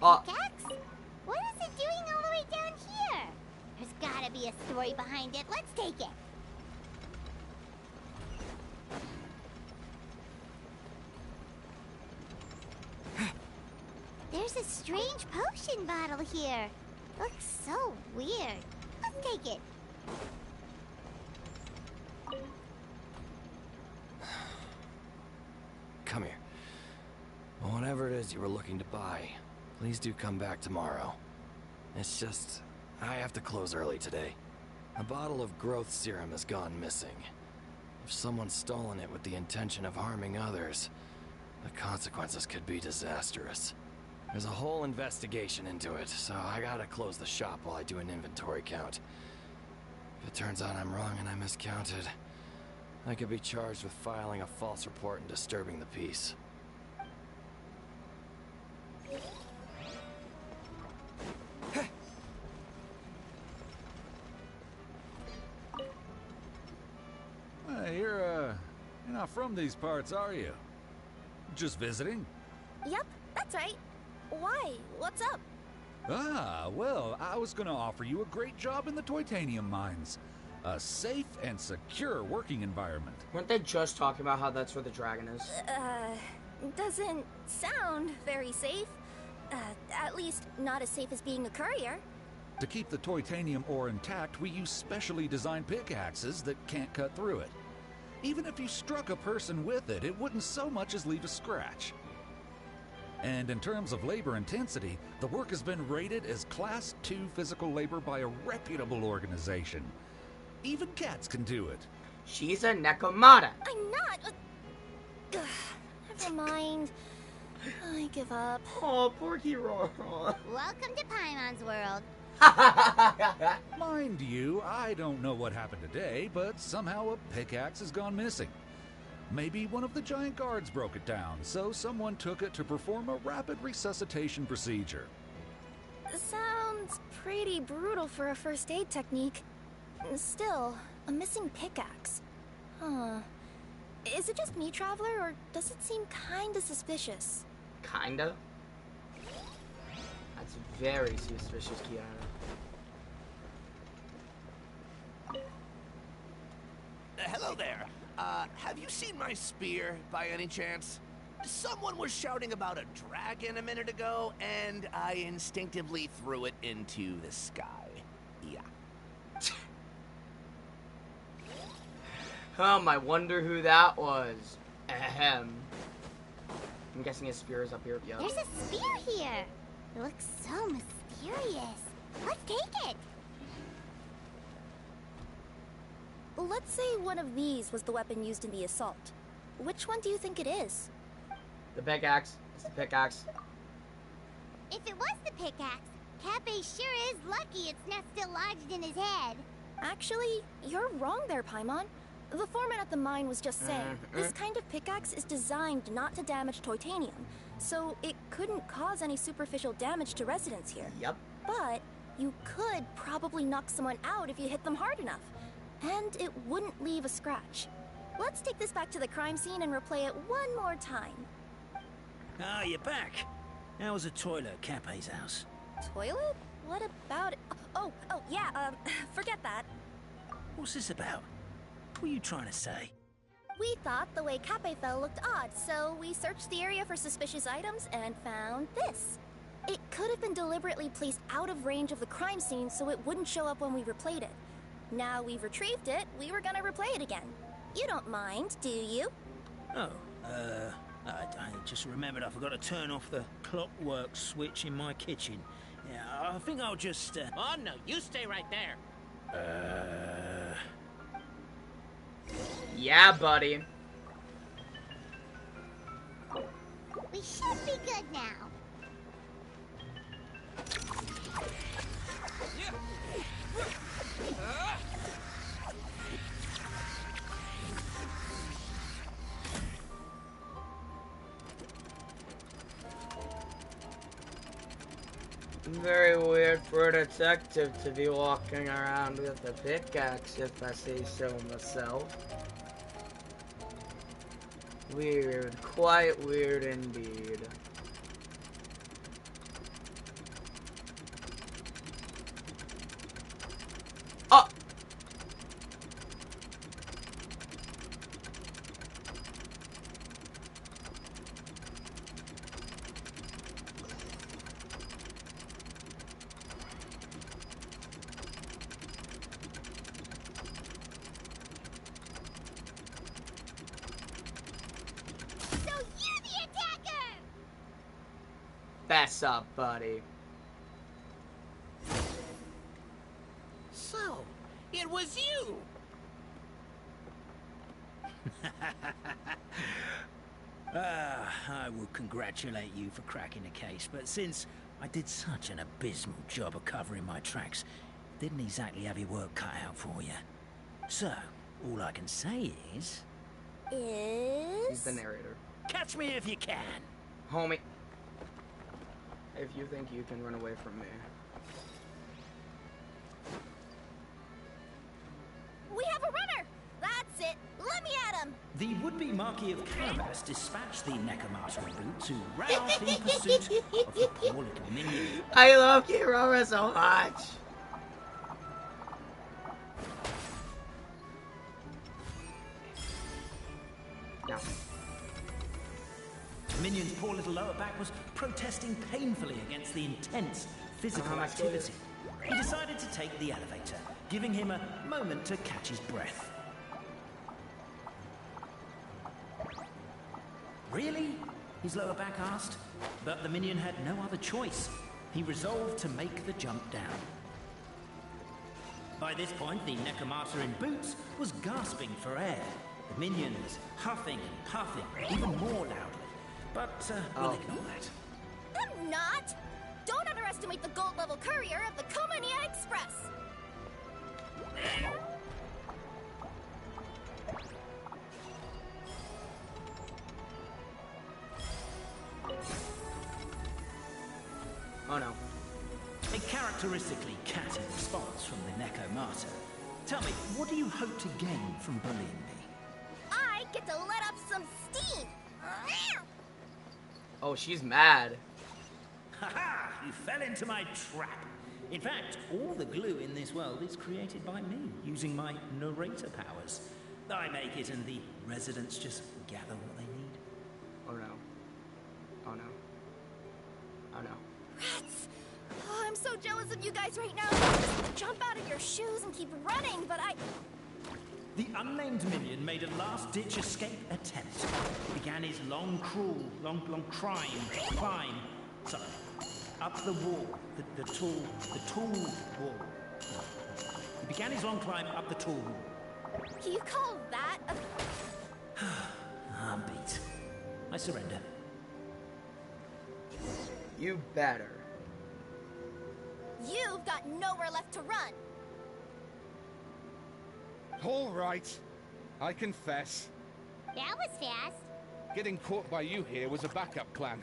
Pickaxe? What is it doing all the way down here? There's gotta be a story behind it. Let's take it. There's a strange potion bottle here. Looks so weird. Let's take it. Come here. Whatever it is you were looking to buy, please do come back tomorrow. It's just, I have to close early today. A bottle of growth serum has gone missing. If someone's stolen it with the intention of harming others, the consequences could be disastrous. There's a whole investigation into it, so I gotta close the shop while I do an inventory count. If it turns out I'm wrong and I miscounted, I could be charged with filing a false report and disturbing the peace. You're not from these parts, are you? Just visiting? Yep, that's right. Why? What's up? Ah, well, I was gonna offer you a great job in the Titanium mines. A safe and secure working environment. Weren't they just talking about how that's where the dragon is? Doesn't sound very safe. At least not as safe as being a courier. To keep the Titanium ore intact, we use specially designed pickaxes that can't cut through it. Even if you struck a person with it, it wouldn't so much as leave a scratch. And in terms of labor intensity, the work has been rated as Class 2 physical labor by a reputable organization. Even cats can do it. She's a Nekomata. I'm not. Never mind. I give up. Oh, Porky Roar. Welcome to Paimon's world. Mind you, I don't know what happened today, but somehow a pickaxe has gone missing. Maybe one of the giant guards broke it down, so someone took it to perform a rapid resuscitation procedure. Sounds pretty brutal for a first aid technique. Still, a missing pickaxe. Huh. Is it just me, Traveler, or does it seem kinda suspicious? Kinda? That's very suspicious, Kiara. Hello there. Have you seen my spear by any chance? Someone was shouting about a dragon a minute ago, and I instinctively threw it into the sky. Yeah. I wonder who that was. Ahem. I'm guessing his spear is up here. Yep. There's a spear here. It looks so mysterious. Let's take it. Let's say one of these was the weapon used in the assault. Which one do you think it is? The pickaxe. It's the pickaxe. If it was the pickaxe, Cafe sure is lucky its not still lodged in his head. Actually, you're wrong there, Paimon. The foreman at the mine was just saying, this kind of pickaxe is designed not to damage titanium, so it couldn't cause any superficial damage to residents here. Yep. But you could probably knock someone out if you hit them hard enough, and it wouldn't leave a scratch. Let's take this back to the crime scene and replay it one more time. Ah, you're back. How was the toilet at Cape's house? Toilet? What about it? Oh, yeah, forget that. What's this about? What are you trying to say? We thought the way Cape fell looked odd, so we searched the area for suspicious items and found this. It could have been deliberately placed out of range of the crime scene so it wouldn't show up when we replayed it. Now we've retrieved it, we were gonna replay it again. You don't mind, do you? Oh, I just remembered I forgot to turn off the clockwork switch in my kitchen. Yeah, I think I'll just, Oh, no, you stay right there. Yeah, buddy. We should be good now. Very weird for a detective to be walking around with a pickaxe, if I say so myself. Weird, quite weird indeed. Oh! Fess up, buddy. So, it was you! I would congratulate you for cracking the case, but since I did such an abysmal job of covering my tracks, didn't exactly have your work cut out for you. So, all I can say is... He's the narrator. Catch me if you can! Homie. If you think you can run away from me. We have a runner! That's it! Let me at him! The would-be Marquis of Carabas dispatched the Necromancer boot to ran off in pursuit of the poor little minion. I love Kirara so much! No. The minion's poor little lower back was protesting painfully against the intense physical activity. He decided to take the elevator, giving him a moment to catch his breath. Really? His lower back asked. But the minion had no other choice. He resolved to make the jump down. By this point, the Necromancer in boots was gasping for air. The minion was huffing and puffing, even more loudly. But we'll ignore that. I'm not! Don't underestimate the gold-level courier of the Komania Express! Oh no. A characteristically catty response from the Necromancer. Tell me, what do you hope to gain from bullying me? I get to let up some steam! Oh, she's mad. Ha-ha! You fell into my trap. In fact, all the glue in this world is created by me, using my narrator powers. I make it and the residents just gather what they need. Oh no. Oh no. Oh no. Rats! Oh, I'm so jealous of you guys right now. Just jump out of your shoes and keep running, but The unnamed minion made a last-ditch escape attempt. He began his long climb. Sorry, up the wall, the tall wall. He began his long climb up the tall wall. you call that a... I'm beat. I surrender. You better. You've got nowhere left to run. All right. I confess. That was fast. Getting caught by you here was a backup plan.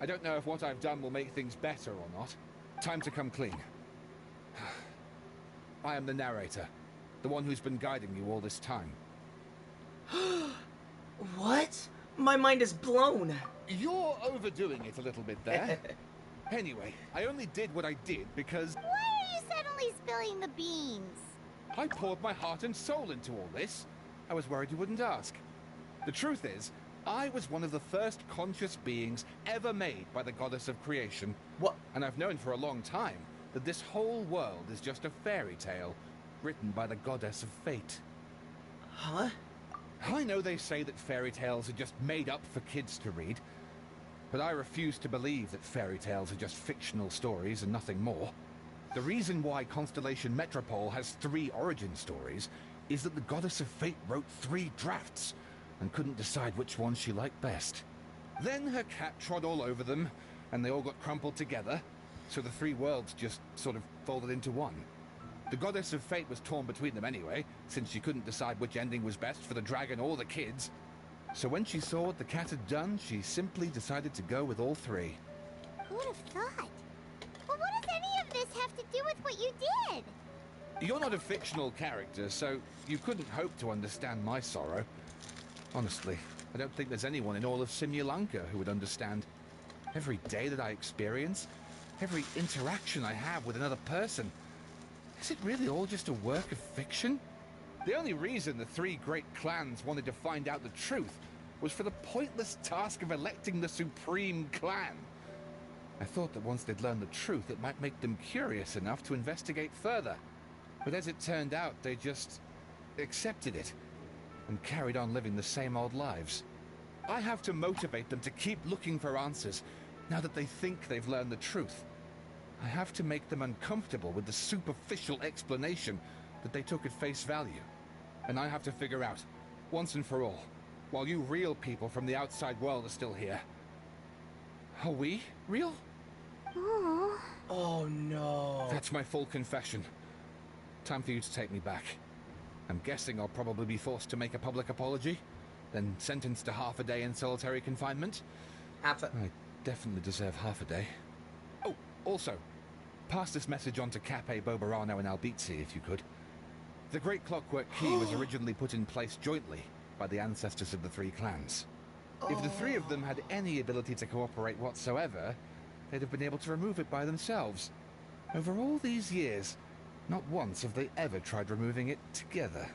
I don't know if what I've done will make things better or not. Time to come clean. I am the narrator. The one who's been guiding you all this time. What? My mind is blown. You're overdoing it a little bit there. Anyway, I only did what I did because... Why are you suddenly spilling the beans? I poured my heart and soul into all this. I was worried you wouldn't ask. The truth is, I was one of the first conscious beings ever made by the goddess of creation. What? And I've known for a long time that this whole world is just a fairy tale written by the goddess of fate. Huh? I know they say that fairy tales are just made up for kids to read, but I refuse to believe that fairy tales are just fictional stories and nothing more. The reason why Constellation Metropole has 3 origin stories is that the goddess of fate wrote 3 drafts and couldn't decide which one she liked best. Then her cat trod all over them, and they all got crumpled together, so the 3 worlds just sort of folded into one. The goddess of fate was torn between them anyway, since she couldn't decide which ending was best for the dragon or the kids. So when she saw what the cat had done, she simply decided to go with all 3. Who would have thought? Well, what does any of this have to do with what you did? You're not a fictional character, so you couldn't hope to understand my sorrow. Honestly, I don't think there's anyone in all of Simulanka who would understand. Every day that I experience, every interaction I have with another person, is it really all just a work of fiction? The only reason the 3 great clans wanted to find out the truth was for the pointless task of electing the supreme clan. I thought that once they'd learned the truth, it might make them curious enough to investigate further. But as it turned out, they just accepted it and carried on living the same old lives. I have to motivate them to keep looking for answers now that they think they've learned the truth. I have to make them uncomfortable with the superficial explanation that they took at face value. And I have to figure out, once and for all, while you real people from the outside world are still here, are we real? Oh. Oh no. That's my full confession. Time for you to take me back. I'm guessing I'll probably be forced to make a public apology, then sentenced to half a day in solitary confinement. I definitely deserve half a day. Oh, also, pass this message on to Cape, Bobarano, and Albizzi, if you could. The Great Clockwork Key was originally put in place jointly by the ancestors of the 3 clans. If the 3 of them had any ability to cooperate whatsoever, they'd have been able to remove it by themselves. Over all these years, not once have they ever tried removing it together.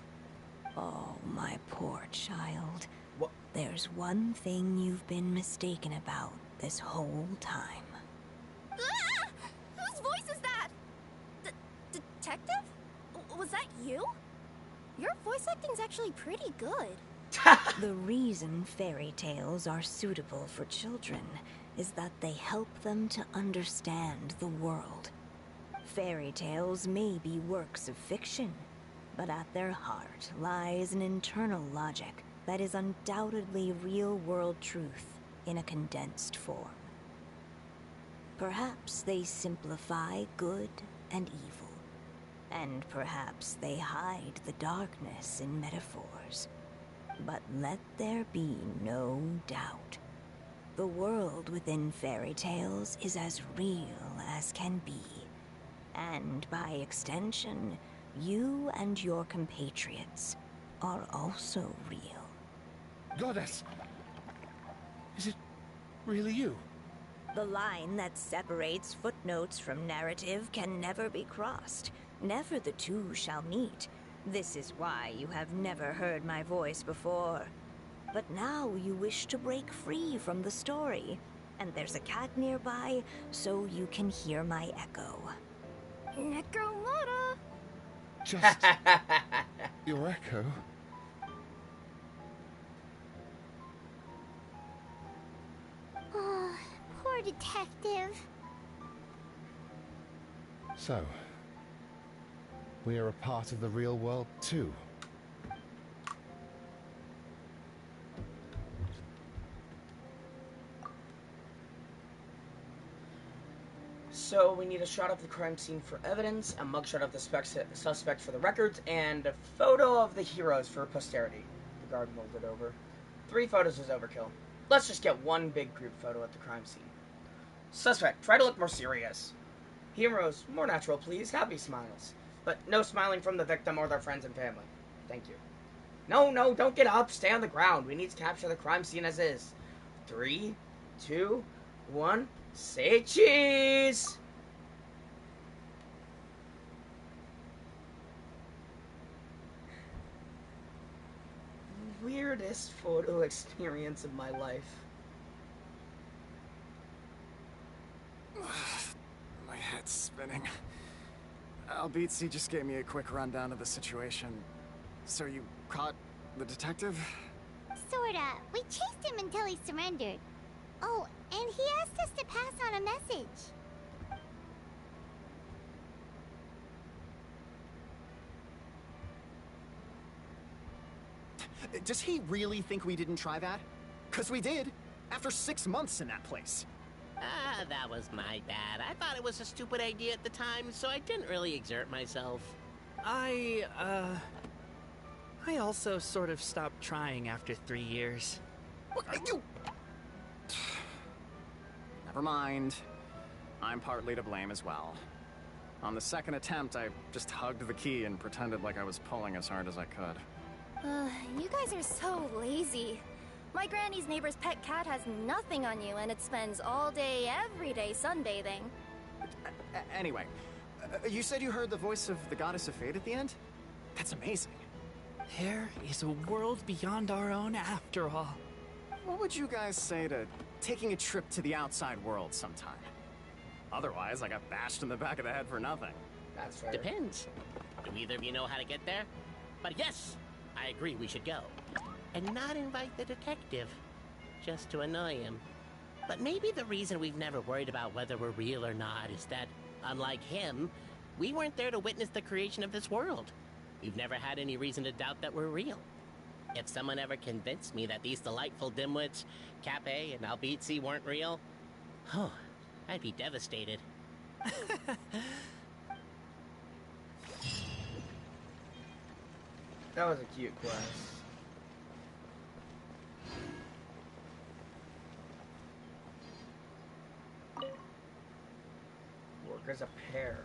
Oh, my poor child. What? There's one thing you've been mistaken about this whole time. Ah! Whose voice is that? Detective? Was that you? Your voice acting's actually pretty good. The reason fairy tales are suitable for children is that they help them to understand the world. Fairy tales may be works of fiction, but at their heart lies an internal logic that is undoubtedly real-world truth in a condensed form. Perhaps they simplify good and evil, and perhaps they hide the darkness in metaphors. But let there be no doubt. The world within fairy tales is as real as can be. And by extension, you and your compatriots are also real. Goddess! Is it really you? The line that separates footnotes from narrative can never be crossed. Never the two shall meet. This is why you have never heard my voice before. But now you wish to break free from the story. And there's a cat nearby, so you can hear my echo. Necromata! Just your echo? Oh, poor detective. So, we are a part of the real world too. So we need a shot of the crime scene for evidence, a mugshot of the suspect for the records, and a photo of the heroes for posterity. The guard mulled it over. 3 photos is overkill. Let's just get one big group photo at the crime scene. Suspect, try to look more serious. Heroes, more natural please, happy smiles. But no smiling from the victim or their friends and family. Thank you. No, don't get up, stay on the ground. We need to capture the crime scene as is. 3, 2, 1, say cheese! Weird weirdest photo experience of my life. My head's spinning. Albizzi just gave me a quick rundown of the situation. So you caught the detective? Sorta. We chased him until he surrendered. Oh, and he asked us to pass on a message. Does he really think we didn't try that? 'Cause we did, after 6 months in that place. Ah, that was my bad. I thought it was a stupid idea at the time, so I didn't really exert myself. I also sort of stopped trying after 3 years. Never mind. I'm partly to blame as well. On the second attempt, I just hugged the key and pretended like I was pulling as hard as I could. You guys are so lazy. My granny's neighbor's pet cat has nothing on you, and it spends all day, every day sunbathing. Anyway, you said you heard the voice of the goddess of fate at the end? That's amazing. There is a world beyond our own after all. What would you guys say to taking a trip to the outside world sometime? Otherwise, I got bashed in the back of the head for nothing. That's fair. Depends. Do either of you know how to get there? But yes, I agree we should go. And not invite the detective, just to annoy him. But maybe the reason we've never worried about whether we're real or not is that, unlike him, we weren't there to witness the creation of this world. We've never had any reason to doubt that we're real. If someone ever convinced me that these delightful dimwits, Cape and Albizzi, weren't real, oh, I'd be devastated. That was a cute quest. Work as a pair.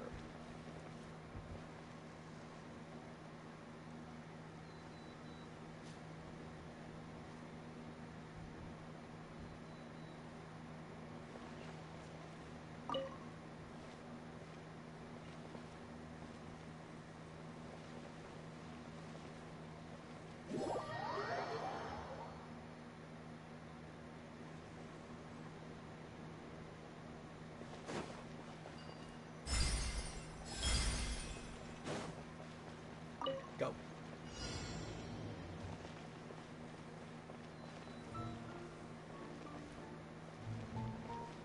Go.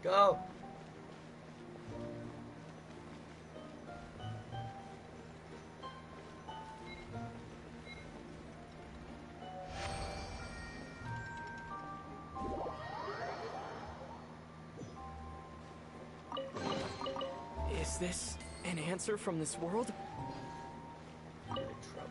Go. Is this an answer from this world? You're in trouble.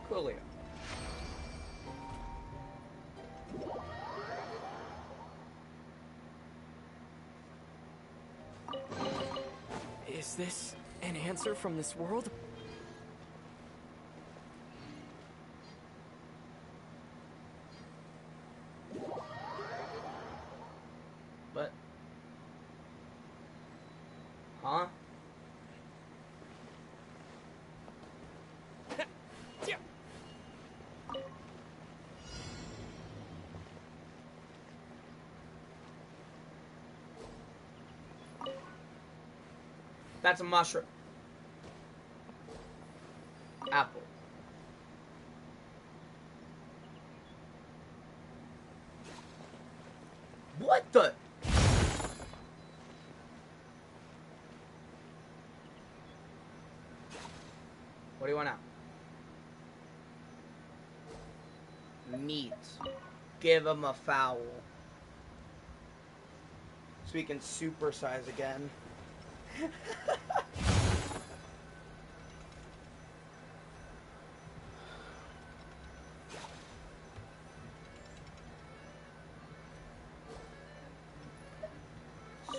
Coolio. Is this an answer from this world? But huh? That's a mushroom. Apple. What the? What do you want now? Meat. Give him a fowl. So we can supersize again.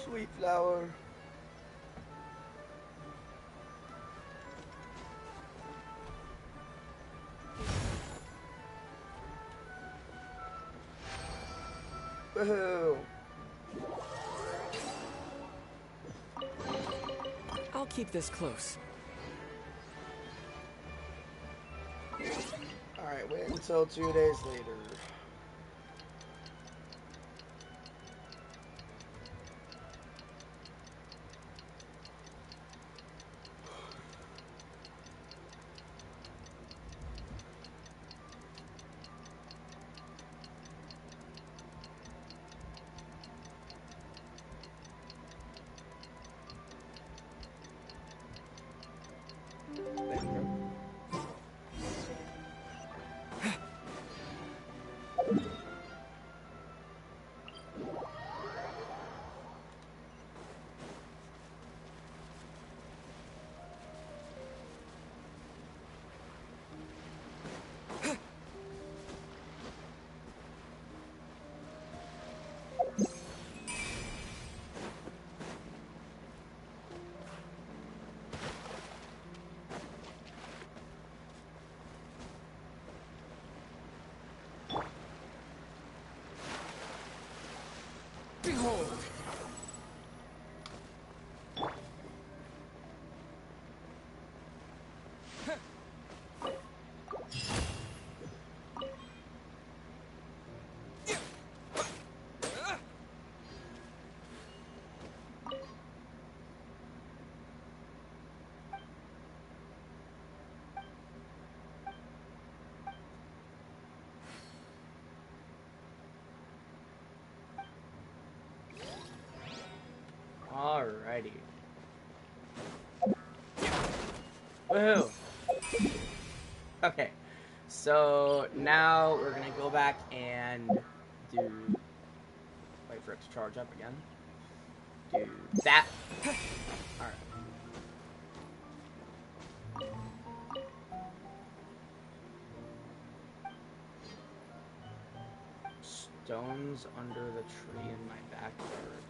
Sweet flower. Woohoo! I'll keep this close. Alright, wait until 2 days later. Behold! Alrighty. Woohoo! Okay, so now we're gonna go back and do. Wait for it to charge up again. Do that. Alright. Stones under the tree in my backyard.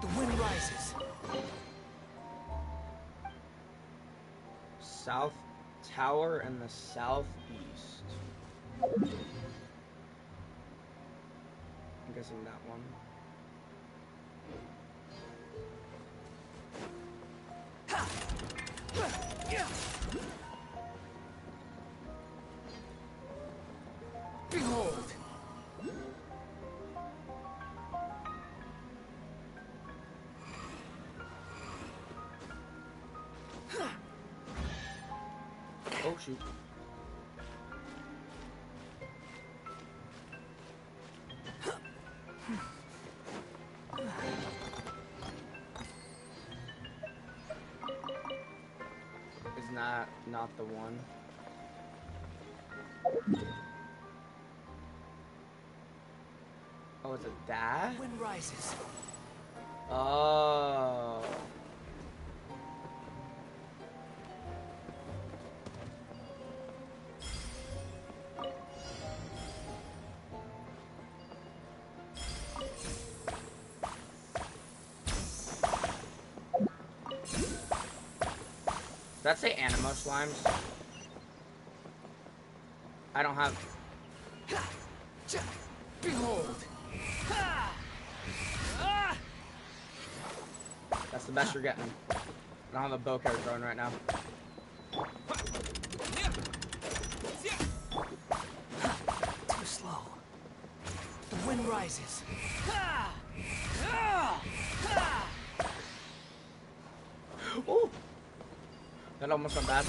The wind rises. South Tower in the southeast. I'm guessing that one. Behold! Oh shoot. Is not the one. Oh, is it that? Wind rises. Oh. Did that say Animo Slimes? I don't have... Behold! That's the best you're getting. I don't have a bow carrot throwing right now. Too slow. The wind rises. Ooh! That almost went bad.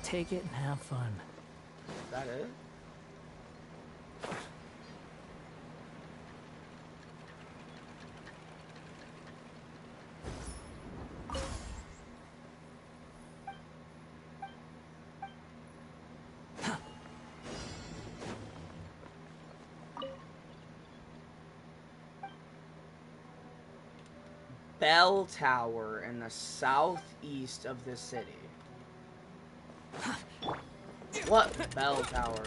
Take it and have fun. Is that it? bell tower in the southeast of the city. What bell tower?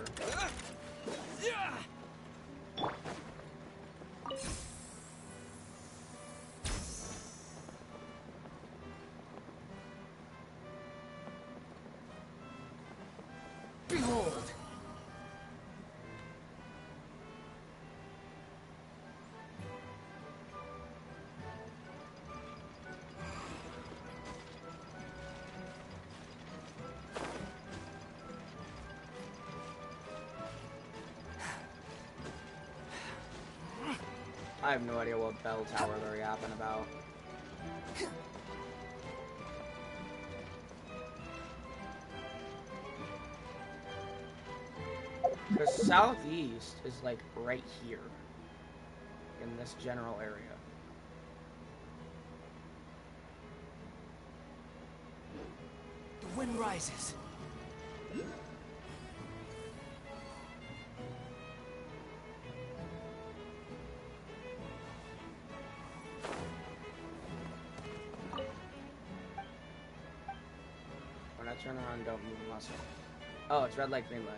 Behold! I have no idea what bell tower they're yapping about. Because southeast is like right here in this general area. The wind rises. When I turn around, don't move unless... Oh, it's red light, green light.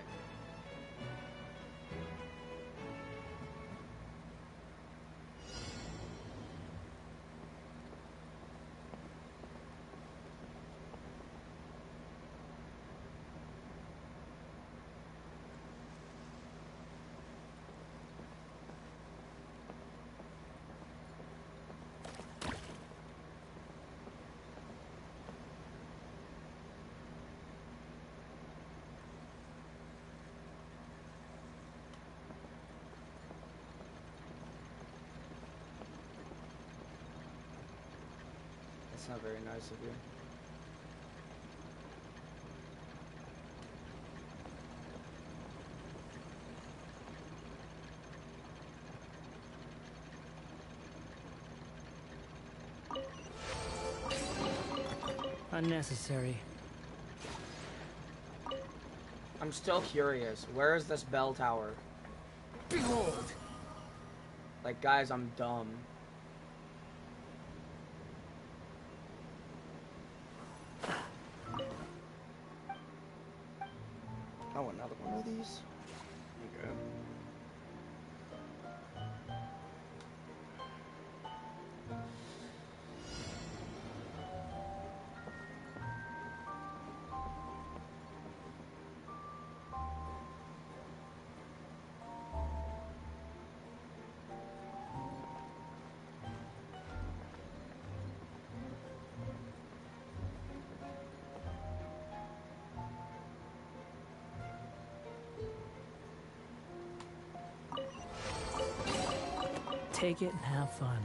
That's not very nice of you. Unnecessary. I'm still curious. Where is this bell tower? Behold! Like, guys, I'm dumb. Oh, another one of these? Okay. Take it and have fun.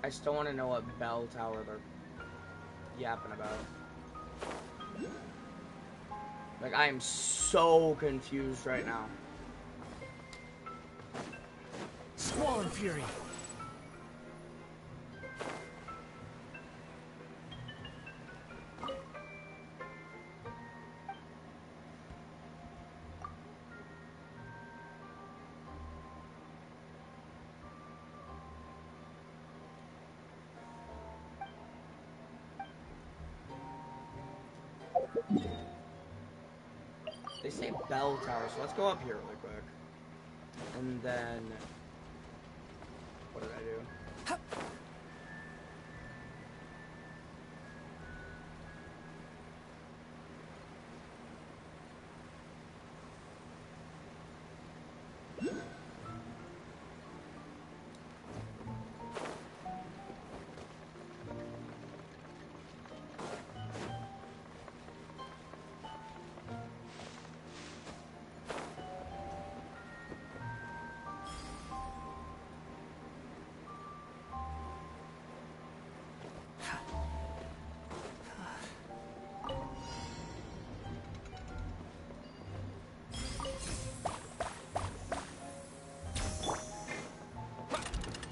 I still want to know what bell tower they're yapping about. Like, I am so confused right now. Squall Fury! They say bell tower, so let's go up here really quick. And then... What did I do?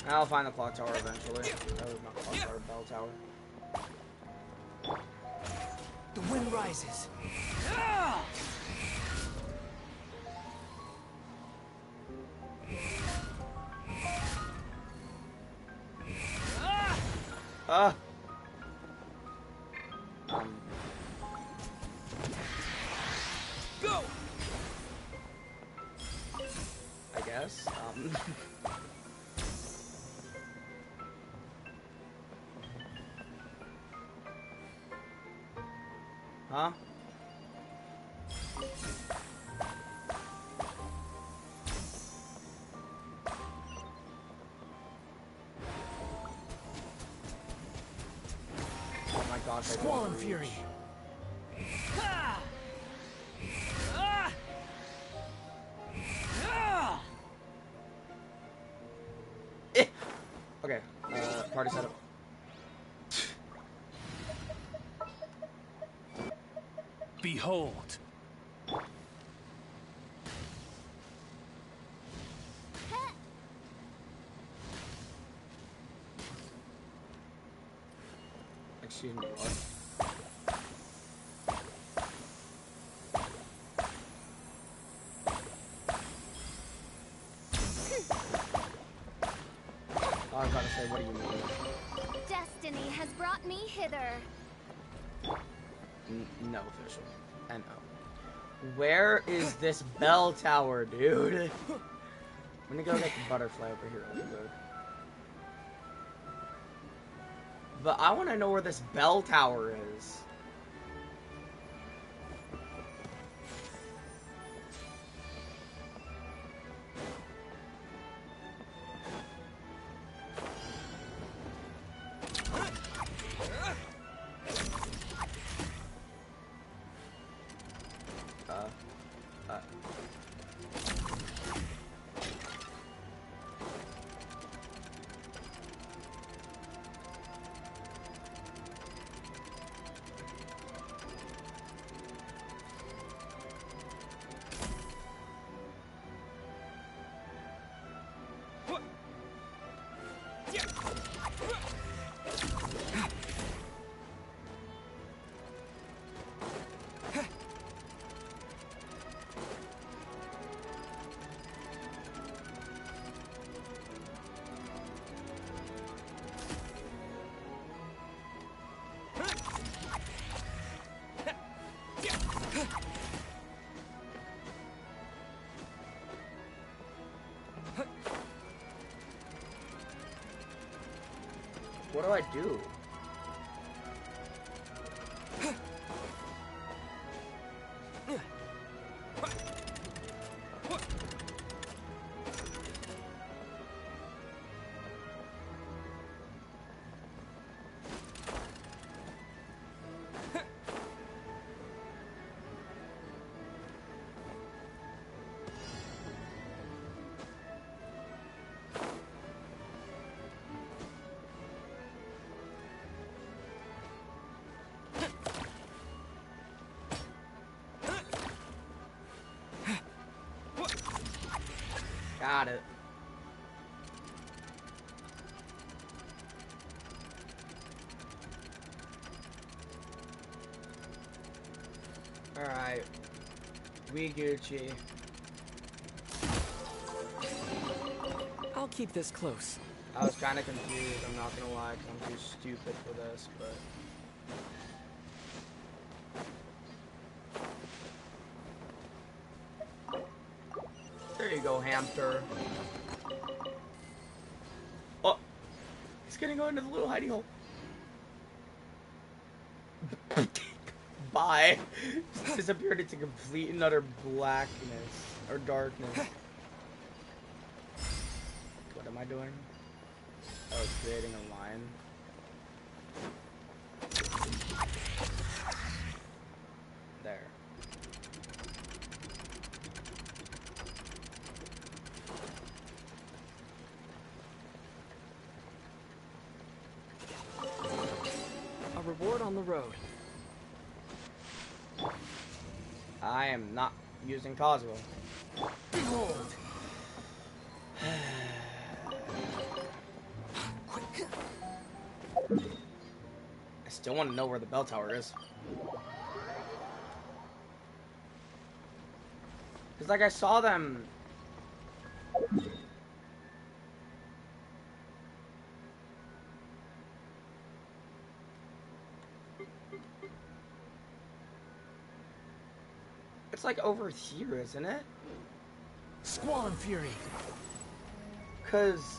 I'll find the clock tower eventually. Oh, not clock tower, bell tower. The wind rises. Go! I guess. Huh? Oh my gosh, Squall Fury. Okay, party setup. Behold. Excuse me, what? I was about to say, what do you mean? Destiny has brought me hither. No official. N-O. Where is this bell tower, dude? I'm gonna go get the butterfly over here real quick. But I want to know where this bell tower is. What do I do? Got it. Alright. We Gucci. I'll keep this close. I was kind of confused, I'm not gonna lie, because I'm too stupid for this, but... There you go, hamster. Oh! He's gonna go into the little hidey hole. Bye! Just disappeared into complete and utter blackness. Or darkness. What am I doing? Oh, creating a line. There. A reward on the road. I am not using Cosmo. Behold! I still want to know where the bell tower is. Because, like, I saw them... It's like over here, isn't it? Squall and Fury. Cause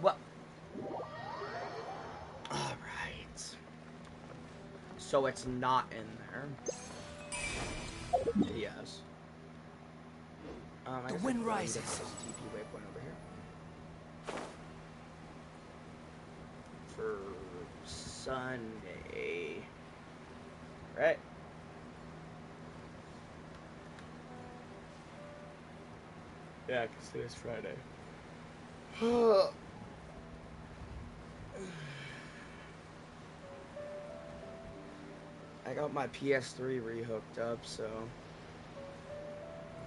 what? All right. So it's not in there. Yes. The wind rises. TP waypoint over here. For Sunday. Right. Yeah, because today's Friday. I got my PS3 re-hooked up, so...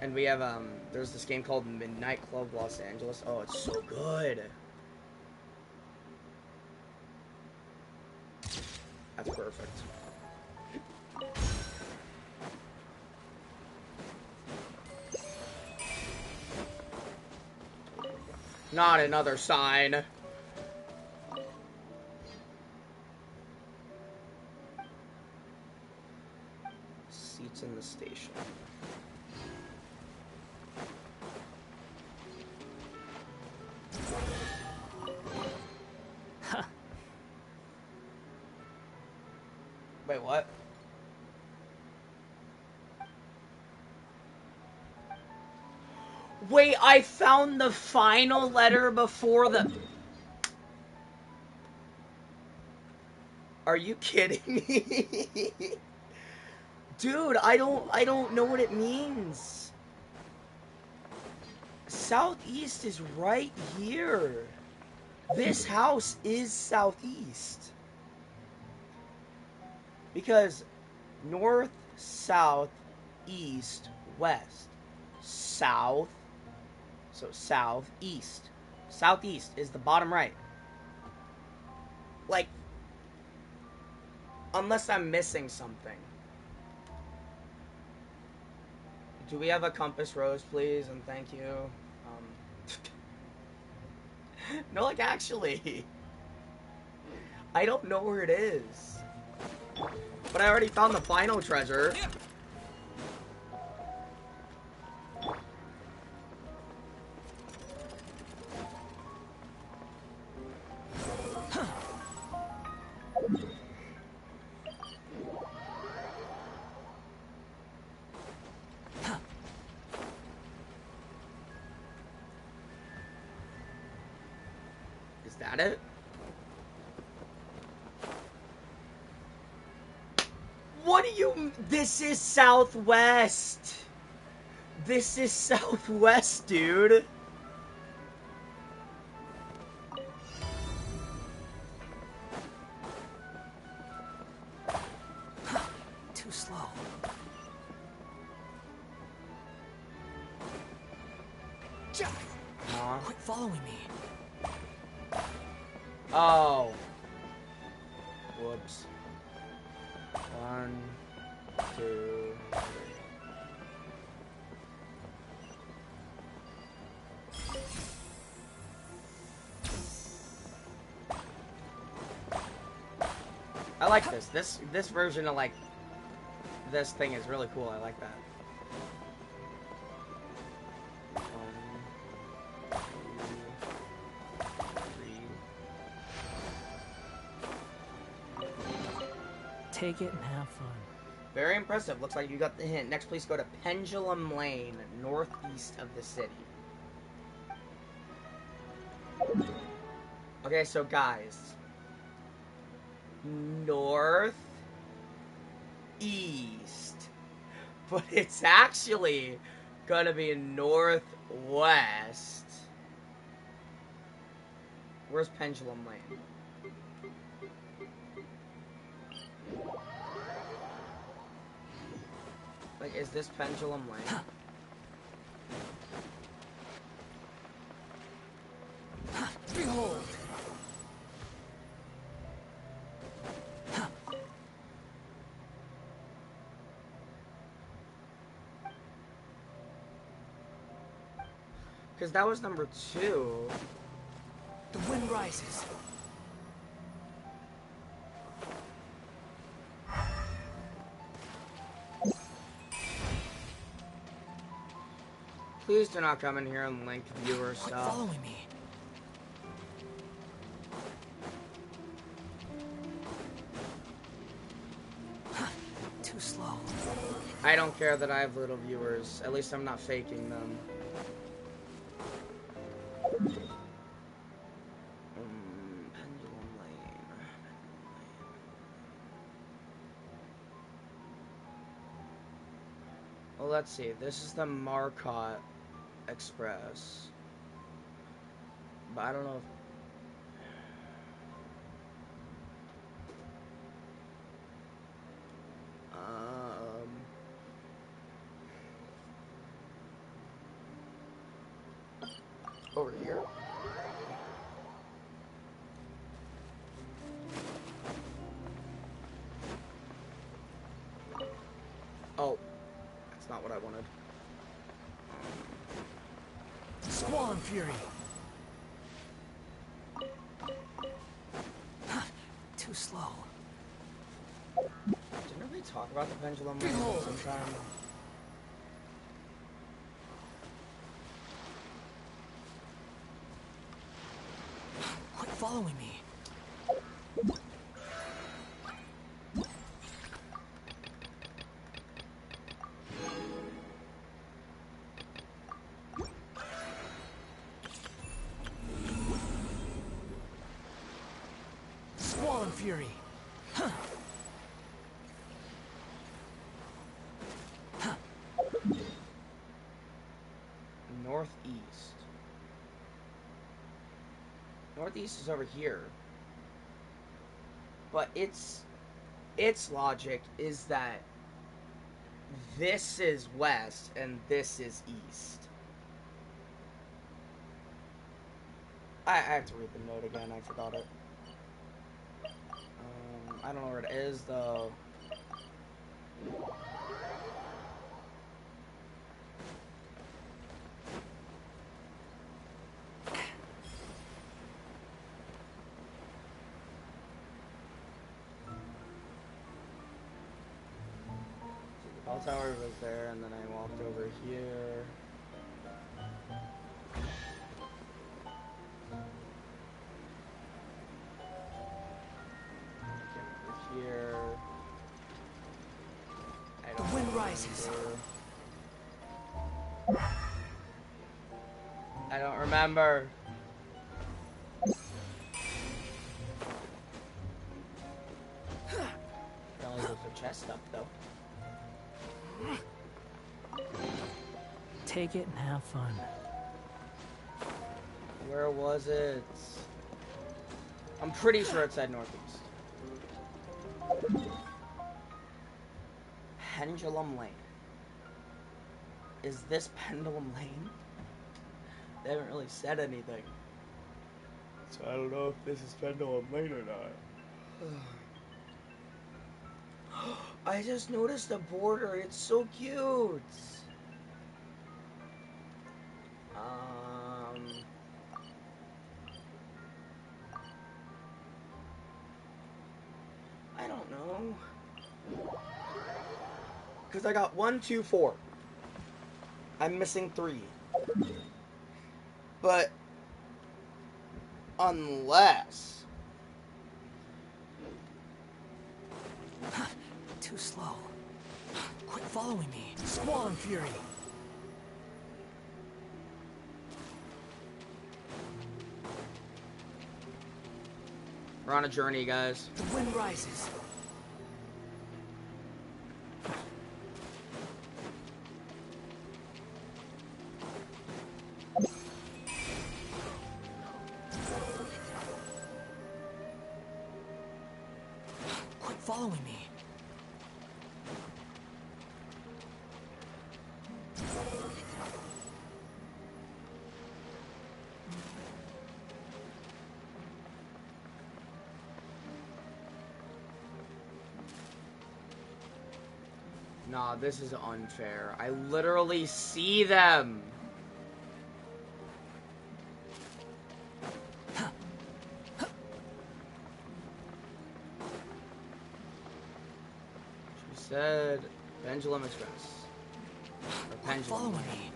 And we have, there's this game called Midnight Club Los Angeles. Oh, it's so good. That's perfect. Not another sign. Seats in the station. Wait, what? Wait, I found the final letter before the... Are you kidding me? Dude, I don't know what it means. Southeast is right here. This house is southeast. Because north, south, east, west. South. So south, east. Southeast is the bottom right. Like, unless I'm missing something. Do we have a compass, Rose, please? And thank you. No, like, actually. I don't know where it is. But I already found the final treasure. Is that it? What do you... This is southwest. This is southwest, dude. Too slow. Jack! Quit following me. Oh. Whoops. 1, 2, 3. I like this. This version of, like, this thing is really cool. I like that. 1, 2, 3. Take it and have fun. Very impressive. Looks like you got the hint. Next, please go to Pendulum Lane, northeast of the city. Okay, so guys. North east. But it's actually gonna be northwest. Where's Pendulum Lane? Like, is this Pendulum Lane? Behold! Because that was number 2. The wind rises. Please do not come in here and link viewer stuff. Following me. Too slow. I don't care that I have little viewers. At least I'm not faking them. Pendulum Lane. Well, let's see. This is the Marcotte Express. But I don't know if... over here. Oh, that's not what I wanted. Squall and Fury. Too slow. Didn't we talk about the pendulum lane sometime? Quit following me. Squall and Fury. Northeast. Northeast is over here. But its logic is that this is west and this is east. I have to read the note again, I forgot it. I don't know where it is though. The bell tower was there, and then I walked over here. Here. The wind rises. I don't remember. Probably with the chest up though. Take it and have fun. Where was it? I'm pretty sure it said northeast. Pendulum Lane. Is this Pendulum Lane? They haven't really said anything. So I don't know if this is Pendulum Lane or not. I just noticed the border. It's so cute. I don't know. Because I got 1, 2, 4. I'm missing 3. But unless Too slow. Quit following me. Squall and Fury. we're on a journey, guys. The wind rises. Quit following me. Nah, this is unfair. I literally see them. said Pendulum Express. Or Pendulum. Follow me.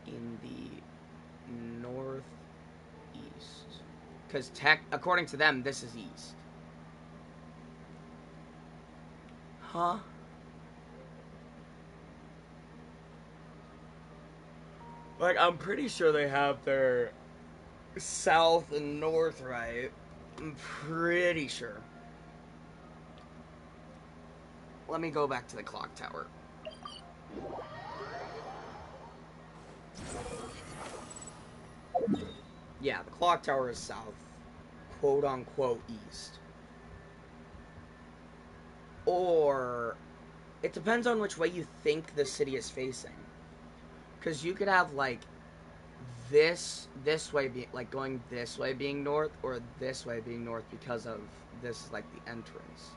In the northeast. Because according to them, this is east. Huh? Like, I'm pretty sure they have their south and north right. I'm pretty sure. Let me go back to the clock tower. Yeah, the clock tower is south. Quote unquote east. Or it depends on which way you think the city is facing. Because you could have like this way being like going this way being north, or this way being north because of this is like the entrance.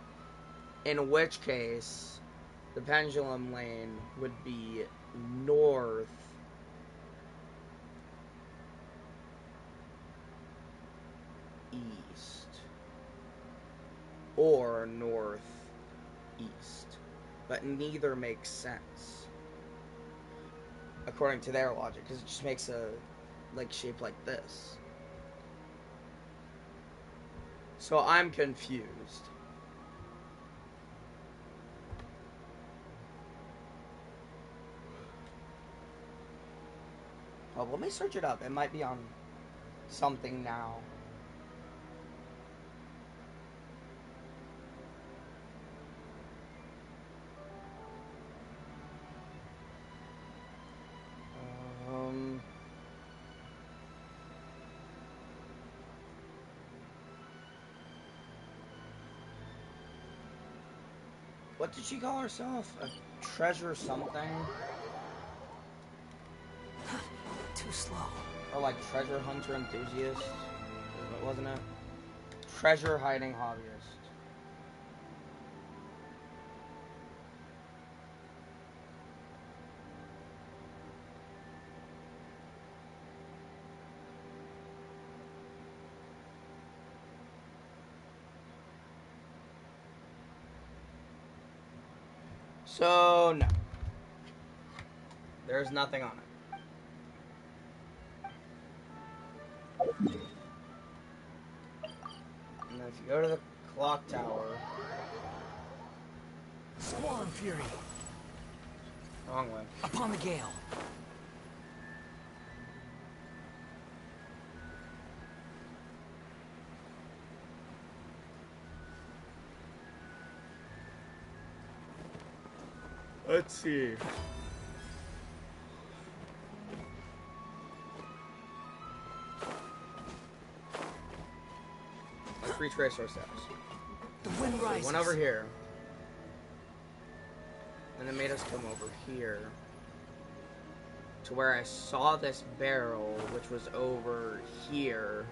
In which case, the pendulum lane would be north east or north east, but neither makes sense according to their logic, because it just makes a like shape like this. So I'm confused. Oh, let me search it up. It might be on something now. What did she call herself? A treasure something? Too slow. Or like treasure hunter enthusiast? Wasn't it? Treasure hiding hobbyist. So, no. There's nothing on it. And then if you go to the clock tower... Squall and Fury. Wrong way. Upon the gale. Let's see. Let's retrace our steps. The wind rises. So we went over here. And it made us come over here. To where I saw this barrel, which was over here.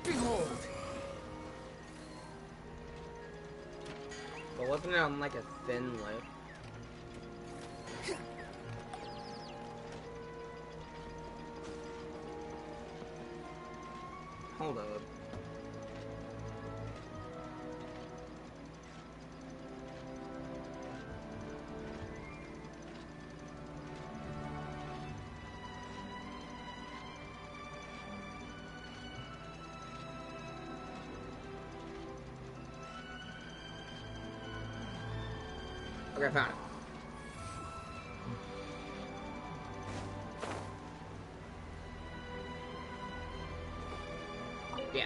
Behold! But wasn't it on like a thin lip? Hold up. Okay, I found it. Yeah.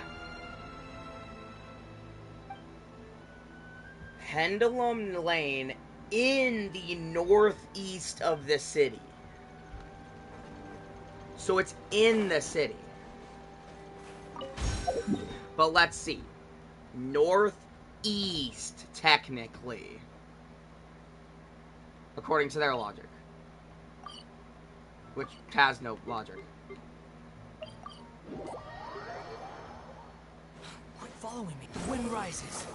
Pendulum Lane in the northeast of the city. So it's in the city. But let's see. Northeast, technically. According to their logic. Which has no logic. Quit following me. The wind rises.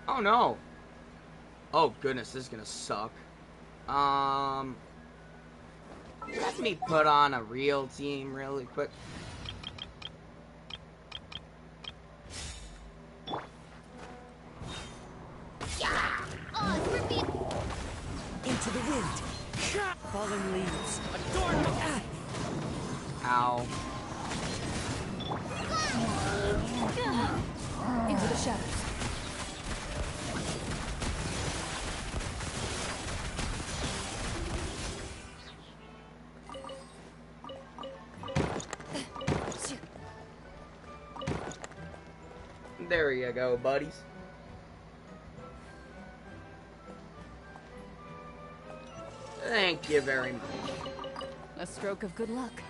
Oh no. Oh goodness, this is gonna suck. Let me put on a real team really quick. Into the wind. Falling leaves. Adorn my Ow. Into the shadows. There you go, buddies. Thank you very much. A stroke of good luck,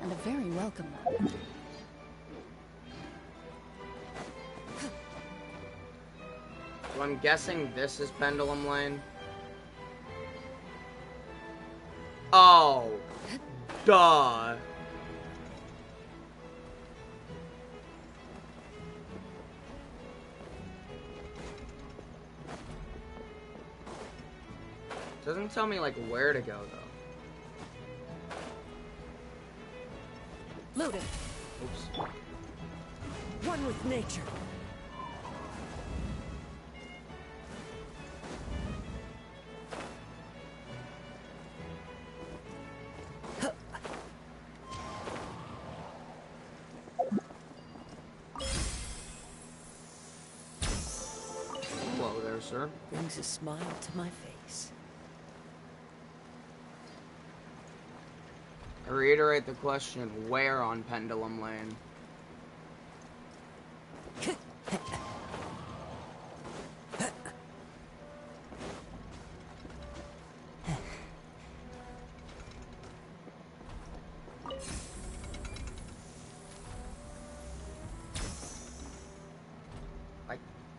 and a very welcome one. So I'm guessing this is Pendulum Lane. Oh, duh. Doesn't tell me like where to go though. Loaded. Oops. One with nature. Hello there, sir. Brings a smile to my face. I reiterate the question, where on Pendulum Lane?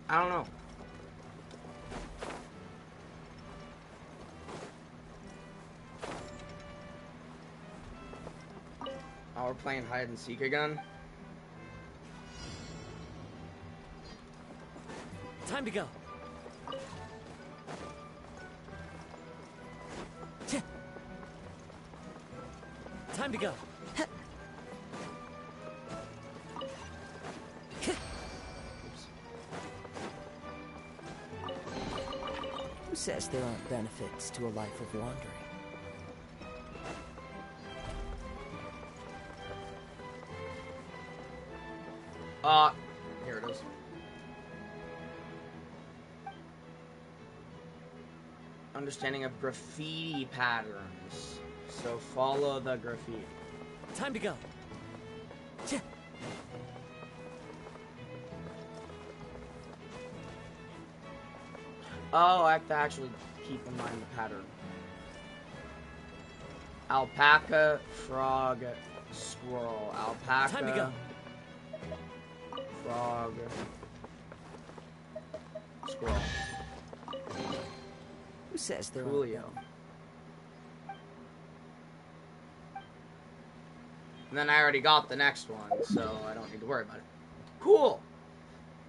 I don't know. Oh, we're playing hide and seek again? Time to go. Time to go. Who says there aren't benefits to a life of wandering? Here it is. Understanding of graffiti patterns. So follow the graffiti. Time to go. Oh, I have to actually keep in mind the pattern. Alpaca, frog, squirrel. Alpaca. Time to go. Frog. Squirrel. Who says there Coolio. And then I already got the next one, so I don't need to worry about it. Cool!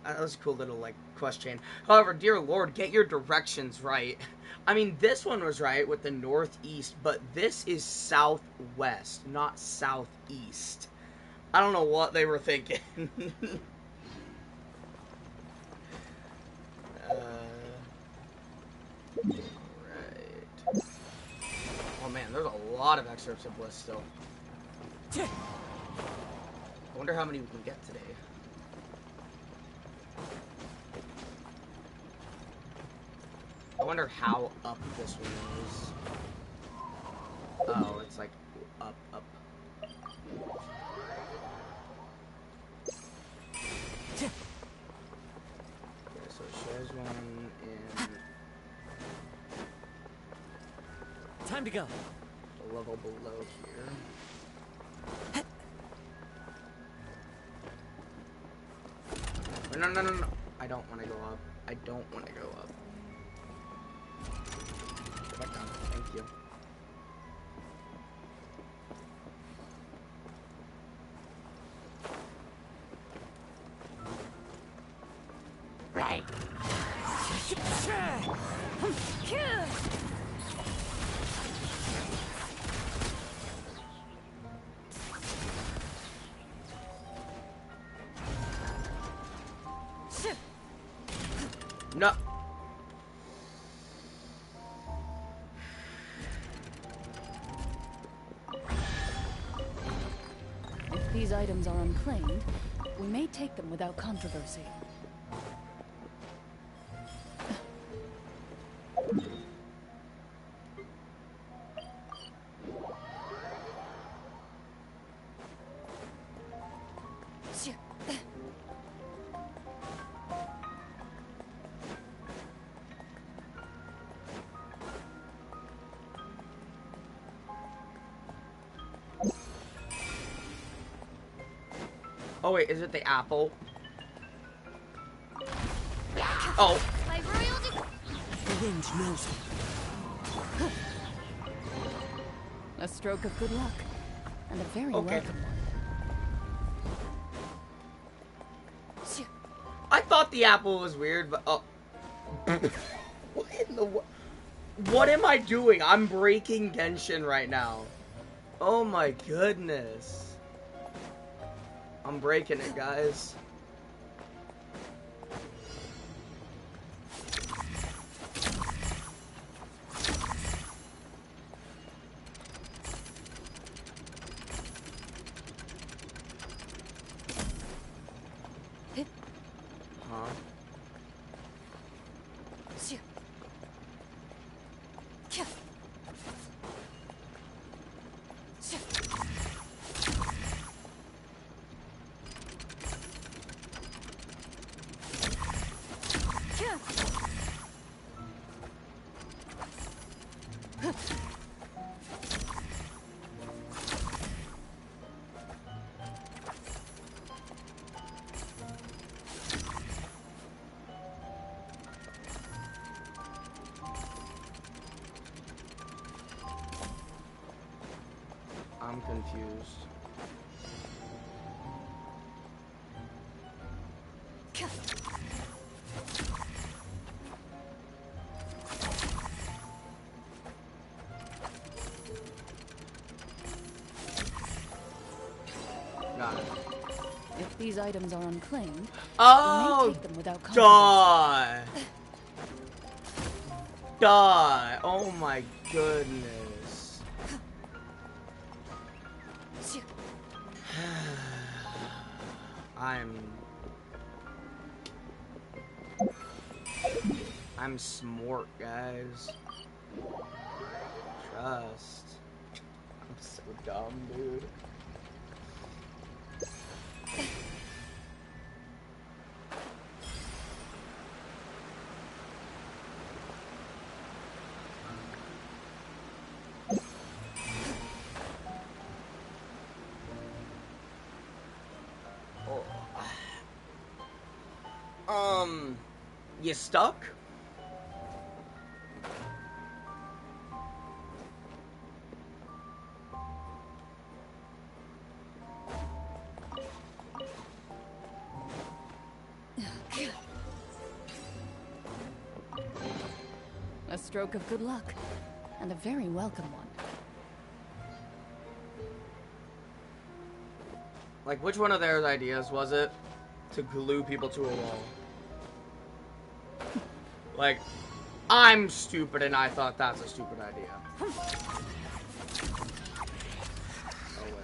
That was a cool little, like, quest chain. However, dear lord, get your directions right. I mean, this one was right with the northeast, but this is southwest, not southeast. I don't know what they were thinking. Right. Oh man, there's a lot of excerpts of Bliss still. I wonder how many we can get today. I wonder how up this one is. Oh, it's like up. Okay, so it shows one in Time to go. the level below here. No. I don't want to go up. I don't want to go up. Go back down. Thank you. Right. No. If these items are unclaimed, we may take them without controversy. Oh wait, is it the apple? Oh. My royal The wind knows it. A stroke of good luck, and a very Okay. welcome one. I thought the apple was weird, but oh. What in the what am I doing? I'm breaking Genshin right now. Oh my goodness. I'm breaking it, guys. Huh? I'm confused. Got it. If these items are unclaimed, Oh, we may take them without controversy. Die! Oh my goodness. I'm smart, guys. Trust. I'm so dumb, dude. You stuck? A stroke of good luck, and a very welcome one. Like, which one of their ideas was it to glue people to a wall? Like, I'm stupid and I thought that's a stupid idea. Oh, wait.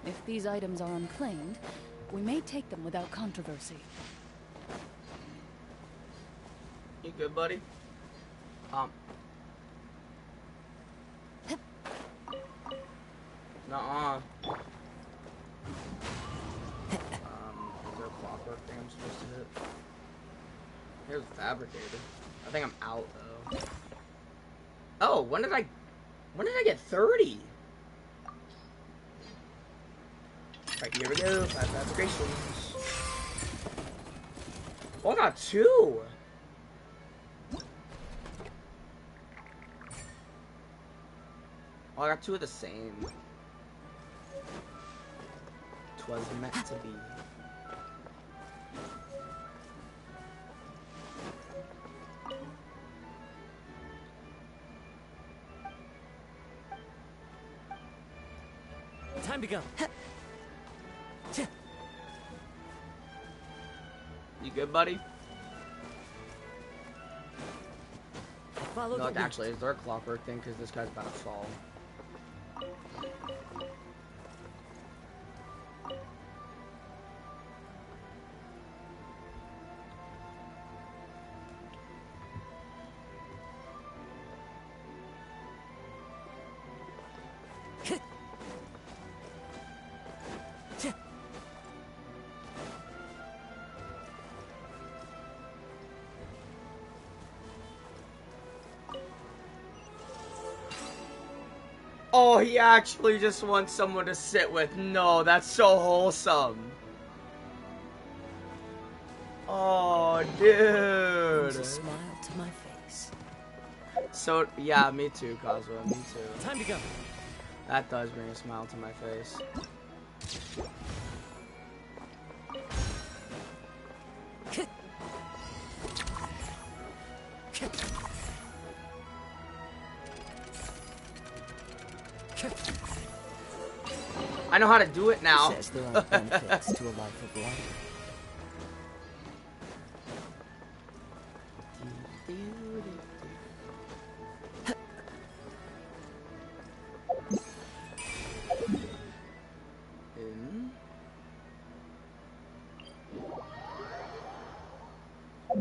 If these items are unclaimed, we may take them without controversy. You good, buddy? Nuh-uh. Is there a clockwork thing I'm supposed to hit? Here's fabricated. I think I'm out though. Oh, when did I get 30? Alright, here we go. 5 fabrications. Oh, I got 2! Oh, I got 2 of the same. 'Twas meant to be. Time to go. You good, buddy? Follow No, the actually, is there a clockwork thing? Because this guy's about to fall. Oh, he actually just wants someone to sit with. No, that's so wholesome. Oh, dude. Brings a smile to my face. So, yeah, me too, Cosmo. Me too. Time to go. That does bring a smile to my face. I know how to do it now. Says there are benefits to a life of light.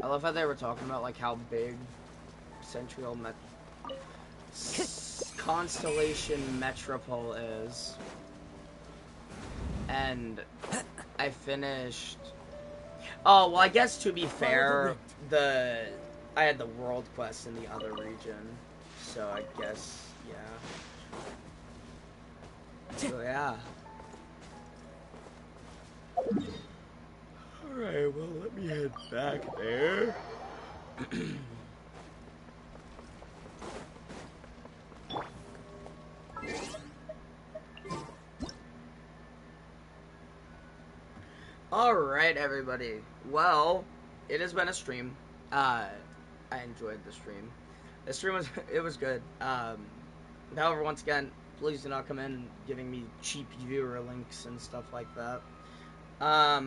I love how they were talking about like how big Central Constellation Metropole is. And I finished. Oh well, I guess to be fair, I had the world quest in the other region, so I guess yeah. So yeah. All right, well let me head back there. Alright, everybody. Well, it has been a stream. I enjoyed the stream. The stream was good. However, once again, please do not come in giving me cheap viewer links and stuff like that. Yeah,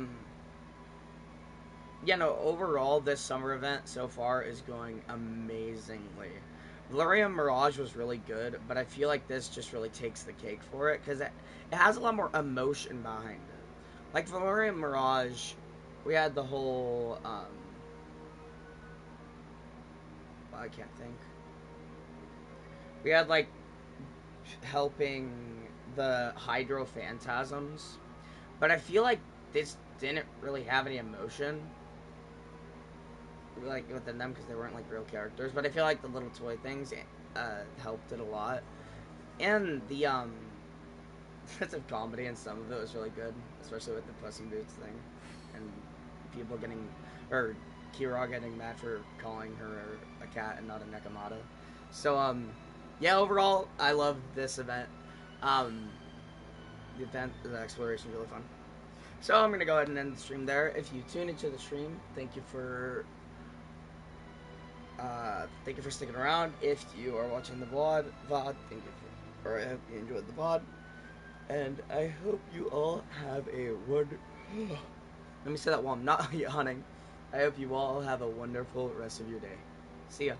no, overall, this summer event so far is going amazingly. Valeria Mirage was really good, but I feel like this just really takes the cake for it, because it has a lot more emotion behind it. Like Valeria Mirage, we had the whole, I can't think. We had, like, helping the Hydro Phantasms, but I feel like this didn't really have any emotion, like, within them, because they weren't, like, real characters, but I feel like the little toy things, helped it a lot, and the, sense of comedy in some of it was really good, especially with the Puss in Boots thing, and people getting, or Kira getting mad for calling her a cat and not a Nekomata. So, yeah, overall, I love this event. The event, the exploration is really fun. So I'm going to go ahead and end the stream there. If you tune into the stream, thank you for sticking around. If you are watching the VOD, thank you for, or I hope you enjoyed the VOD. And I hope you all have a wonderful... Let me say that while I'm not hunting. I hope you all have a wonderful rest of your day. See ya.